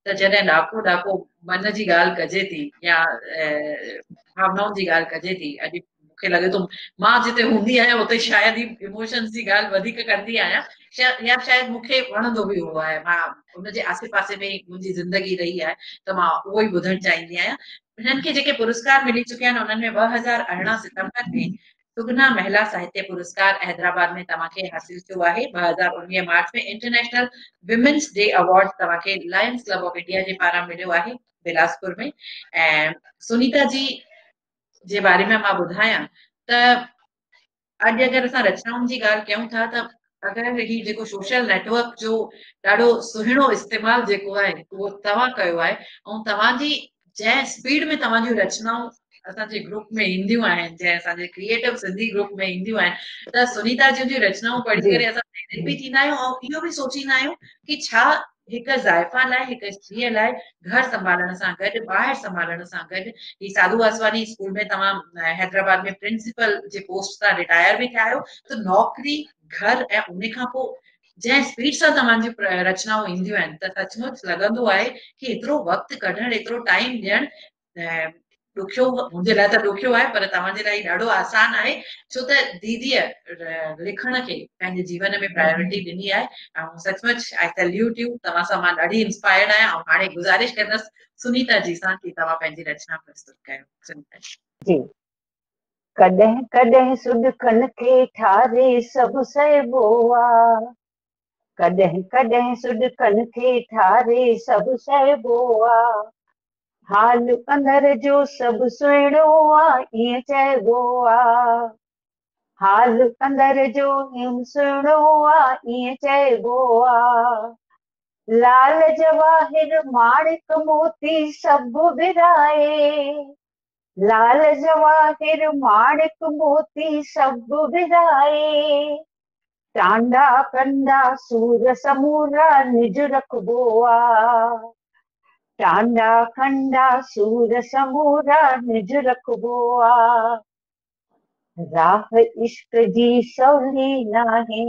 त जॾहिं डाको डाको मन जी ॻाल्हि कजे थी या भावनाउनि जी ॻाल्हि कजे थी, अॼु मूंखे लॻे थो मां जिते हूंदी आहियां उते शायदि ई इमोशन्स जी ॻाल्हि वधीक कंदी आहियां, या शायदि मूंखे वणंदो बि उहो आहे, मां उनजे आसे पासे में मुंहिंजी ज़िंदगी रही आहे त मां उहो ई ॿुधणु चाहींदी आहियां। हिननि खे जेके पुरस्कार मिली चुकिया आहिनि उन्हनि में 2018 सितंबर में सुगना महिला साहित्य पुरस्कार हैदराबाद में तव्हांखे हासिल थियो आहे। 2019 मार्च में इंटरनेशनल विमेन्स डे अवार्ड तव्हांखे लायंस क्लब ऑफ इंडिया जे पारां मिलियो आहे बिलासपुर में। ऐं सुनीता जी जे बारे में मां ॿुधायां त अॼु अगरि असां रचनाउनि जी ॻाल्हि कयूं था त अगरि ही जेको सोशल नेटवर्क जो ॾाढो सुहिणो इस्तेमालु जेको आहे उहो तव्हां कयो आहे ऐं तव्हांजी जंहिं स्पीड में तव्हांजूं रचनाऊं असांजे ग्रुप में ईंदियूं आहिनि, जंहिं असांजे क्रिएटिव सिंधी ग्रुप में ईंदियूं आहिनि, त सुनीता जी जूं रचनाऊं पढ़ी जी करे असां प्रेरित बि थींदा आहियूं ऐं इहो बि सोचींदा आहियूं कि छा हिकु ज़ाइफ़ा लाइ, हिकु स्त्रीअ लाइ घर संभालण सां गॾु, ॿाहिरि संभालण सां गॾु, ही साधू वासवानी स्कूल में तव्हां हैदराबाद में प्रिंसिपल जे पोस्ट तां रिटायर बि थिया आहियो, त नौकरी, घर ऐं उन खां पोइ जंहिं स्पीड सां तव्हांजी रचनाऊं ईंदियूं आहिनि त सचमुच लॻंदो आहे कि एतिरो वक़्तु कढणु, एतिरो टाइम ॾियणु ॾुखियो, मुंहिंजे लाइ त ॾुखियो आहे पर तव्हांजे लाइ ॾाढो आसान आहे, छो त दीदीअ लिखण खे पंहिंजे जीवन में प्रायोरिटी ॾिनी आहे। ऐं सचमुच आई सैल्यूट यू, तव्हां सां मां ॾाढी इंस्पायर्ड आहियां ऐं हाणे गुज़ारिश कंदसि सुनीता जी सां कि तव्हां पंहिंजी रचना प्रस्तुत कयो। सुनीता जी। कॾहिं कॾहिं सुॾकनि खे ठारे सभु सहबो आहे, कॾहिं कॾहिं सुॾकनि खे ठारे सभु सहबो आहे, हाल अंदर जो सभु सुहिणो आहे ईअं चइबो आहे, हाल अंदर जो सुहिणो आहे ईअं चइबो आहे, लाल जवाहिर माणिक मोती सभु विराए, लाल जवाहिर माणिक मोती सभु विराए, टांडा कंडा सूर समूरा निज रखबो आहे, टांडा कंडा सूर समूरा निज रखबो आहे, राह इश्क जी सवली नाहे,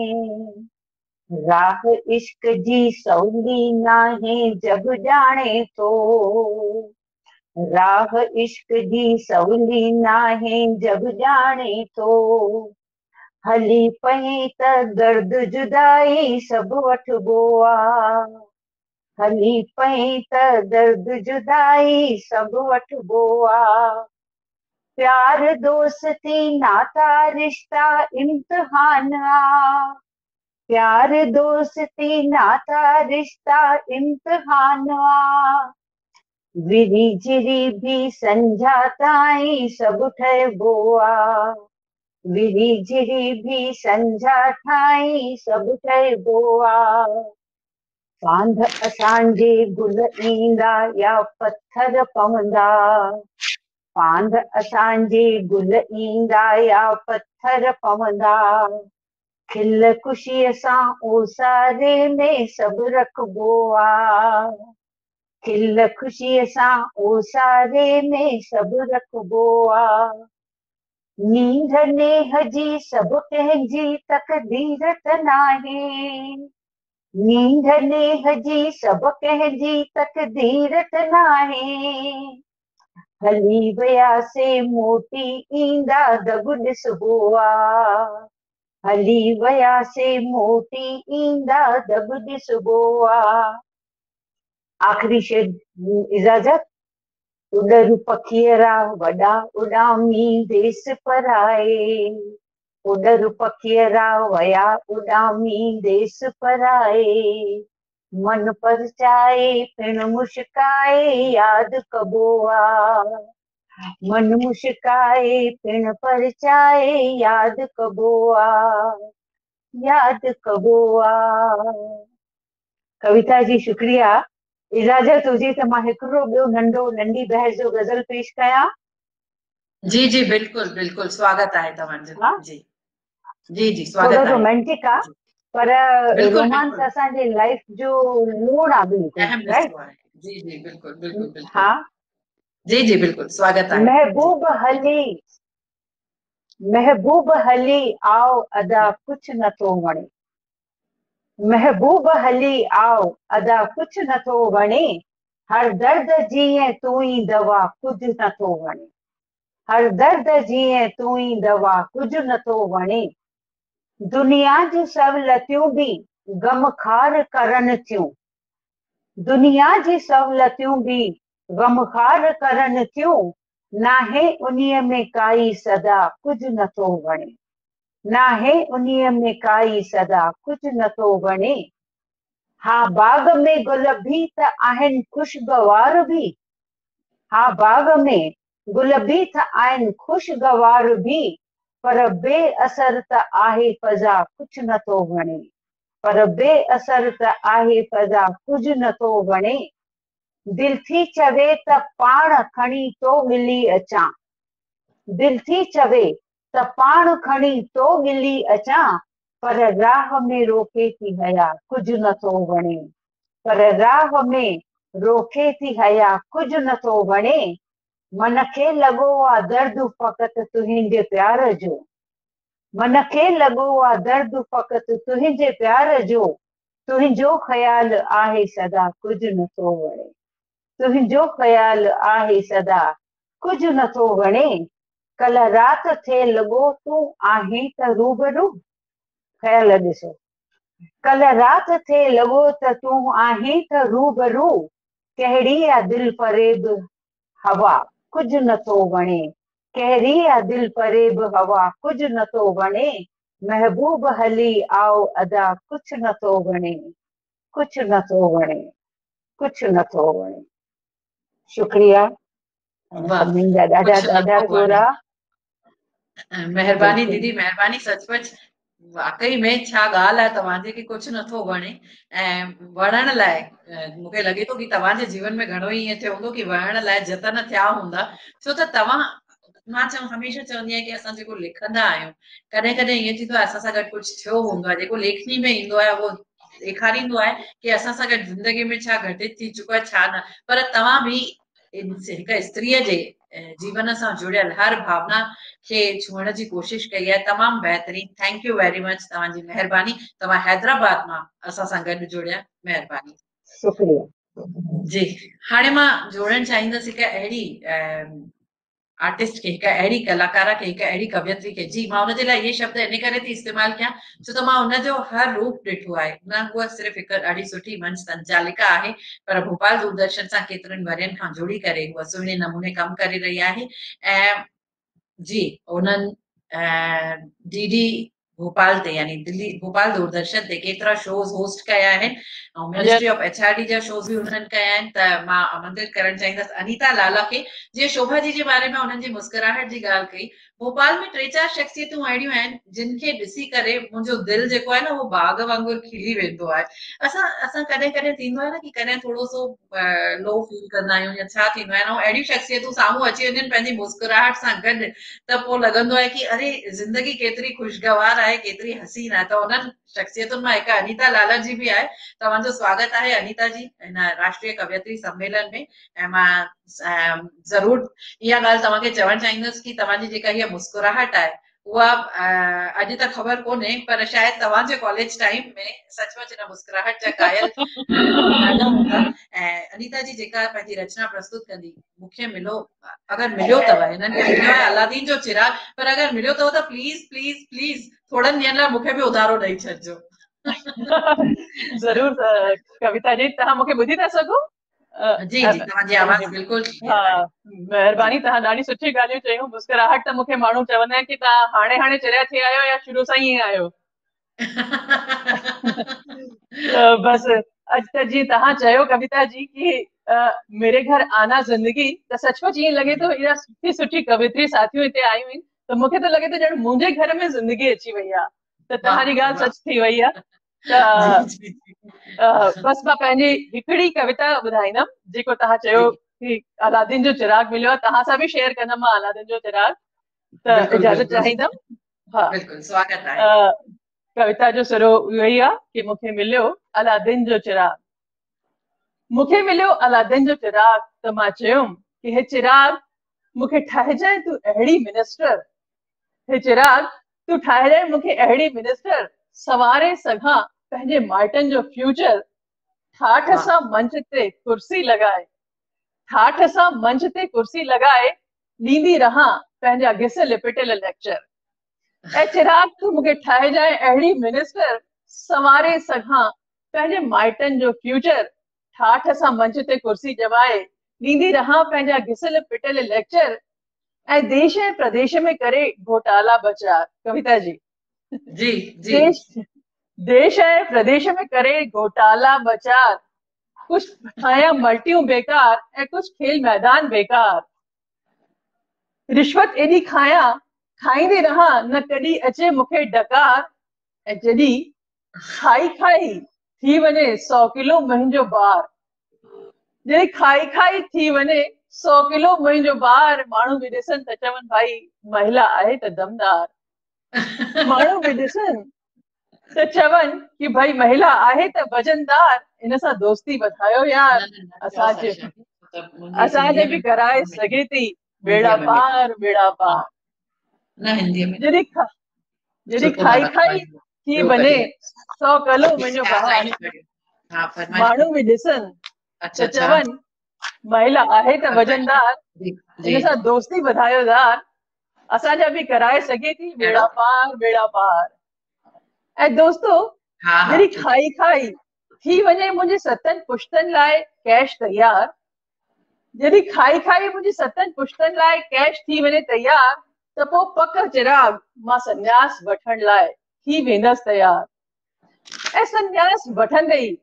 राह इश्क जी सवली नाहे जग ॼाणे थो, राह इश्क जी सवली नाहे जग ॼाणे थो, हली पई त दर्द जुदाई सभु वठबो आहे, हली पई त दर्द जुदाई सभु वठबो आहे, प्यार दोस्ती नाता रिश्ता इम्तिहान आ, प्यार दोस्ती नाता रिश्ता इम्तिहान आ, विरी जिरी भी संझा ताईं सभु ठहिबो आ, विरी जिरी भी संझा ठाईं सभु ठहिबो आ, सांध असांजे गुल ईंदा या पत्थर पवंदा, सांध असांजे गुल ईंदा या पत्थर पवंदा, खिल ख़ुशीअ सां ओसारे में सभु रखबो आ, खिल ख़ुशीअ सां ओसारे में सभु रखबो आ, नींद नेह जी सभु कंहिंजी तक़दीर त नाहे, नींद नेह जी सभु कंहिंजी तक़दीर त नाहे, हली वियासे मोटी ईंदा दग ॾिसबो आ, हली वियासे मोटी ईंदा दग ॾिसबो आ, आख़िरी शेर इजाज़त, उॾर पखीअरा वॾा उॾामी देस पराए, उॾर पखीअरा वया उॾामी देस पराए, मन परचाए पिण मुश्काए यादि कबो आ, मन मुश्काए पिण परचाए यादि कबो आ, यादि कबो आ। कविता जी शुक्रिया। इजाज़त हुजे त मां हिकिड़ो ॿियो नंढी बहस जो गज़ल पेश कयां। जी जी बिल्कुल बिल्कुल, स्वागत आहे तव्हांजो। हाँ? जी जी जी, थोरो स्वागत आहे। रोमांटिक आहे, पर बिल्कुल रोमांस बिल्कुल, असांजे लाइफ जो लूण आहे बिल्कुल, अहम राइट? हिस्सो आहे। जी जी बिल्कुल बिल्कुल बिल्कुल, हाँ। जी जी बिल्कुल, स्वागत आहे। जी महबूब हली आओ अदा कुछ नथो वणे। महबूब हली आओ अदा कुछ नथो वणे। हर दर्द जीअं तूं ई दवा कुझु नथो वणे। हर दर्द जीअं तूं ई दवा कुझु नथो वणे। दुनिया जी सहूलियतूं बि गमखार करनि थियूं। दुनिया जी सहूलियतूं बि गमखार करनि थियूं। नाहे उन्हीअ में काई सदा कुझु नथो वणे। नाहे उन्हीअ में काई सदा कुझु नथो वणे। हा बाग में गुल भी त आहिनि ख़ुशगवार बि। हा बाग में गुल भी त आहिनि ख़ुशगवार बि। पर बेअसर त आहे फज़ा कुझु नथो वणे। पर बेअसर त आहे फज़ा कुझु नथो वणे। दिल थी चवे त पाण खणी तो मिली अचां। दिल थी चवे त पाण खणी तो मिली अचां। पर राह में रोके थी हया कुझु नथो वणे। पर राह में रोके थी हया कुझु नथो वणे। मन खे लॻो आहे दर्द फ़क़ति तुंहिंजे प्यार जो। मन खे लॻो आहे दर्द फ़क़ति तुंहिंजे प्यार जो। तुंहिंजो ख़्यालु आहे सदा कुझु नथो वणे। तुंहिंजो ख़्यालु आहे सदा कुझु नथो वणे। कल राति थे लॻो तूं आहीं त रूबरू। ख़्यालु ॾिसो। कल राति थे लॻो त तूं आहीं त रूबरू। कहिड़ी आहे दिलि फ़रेब हवा कुझु नथो वणे। कहिड़ी आहे दिलि फ़रेब हवा कुझु नथो वणे। महबूब हली आओ अदा कुझु नथो वणे। कुझु नथो वणे। कुझु नथो वणे। शुक्रिया। वाह, सभिनीनि जा ॾाढा कुझु ॾाढा नथो वणे। गोरा। महिरबानी बिल्कुलु दीदी, महिरबानी। सचमुच वाकई में छा ॻाल्हि आहे तव्हांजे कि कुझु नथो वणे ऐं वणण लाइ मूंखे लॻे थो कि तव्हांजे जीवन में घणो ई ईअं थियो हूंदो कि वणण लाइ जतन थिया हूंदा। छो त तव्हां, मां हमेशह चवंदी आहियां कि असां जेको लिखंदा आहियूं, कॾहिं कॾहिं ईअं थींदो आहे असां सां गॾु कुझु थियो हूंदो आहे, जेको लेखनी में ईंदो आहे उहो ॾेखारींदो आहे कि असां सां गॾु ज़िंदगी में छा घटित थी चुको आहे छा न। पर तव्हां बि हिकु स्त्रीअ जे जीवन सां जुड़ियल हर भावना खे छुअण जी कोशिश कई आहे। तमामु बहितरीन। Thank you very much. तव्हांजी महिरबानी। तव्हां हैदराबाद मां असां सां गॾु जुड़िया। महिरबानी। शुक्रिया। जी, हाणे मां जोड़णु चाहींदसि हिकु अहिड़ी आर्टिस्ट खे, हिकु अहिड़ी कलाकार खे, हिकु अहिड़ी कवियत्री खे। जी, मां हुनजे लाइ इहे शब्द इन करे थी इस्तेमालु कयां छो त मां हुनजो हर रूप ॾिठो आहे। न उहा सिर्फ़ु हिकु ॾाढी सुठी मंच संचालिका आहे, पर भोपाल दूरदर्शन सां केतिरनि वरियनि खां जुड़ी करे उहा सुहिणे नमूने कमु करे रही आहे। ऐं जी, उन्हनि डीडी भोपाल ते यानी दिल्ली भोपाल दूरदर्शन ते केतिरा शोज़ होस्ट कया आहिनि ऐं मिनिस्ट्री ऑफ एचआरडी जा शोज़ बि उन्हनि कया आहिनि। त मां आमंत्रित करणु चाहींदसि अनीता लाला खे। जीअं शोभा जी जे बारे में उन्हनि जी मुस्कुराहट जी ॻाल्हि कई, भोपाल में 3-4 शख़्सियतूं अहिड़ियूं आहिनि जिन खे ॾिसी करे मुंहिंजो दिलि जेको आहे न उहो बाग़ वांगुरु खिली वेंदो आहे। असां कॾहिं कॾहिं थींदो आहे न कि कॾहिं थोरो सो लो फील कंदा आहियूं या छा थींदो आहे, ऐं अहिड़ियूं शख़्सियतूं साम्हूं अची वञनि पंहिंजी मुस्कुराहट सां गॾु, त पोइ लॻंदो आहे कि अरे ज़िंदगी केतिरी ख़ुशगवार आहे, केतिरी हसीन आहे। त उन्हनि शख़्सियतुनि मां हिकु अनीता लाला जी बि आहे। तव्हांजो स्वागत आहे अनीता जी हिन राष्ट्रीय कवियत्री सम्मेलन में। ऐं मां ज़रूर इहा ॻाल्हि तव्हांखे चवणु चाहींदसि कि तव्हांजी जेका हीअ मुस्कुराहट आहे उहा अॼु त ख़बर कोन्हे, पर शायदि तव्हांजे कॉलेज टाइम में सचमुच हिन मुस्कुराहट जा कायल ॾाढा हूंदा। ऐं अनीता जी जेका पंहिंजी रचना प्रस्तुत कंदी, मूंखे मिलो, अगरि मिलियो अथव, हिननि खे मिलियो आहे अलादीन जो चिराग, पर अगरि मिलियो अथव त प्लीज़ प्लीज़ प्लीज़ थोड़नि ॾींहंनि लाइ मूंखे बि उधारो ॾेई छॾिजो। ज़रूर कविता जी, तव्हां मूंखे ॿुधी था सघो? जी जी, तव्हांजी आवाज़ बिल्कुलु हा, महिरबानी। तव्हां ॾाढी सुठी ॻाल्हियूं चयूं। मुस्कुराहट त मूंखे माण्हू चवंदा आहिनि कि तव्हां हाणे हाणे चरिया थी आहियो या शुरू सां ई आहियो। बस अॼु त जीअं तव्हां चयो कविता जी कि मेरे घर आना ज़िंदगी, त सचमुच ईअं लॻे थो एॾा सुठी सुठी कवित्री साथियूं हिते आयूं आहिनि, त मूंखे त लॻे थो ॼण मुंहिंजे घर में ज़िंदगी अची वई आहे। त तव्हांजी ॻाल्हि सच थी वई आहे। बस मां पंहिंजी हिकिड़ी कविता ॿुधाईंदमि जेको तव्हां चयो कि अलादीन जो चिराग मिलियो आहे, तव्हां सां बि शेयर कंदमि मां अलादीन जो चिराग, त इजाज़त चाहींदमि। हा, स्वागत आहे। कविता जो सिरो इहो ई आहे कि मूंखे मिलियो अलादीन जो चिराग। मूंखे मिलियो अलादीन जो चिराग त मां चयुमि कि हे चिराग मूंखे ठाहिजांइ तूं अहिड़ी मिनिस्टर, हे चिराग तूं ठाहिजांइ मूंखे अहिड़ी मिनिस्टर, सवारे सघां पंहिंजे माइटनि जो फ्यूचर। ठाठ सां मंच ते कुर्सी लॻाए, ठाठ सां मंच ते कुर्सी लॻाए, ॾींदी रहां पंहिंजा घिस लिपिटियल लेक्चर। ऐं चिराग तूं मूंखे ठाहिजांइ अहिड़ी मिनिस्टर, सवारे सघां पंहिंजे माइटनि जो फ्यूचर। ठाठ सां मंच ते कुर्सी जमाए, ॾींदी रहां पंहिंजा घिस लिपिटियल लेक्चर। ऐं देश ऐं प्रदेश में करे घोटाला बचार। कविता जी जी जी। देश ऐं प्रदेश में करे घोटाला बचार, कुछ ठाहियां मल्टियूं बेकार ऐं कुछ खेल मैदान बेकार। रिश्वत एॾी खायां खाईंदी रहां, न कॾहिं अचे मूंखे डकार। ऐं जॾहिं खाई खाई थी वञे 100 किलो मुंहिंजो बार, जॾहिं खाई खाई थी वञे 100 किलो मुंहिंजो बार। माण्हू बि ॾिसनि त चवनि भाई महिला आहे त दमदार। माण्हू बि ॾिसनि त चवनि कि भाई महिला आहे त वजनदार। इन सां दोस्ती वधायो यार, असांजे बि कराए सघे थी बेड़ा पार बेड़ा पार। जॾहिं खाई खाई थी वञे 100 किलो मुंहिंजो बार। माण्हू बि ॾिसनि त चवनि महिला आहे त वजनदार। इन सां दोस्ती वधायो यार, असांजा बि कराए सघे थी बेड़ा पार बेड़ा पार। ऐं दोस्तो जॾहिं खाई खाई थी वञे मुंहिंजे 7 पुश्तनि लाइ कैश तैयार, जॾहिं खाई खाई मुंहिंजी 7 पुश्तनि लाइ कैश थी वञे तैयार, त पोइ पक चिराग मां संन्यास वठण लाइ थी वेंदसि तैयार। ऐं संन्यास वठंदे ई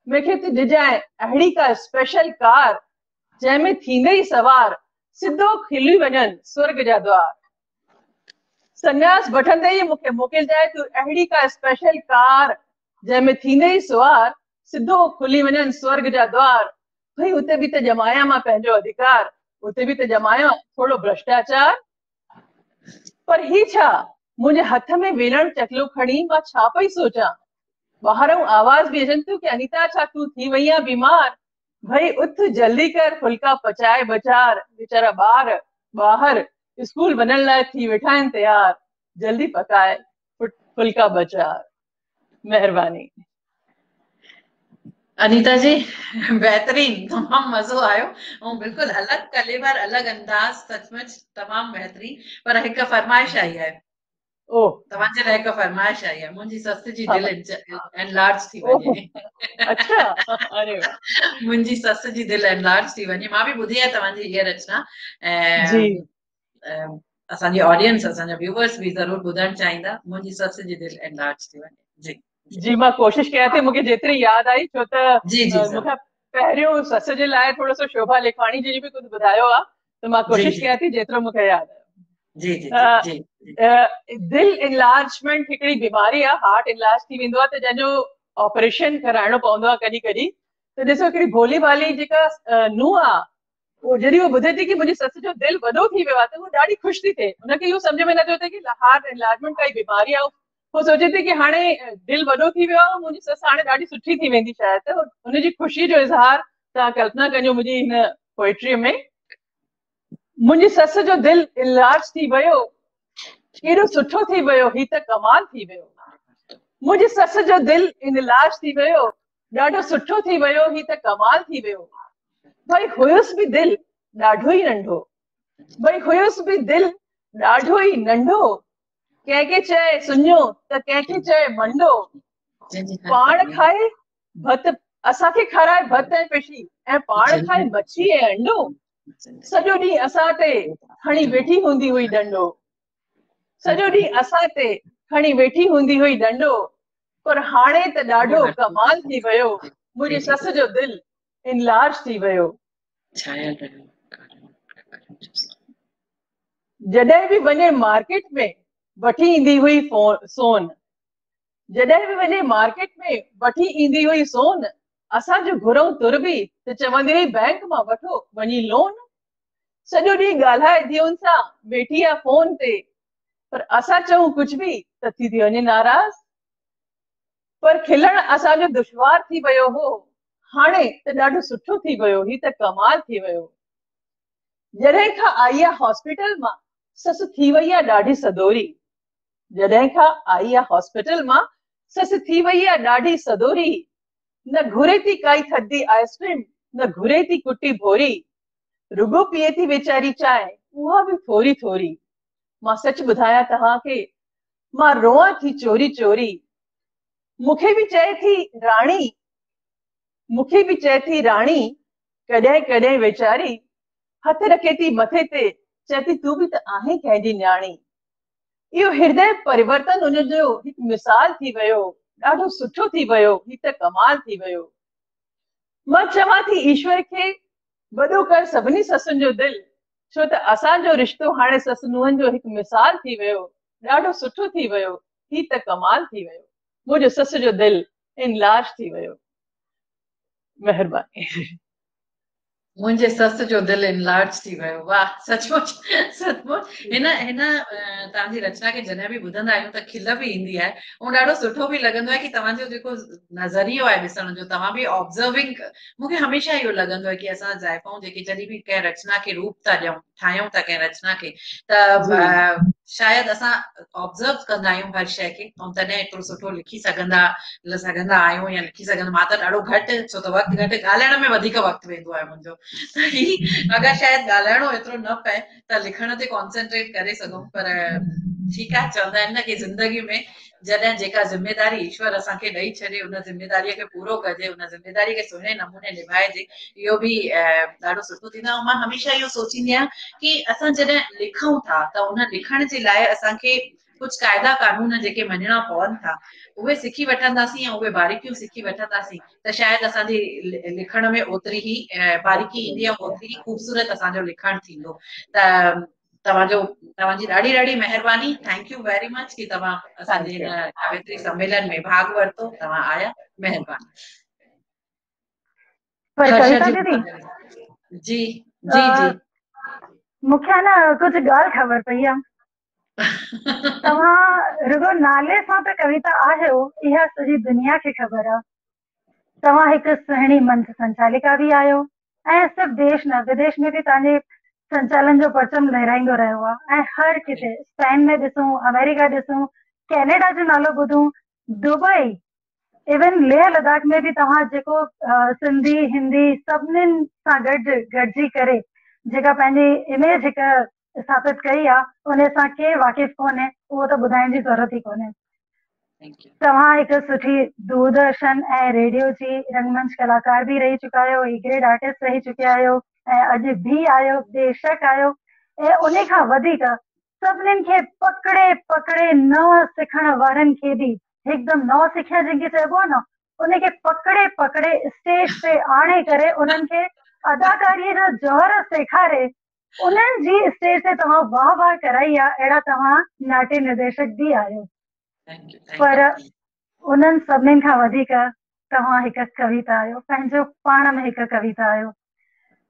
मूंखे त ॾिजांइ अहिड़ी का स्पेशल कार, जंहिंमें थींदे ई सवार सिधो खिली वञनि स्वर्ग जा द्वार। संन्यास वठंदे ई मूंखे मोकिलिजांइ तूं अहिड़ी का स्पेशल कार, जंहिंमें थींदे ई सवार सिधो खुली वञनि स्वर्ग जा द्वार। भाई उते बि त जमाया मां पंहिंजो अधिकार, उते बि त जमाया थोड़ो भ्रष्टाचार। पर ही छा मुंहिंजे हथ में वेलण चकलो खणी मां छा पई सोचां। ॿाहिरों आवाज बि अचनि थियूं कि अनीता छा तूं थी वई आहे बीमार। भाई उथ जल्दी कर फुल्का पचाए बचार। वीचारा ॿार ॿाहिर स्कूल वञण लाइ थी वेठा आहिनि तैयार, जल्दी पकाए फुल्का बचार। महिरबानी। अनीता जी बेहतरीन, तमाम मज़ो आयो ऐं बिल्कुलु अलॻि कलेवर, अलॻि अंदाज़, सचमुच तमाम बेहतरीन। पर हिकु फरमाइश आई आहे, तव्हांजे लाइ हिकु फरमाइश आई आहे। मुंहिंजी ससु जी दिलि एनलार्ज थी वञे। अच्छा, अरे वाह। मुंहिंजी ससु जी दिलि एनलार्ज थी वञे। मां बि ॿुधी आहे तव्हांजी हीअ रचना, ऐं असांजी ऑडियंस, असांजा व्यूवर्स बि ज़रूरु ॿुधणु चाहींदा। मुंहिंजी ससु जी दिलि एनलार्ज थी वञे। जी जी, मां कोशिश कयां थी, मूंखे जेतिरी यादि आई, छो त मूंखे पहिरियों सस जे लाइ थोरो सो शोभा लेखवाणी जी बि कुझु ॿुधायो आहे, त मां कोशिश कयां थी जेतिरो मूंखे यादि आयो। दिल इनलार्जमेंट हिकिड़ी बीमारी आहे, हार्ट इनलार्ज थी वेंदो आहे, त जंहिंजो ऑपरेशन कराइणो पवंदो आहे कॾहिं कॾहिं। त ॾिसो हिकिड़ी भोली भाली जेका नुंहुं आहे, वो जॾहिं वो ॿुधे थी कि मुंहिंजी ससु जो दिलि वॾो थी वियो आहे, त वो ॾाढी ख़ुशि थी थिए। उनखे इहो सम्झ में नथो अचे कि हार्ट इनलार्जमेंट काई बीमारी आहे। वो सोचे थी कि हाणे दिलि वॾो थी वियो आहे, मुंहिंजी ससु हाणे ॾाढी सुठी थी वेंदी शायदि। त उनजी ख़ुशी जो इज़हार तव्हां कल्पना कजो मुंहिंजी हिन पोएट्रीअ में। मुंहिंजी ससु जो दिलि इनलार्ज थी वियो, केॾो सुठो थी वियो, ही त कमाल थी वियो। मुंहिंजी ससु जो दिलि इनलार्ज थी वियो, ॾाढो सुठो थी वियो, ही त कमाल थी वियो। भाई हुयुसि बि दिलि ॾाढो ई नंढो, भाई हुयुसि बि दिलि ॾाढो ई नंढो। कंहिंखे चए सुञो त कंहिंखे चए मंडो, पाण खाए भत असांखे खाराए भत ऐं पिशी, ऐं पाण खाए मच्छी ऐं अंडो। सॼो ॾींहुं असां ते खणी वेठी हूंदी हुई डंडो, सॼो ॾींहुं असां ते खणी वेठी हूंदी हुई डंडो। पर हाणे त ॾाढो कमाल थी वियो, मुंहिंजी ससु जो दिलि इनलार्ज थी वियो। जॾहिं बि वञे मार्केट में वठी ईंदी हुई सोन, जॾहिं बि वञे मार्केट में वठी ईंदी हुई सोन, असां जो घुरऊं तुर बि त चवंदी हुई बैंक मां वठो वञी लोन। सॼो ॾींहुं ॻाल्हाए धीउनि सां वेठी आहे फोन ते, पर असां चऊं कुझु बि त थी वञे नाराज़। पर खिलण असांजो दुश्वार थी वियो हो, हाणे त ॾाढो सुठो थी वियो, ही त कमाल थी वियो। जॾहिं खां आई आहे हॉस्पिटल मां, ससु थी वई आहे ॾाढी सदोरी। जॾहिं खां आई आहे हॉस्पिटल मां, ससु थी वई आहे ॾाढी सदोरी। न घुरे थी काई थधी आइसक्रीम, न घुरे थी कुटी भोरी, रुगो पिए थी वेचारी चांहि, उहा बि थोरी थोरी। मां सच ॿुधायां तव्हांखे, मां रोआं थी चोरी चोरी। मूंखे बि चए थी राणी, मूंखे बि चए थी राणी, कॾहिं कॾहिं वेचारी हथ रखे थी मथे ते, चए थी तूं बि त आहीं कंहिंजी न्याणी। इहो हृदय परिवर्तन उनजो हिकु मिसाल थी वियो, ॾाढो सुठो थी वियो, ही त कमाल थी वियो। मां चवां थी ईश्वर खे वॾो कर सभिनी ससुनि जो दिल, छो त असांजो रिश्तो हाणे ससु नुंहंनि जो हिकु मिसाल थी वियो, ॾाढो सुठो थी वियो, ही त कमाल थी वियो। मुंहिंजो ससु जो दिल इनलार्ज थी वियो। महिरबानी। मुंहिंजे सस जो दिल इनलार्ज थी वियो। वाह, सचमुच सचमुच। हिन तव्हांजी रचना खे जॾहिं बि ॿुधंदा आहियूं त खिल बि ईंदी आहे, ऐं ॾाढो सुठो बि लॻंदो आहे कि तव्हांजो जेको नज़रियो आहे ॾिसण जो, तव्हां बि ऑब्ज़र्विंग। मूंखे हमेशह इहो लॻंदो आहे कि असां ज़ाइफ़ाऊं जेके जॾहिं बि कंहिं रचना खे रूप था ॾियूं, ठाहियूं था कंहिं रचना खे, त शायदि असां ऑब्ज़र्व कंदा आहियूं हर शइ खे, ऐं तॾहिं एतिरो सुठो लिखी सघंदा आहियूं या लिखी सघंदा। मां त ॾाढो घटि, छो त वक़्तु घटि, ॻाल्हाइण में वधीक वक़्तु वेंदो आहे मुंहिंजो। अगरि शायदि ॻाल्हाइणो एतिरो न पए त लिखण ते कॉन्सेंट्रेट करे सघूं। पर ठीकु आहे, चवंदा आहिनि न कि ज़िंदगी में जॾहिं जेका ज़िमेदारी ईश्वर असांखे ॾेई छॾे, उन ज़िमेदारीअ खे पूरो कजे, उन ज़िमेदारी खे सुहिणे नमूने निभाइजे, इहो बि ॾाढो सुठो थींदो आहे। मां हमेशह इहो सोचींदी आहियां कि असां जॾहिं लिखूं था त उन लिखण जे लाइ असांखे कुझु क़ाइदा कानून जेके मञणा पवनि था, उहे सिखी वठंदासीं ऐं उहे बारीकियूं सिखी वठंदासीं त शायदि असांजी लिखण में ओतिरी ई बारीकी ईंदी आहे, ओतिरी ई ख़ूबसूरत असांजो लिखण थींदो। त तव्हांजी ॾाढी ॾाढी महिरबानी। थैंक यू वेरी मच कि तव्हां असांजे हिन कवित्री सम्मेलन में भाग वरितो, तव्हां आया, महिरबानी। कविता दीदी जी जी जी मूंखे न कुछ ॻाल्हि ख़बर पई आहे। तव्हां रुगो नाले सां त कविता आहियो, इहा सॼी दुनिया खे ख़बर आहे। तव्हां हिकु सुहिणी मंच संचालिका बि आहियो, ऐं सिर्फ़ु देश न विदेश में बि तव्हांजे संचालन जो परचम लहराईंदो रहियो आहे। ऐं हर किथे, स्पेन में ॾिसूं, अमेरिका ॾिसूं, कैनेडा जो नालो ॿुधूं, दुबई, इवन लेह लद्दाख में बि तव्हां जेको सिंधी हिंदी सभिनीनि सां गॾिजी करे जेका पंहिंजी इमेज हिकु स्थापित कई आहे, उन सां के वाक़िफ़ कोन्हे, उहो त ॿुधाइण जी ज़रूरत ई कोन्हे। तव्हां हिकु सुठी दूरदर्शन ऐं रेडियो जी रंगमंच कलाकार बि रही चुका आहियो, ए ग्रेड आर्टिस्ट रही चुकिया आहियो, ऐं अॼु भी आहियो, बेशक आहियो। ऐं उन खां वधीक सभिनीनि खे पकड़े पकड़े नओं सिखण वारनि खे बि हिकदमि नओं सिखिया जंहिंखे चइबो आहे न, उनखे पकड़े पकड़े स्टेज ते आणे करे उन्हनि खे अदाकारीअ जा जौहर सेखारे उन्हनि जी स्टेज ते तव्हां वाह वाह कराई आहे। अहिड़ा तव्हां नाट्य निर्देशक बि आहियो, पर उन्हनि सभिनीनि खां वधीक तव्हां हिकु कविता आहियो, पंहिंजो पाण में हिकु कविता आहियो।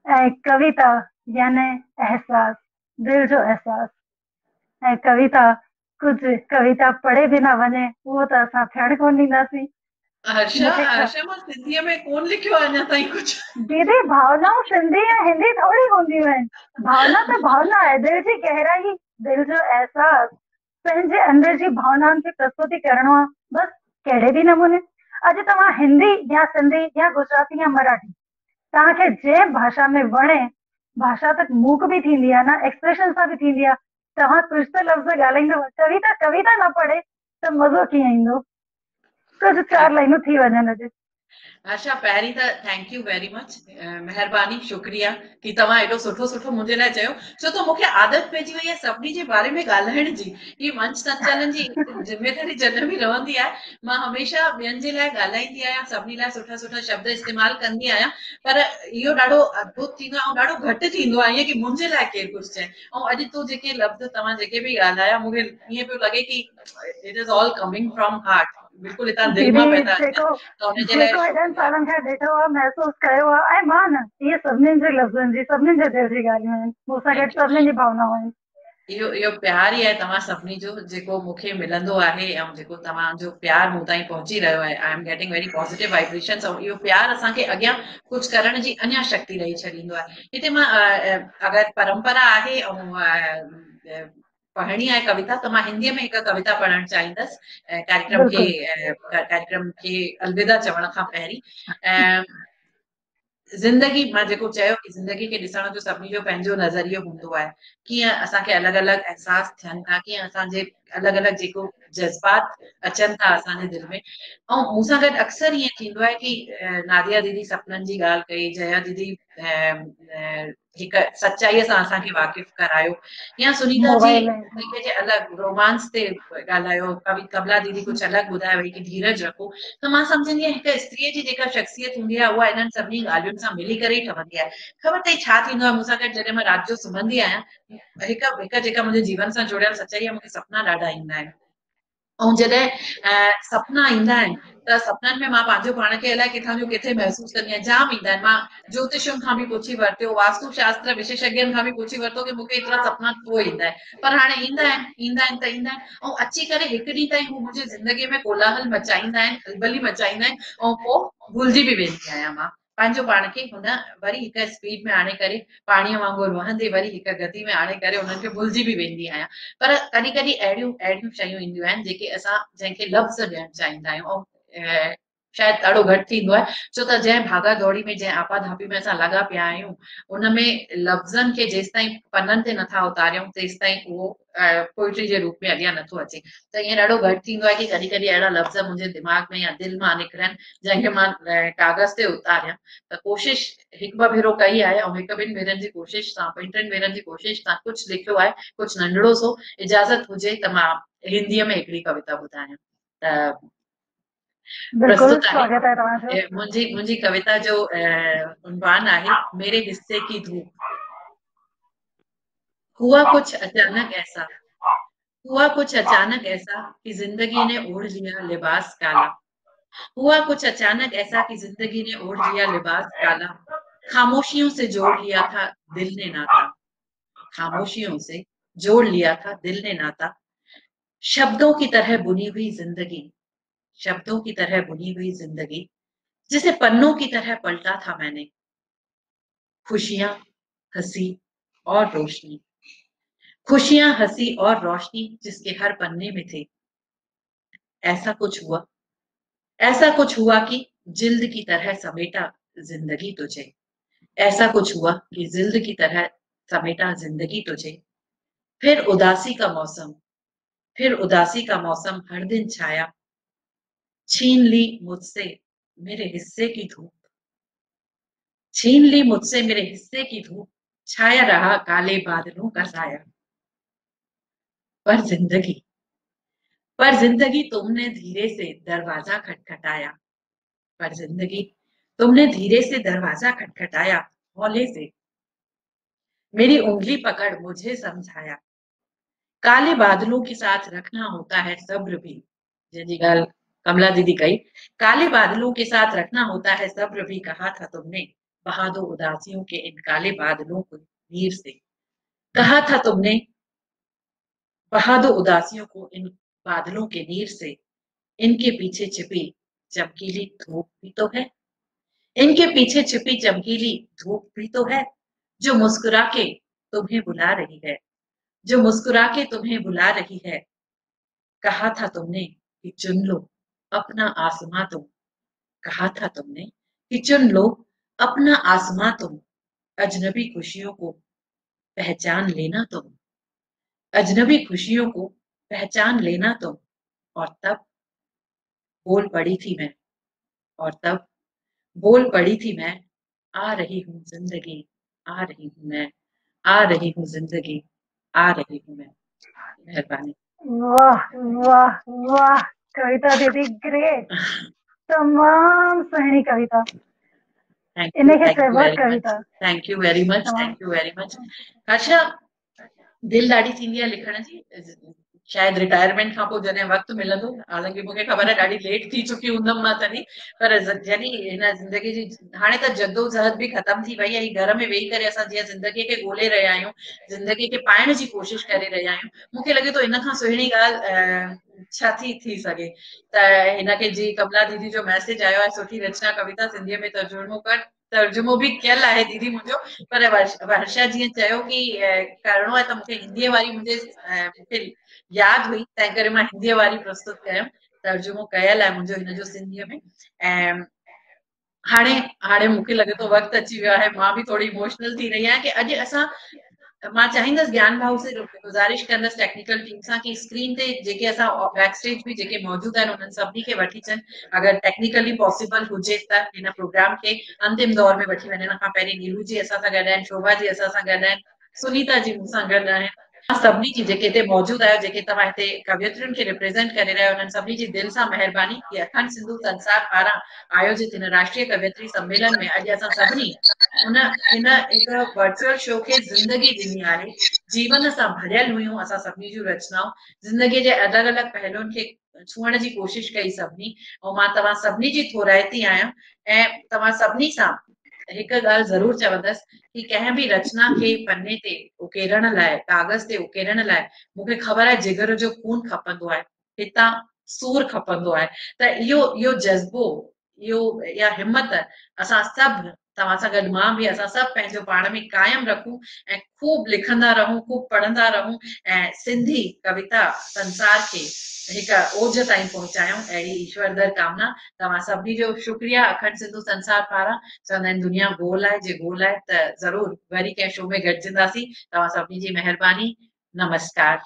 ऐं कविता यानी एहसास, दिल जो एहसास। ऐं कविता कुझु कविता पढ़े बि न वञे, उहो त असां थियण कोन ॾींदासीं। आशा मां सिंधीअ में कोन लिखियो आहे अञा ताईं कुझु। दीदी भावनाऊं सिंधी ऐं हिंदी थोरी हूंदियूं आहिनि। भावना त भावना आहे, दिल जी गहराई, दिल जो एहसास, पंहिंजे अंदर जी भावनाउनि खे प्रस्तुति करणो आहे, बसि कहिड़े बि नमूने। अॼु तव्हां हिंदी या सिंधी या गुजराती या मराठी, तव्हांखे जंहिं भाषा में वणे, भाषा त मूक बि थींदी आहे न, एक्सप्रेशन सां बि थींदी आहे। तव्हां कुझु त लफ़्ज़ ॻाल्हाईंदव, कविता न पढ़े त मज़ो कीअं ईंदो? कुझु 4 लाइनूं थी वञनि अॼु। आशा, पहिरीं त थैंक यू वेरी मच, महिरबानी, शुक्रिया कि तव्हां एॾो सुठो सुठो मुंहिंजे लाइ चयो, छो त मूंखे आदत पइजी वई आहे सभिनी जे बारे में ॻाल्हाइण जी। ही मंच संचालन जी ज़िमेदारी जॾहिं बि रहंदी आहे, मां हमेशह ॿियनि जे लाइ ॻाल्हाईंदी आहियां, सभिनी लाइ सुठा सुठा शब्द इस्तेमालु कंदी आहियां, पर इहो ॾाढो अद्भुत थींदो आहे ऐं ॾाढो घटि थींदो आहे ईअं कि मुंहिंजे लाइ केरु कुझु चए। ऐं अॼु तो जेके लफ़्ज़ तव्हां जेके बि ॻाल्हाया, मूंखे ईअं पियो लॻे कि it is all coming from heart. बिल्कुल इतना दिल में पैदा जेको तो उन जे लाइ एॾनि सालनि खां ॾिठो आहे, महसूस कयो आहे, ऐं मां न इहे सभिनीनि जे लफ़्ज़नि जी, सभिनीनि जे दिल जी ॻाल्हियूं आहिनि, मूंसां गॾु सभिनीनि जी भावनाऊं आहिनि। इहो प्यार ई आहे तव्हां सभिनी जो जेको मूंखे मिलंदो आहे ऐं जेको तव्हांजो प्यार मूं ताईं पहुची रहियो आहे। I am getting very positive vibrations ऐं इहो प्यार असांखे अॻियां कुझु करण जी अञा शक्ति ॾेई छॾींदो आहे। हिते मां अगरि परंपरा आहे ऐं पढ़णी आहे कविता त मां हिंदीअ में हिकु कविता पढ़णु चाहींदसि कार्यक्रम खे अलविदा चवण खां पहिरीं। ज़िंदगी मां जेको चयो कि ज़िंदगी खे ॾिसण जो सभिनी जो पंहिंजो नज़रियो हूंदो आहे, कीअं असांखे अलॻि अलॻि एहसास थियनि था, कीअं असांजे अलॻि अलॻि जेको जज़्बात अचनि था असांजे दिलि में। ऐं मूंसां गॾु अक्सर ईअं थींदो आहे कि नादिया दीदी सपननि जी ॻाल्हि कई, जया दीदी हिकु सचाईअ सां असांखे वाक़िफ़ करायो, या सुनीता जी ज़िंदगीअ जे अलॻि रोमांस ते ॻाल्हायो, कमला दीदी कुझु अलॻि ॿुधायो वई कि धीरज रखो। त मां सम्झंदी आहियां हिकु स्त्रीअ जी जेका शख़्सियत हूंदी आहे उहा इन्हनि सभिनी ॻाल्हियुनि सां मिली करे ई ठहंदी आहे। ख़बर अथई छा थींदो आहे मूंसां गॾु जॾहिं मां राति जो सुम्हंदी आहियां, हिकु जेका मुंहिंजे जीवन सां जुड़ियल सचाई आहे, मूंखे सपना ॾाढा ईंदा आहिनि। ऐं जॾहिं सपना ईंदा आहिनि त सपननि में मां पंहिंजो पाण खे अलाए किथां जो किथे महसूस कंदी आहियां। जाम ईंदा आहिनि, मां ज्योतिषियुनि खां बि पुछी वरितो, वास्तु शास्त्र विशेषज्ञनि खां बि पुछी वरितो कि मूंखे एतिरा सपना छो ईंदा आहिनि, पर हाणे ईंदा आहिनि ऐं अची करे हिकु ॾींहुं ताईं हू मुंहिंजे ज़िंदगीअ में कोलाहल मचाईंदा आहिनि, खलबली मचाईंदा आहिनि, ऐं पोइ भुलिजी बि वेंदी आहियां मां पंहिंजो पाण खे हुन वरी हिकु स्पीड में आणे करे पाणीअ वांगुरु वहंदे वरी हिकु गति में आणे करे उन्हनि खे भुलिजी बि वेंदी आहियां। पर कॾहिं कॾहिं अहिड़ियूं शयूं ईंदियूं आहिनि जेके असां जंहिंखे लफ़्ज़ ॾियणु चाहींदा आहियूं ऐं शायदि ॾाढो घटि थींदो आहे, छो त जंहिं भागा दौड़ी में जंहिं आपाधापी में असां लॻा पिया आहियूं उनमें लफ़्ज़नि खे जेसि ताईं पननि ते नथा उतारियूं तेसि ताईं उहो पोइट्री जे रूप में अॻियां नथो अचे। त ईअं ॾाढो घटि थींदो आहे कि कॾहिं कॾहिं अहिड़ा लफ़्ज़ मुंहिंजे दिमाग़ में या दिलि मां निकिरनि जंहिंखे मां कागज़ ते उतारियां। त कोशिश हिकु ॿ भेरो कई आहे ऐं हिकु ॿिनि भेरनि जी कोशिश सां, ॿिनि टिनि भेरनि जी कोशिश सां कुझु लिखियो आहे, कुझु नंढड़ो सो। इजाज़त हुजे त मां हिंदीअ में हिकिड़ी कविता ॿुधायां। त प्रस्तुत आहे मुंहिंजी कविता जो उन्वान आहे मेरे हिस्से की धूप। हुआ कुछ अचानक ऐसा कि जिंदगी ने ओढ़ लिया लिबास काला। हुआ कुछ अचानक ऐसा कि जिंदगी ने ओढ़ लिया लिबास काला। खामोशियों से जोड़ लिया था दिल ने नाता, खामोशियों से जोड़ लिया था दिल ने नाता। शब्दों की तरह बुनी हुई जिंदगी, शब्दों की तरह बुनी हुई जिंदगी, जिसे पन्नों की तरह पलटा था मैंने। खुशियां, हंसी और रोशनी, खुशियां, हंसी और रोशनी जिसके हर पन्ने में थे। ऐसा कुछ हुआ कि जिल्द की तरह समेटा जिंदगी तुझे। ऐसा कुछ हुआ कि जिल्द की तरह समेटा जिंदगी तुझे। फिर उदासी का मौसम हर दिन छाया। छीन ली मुझसे मेरे हिस्से की धूप, छीन ली मुझसे मेरे हिस्से की धूप। छाया रहा काले बादलों का साया। पर जिंदगी तुमने धीरे से दरवाजा खटखटाया। पर जिंदगी तुमने धीरे से दरवाजा खटखटाया। हौले से मेरी उंगली पकड़ मुझे समझाया। काले बादलों के साथ रखना होता है सब्र भी, जैसी गाल कमला दीदी कही, काले बादलों के साथ रखना होता है सब्र भी, कहा था तुमने बहा दो उदासियों के इन काले बादलों को नीर से। कहा था तुमने बहा दो उदासियों को इन बादलों के नीर से। इनके पीछे छिपी चमकीली धूप भी तो है, इनके पीछे छिपी चमकीली धूप भी तो है, जो मुस्कुरा के तुम्हें बुला रही है, जो मुस्कुरा के तुम्हें बुला रही है। कहा था तुमने कि चुन लो अपना आसमां तुम, कहा था तुमने कि चुन लो अपना आसमां तुम। अजनबी खुशियों को पहचान लेना तुम, अजनबी खुशियों को पहचान लेना तुम। और तब बोल पड़ी थी मैं, और तब बोल पड़ी थी मैं, आ रही हूँ जिंदगी, आ रही हूँ मैं, आ रही हूँ जिंदगी, आ रही हूँ मैं। मेहरबानी। वाह वाह वाह कविता दीदी ग्रेट, तमाम सुहिणी कविता। इनखे चइबो आहे Kavita. Thank you very much, thank you very much. Harsha, दिल ॾाढी थींदी आहे लिखण जी, शायद रिटायरमेंट खां पोइ जॾहिं वक़्तु मिलंदो, हालांकि मूंखे ख़बर आहे ॾाढी लेट थी चुकी हूंदमि मां तॾहिं, पर जॾहिं हिन ज़िंदगी जी हाणे त जद्दोजहद बि ख़तम थी वई आहे, घर में वेही करे असां जीअं ज़िंदगीअ खे ॻोल्हे रहिया आहियूं, ज़िंदगीअ खे पाइण जी कोशिशि करे रहिया आहियूं, मूंखे लॻे थो इन खां सुहिणी ॻाल्हि छा थी सघे। त हिनखे जी कमला दीदी जो मैसेज आयो आहे, सुठी रचना कविता सिंधीअ में तर्जुमो बि कयल आहे दीदी मुंहिंजो, पर वर्षा जीअं चयो कि करिणो आहे त मूंखे हिंदीअ वारी मूंखे यादि हुई, तंहिं करे मां हिंदीअ वारी प्रस्तुत कयमि, तर्जुमो कयल आहे मुंहिंजो हिन जो सिंधीअ में। ऐं हाणे मूंखे लॻे थो वक़्तु अची वियो आहे, मां बि थोरी इमोशनल थी रही आहियां कि अॼु असां, मां चाहींदसि ज्ञान भाऊ से गुज़ारिश कंदसि टेक्निकल टीम सां कि स्क्रीन ते जेके असां बैक स्टेज बि जेके मौजूद आहिनि उन्हनि सभिनी खे वठी अचनि, अगरि टेक्निकली पॉसिबल हुजे त हिन प्रोग्राम खे अंतिम दौर में वठी वञण खां पहिरीं नीलू जी असां सां गॾु आहिनि, शोभा जी असां सां गॾु आहिनि, सुनीता जी मूंसां गॾु आहिनि, सभिनी जी जेके हिते मौजूद आहियो, जेके तव्हां हिते कवियत्रियुनि खे रिप्रेज़ेंट करे रहिया आहियो, उन्हनि सभिनी जी दिलि सां महिरबानी कि अखंड सिंधु संसार पारां आयोजित हिन राष्ट्रीय कवियत्री सम्मेलन में अॼु असां सभिनी हिन हिकु वर्चुअल शो खे ज़िंदगी ॾिनी आहे, जीवन सां भरियल हुयूं असां सभिनी जूं रचनाऊं, ज़िंदगीअ जे अलॻि अलॻि पहलुनि खे छुअण जी कोशिशि कई सभिनी, ऐं मां तव्हां सभिनी जी थोराइती आहियां ऐं तव्हां सभिनी सां हिकु ॻाल्हि ज़रूरु चवंदसि कि कंहिं बि रचना खे पन्ने ते उकेरण लाइ, कागज़ ते उकेरण लाइ मूंखे ख़बर आहे जिगर जो खून खपंदो आहे, हितां सूर खपंदो आहे, त इहो जज़्बो, इहा हिमत असां सभु तव्हां सां गॾु मां बि, असां सभु पंहिंजो पाण में कायम रखूं ऐं खूब लिखंदा रहूं, खूब पढ़ंदा रहूं ऐं सिंधी कविता संसार खे हिकु ओज ताईं पहुचायूं, अहिड़ी ईश्वर दर कामना। तव्हां सभिनी जो शुक्रिया। अखंड सिंधु संसार पारां चवंदा आहिनि दुनिया गोल आहे, जे गोल आहे त ज़रूरु वरी कंहिं शो में गॾिजंदासीं। तव्हां सभिनी जी महिरबानी। नमस्कार।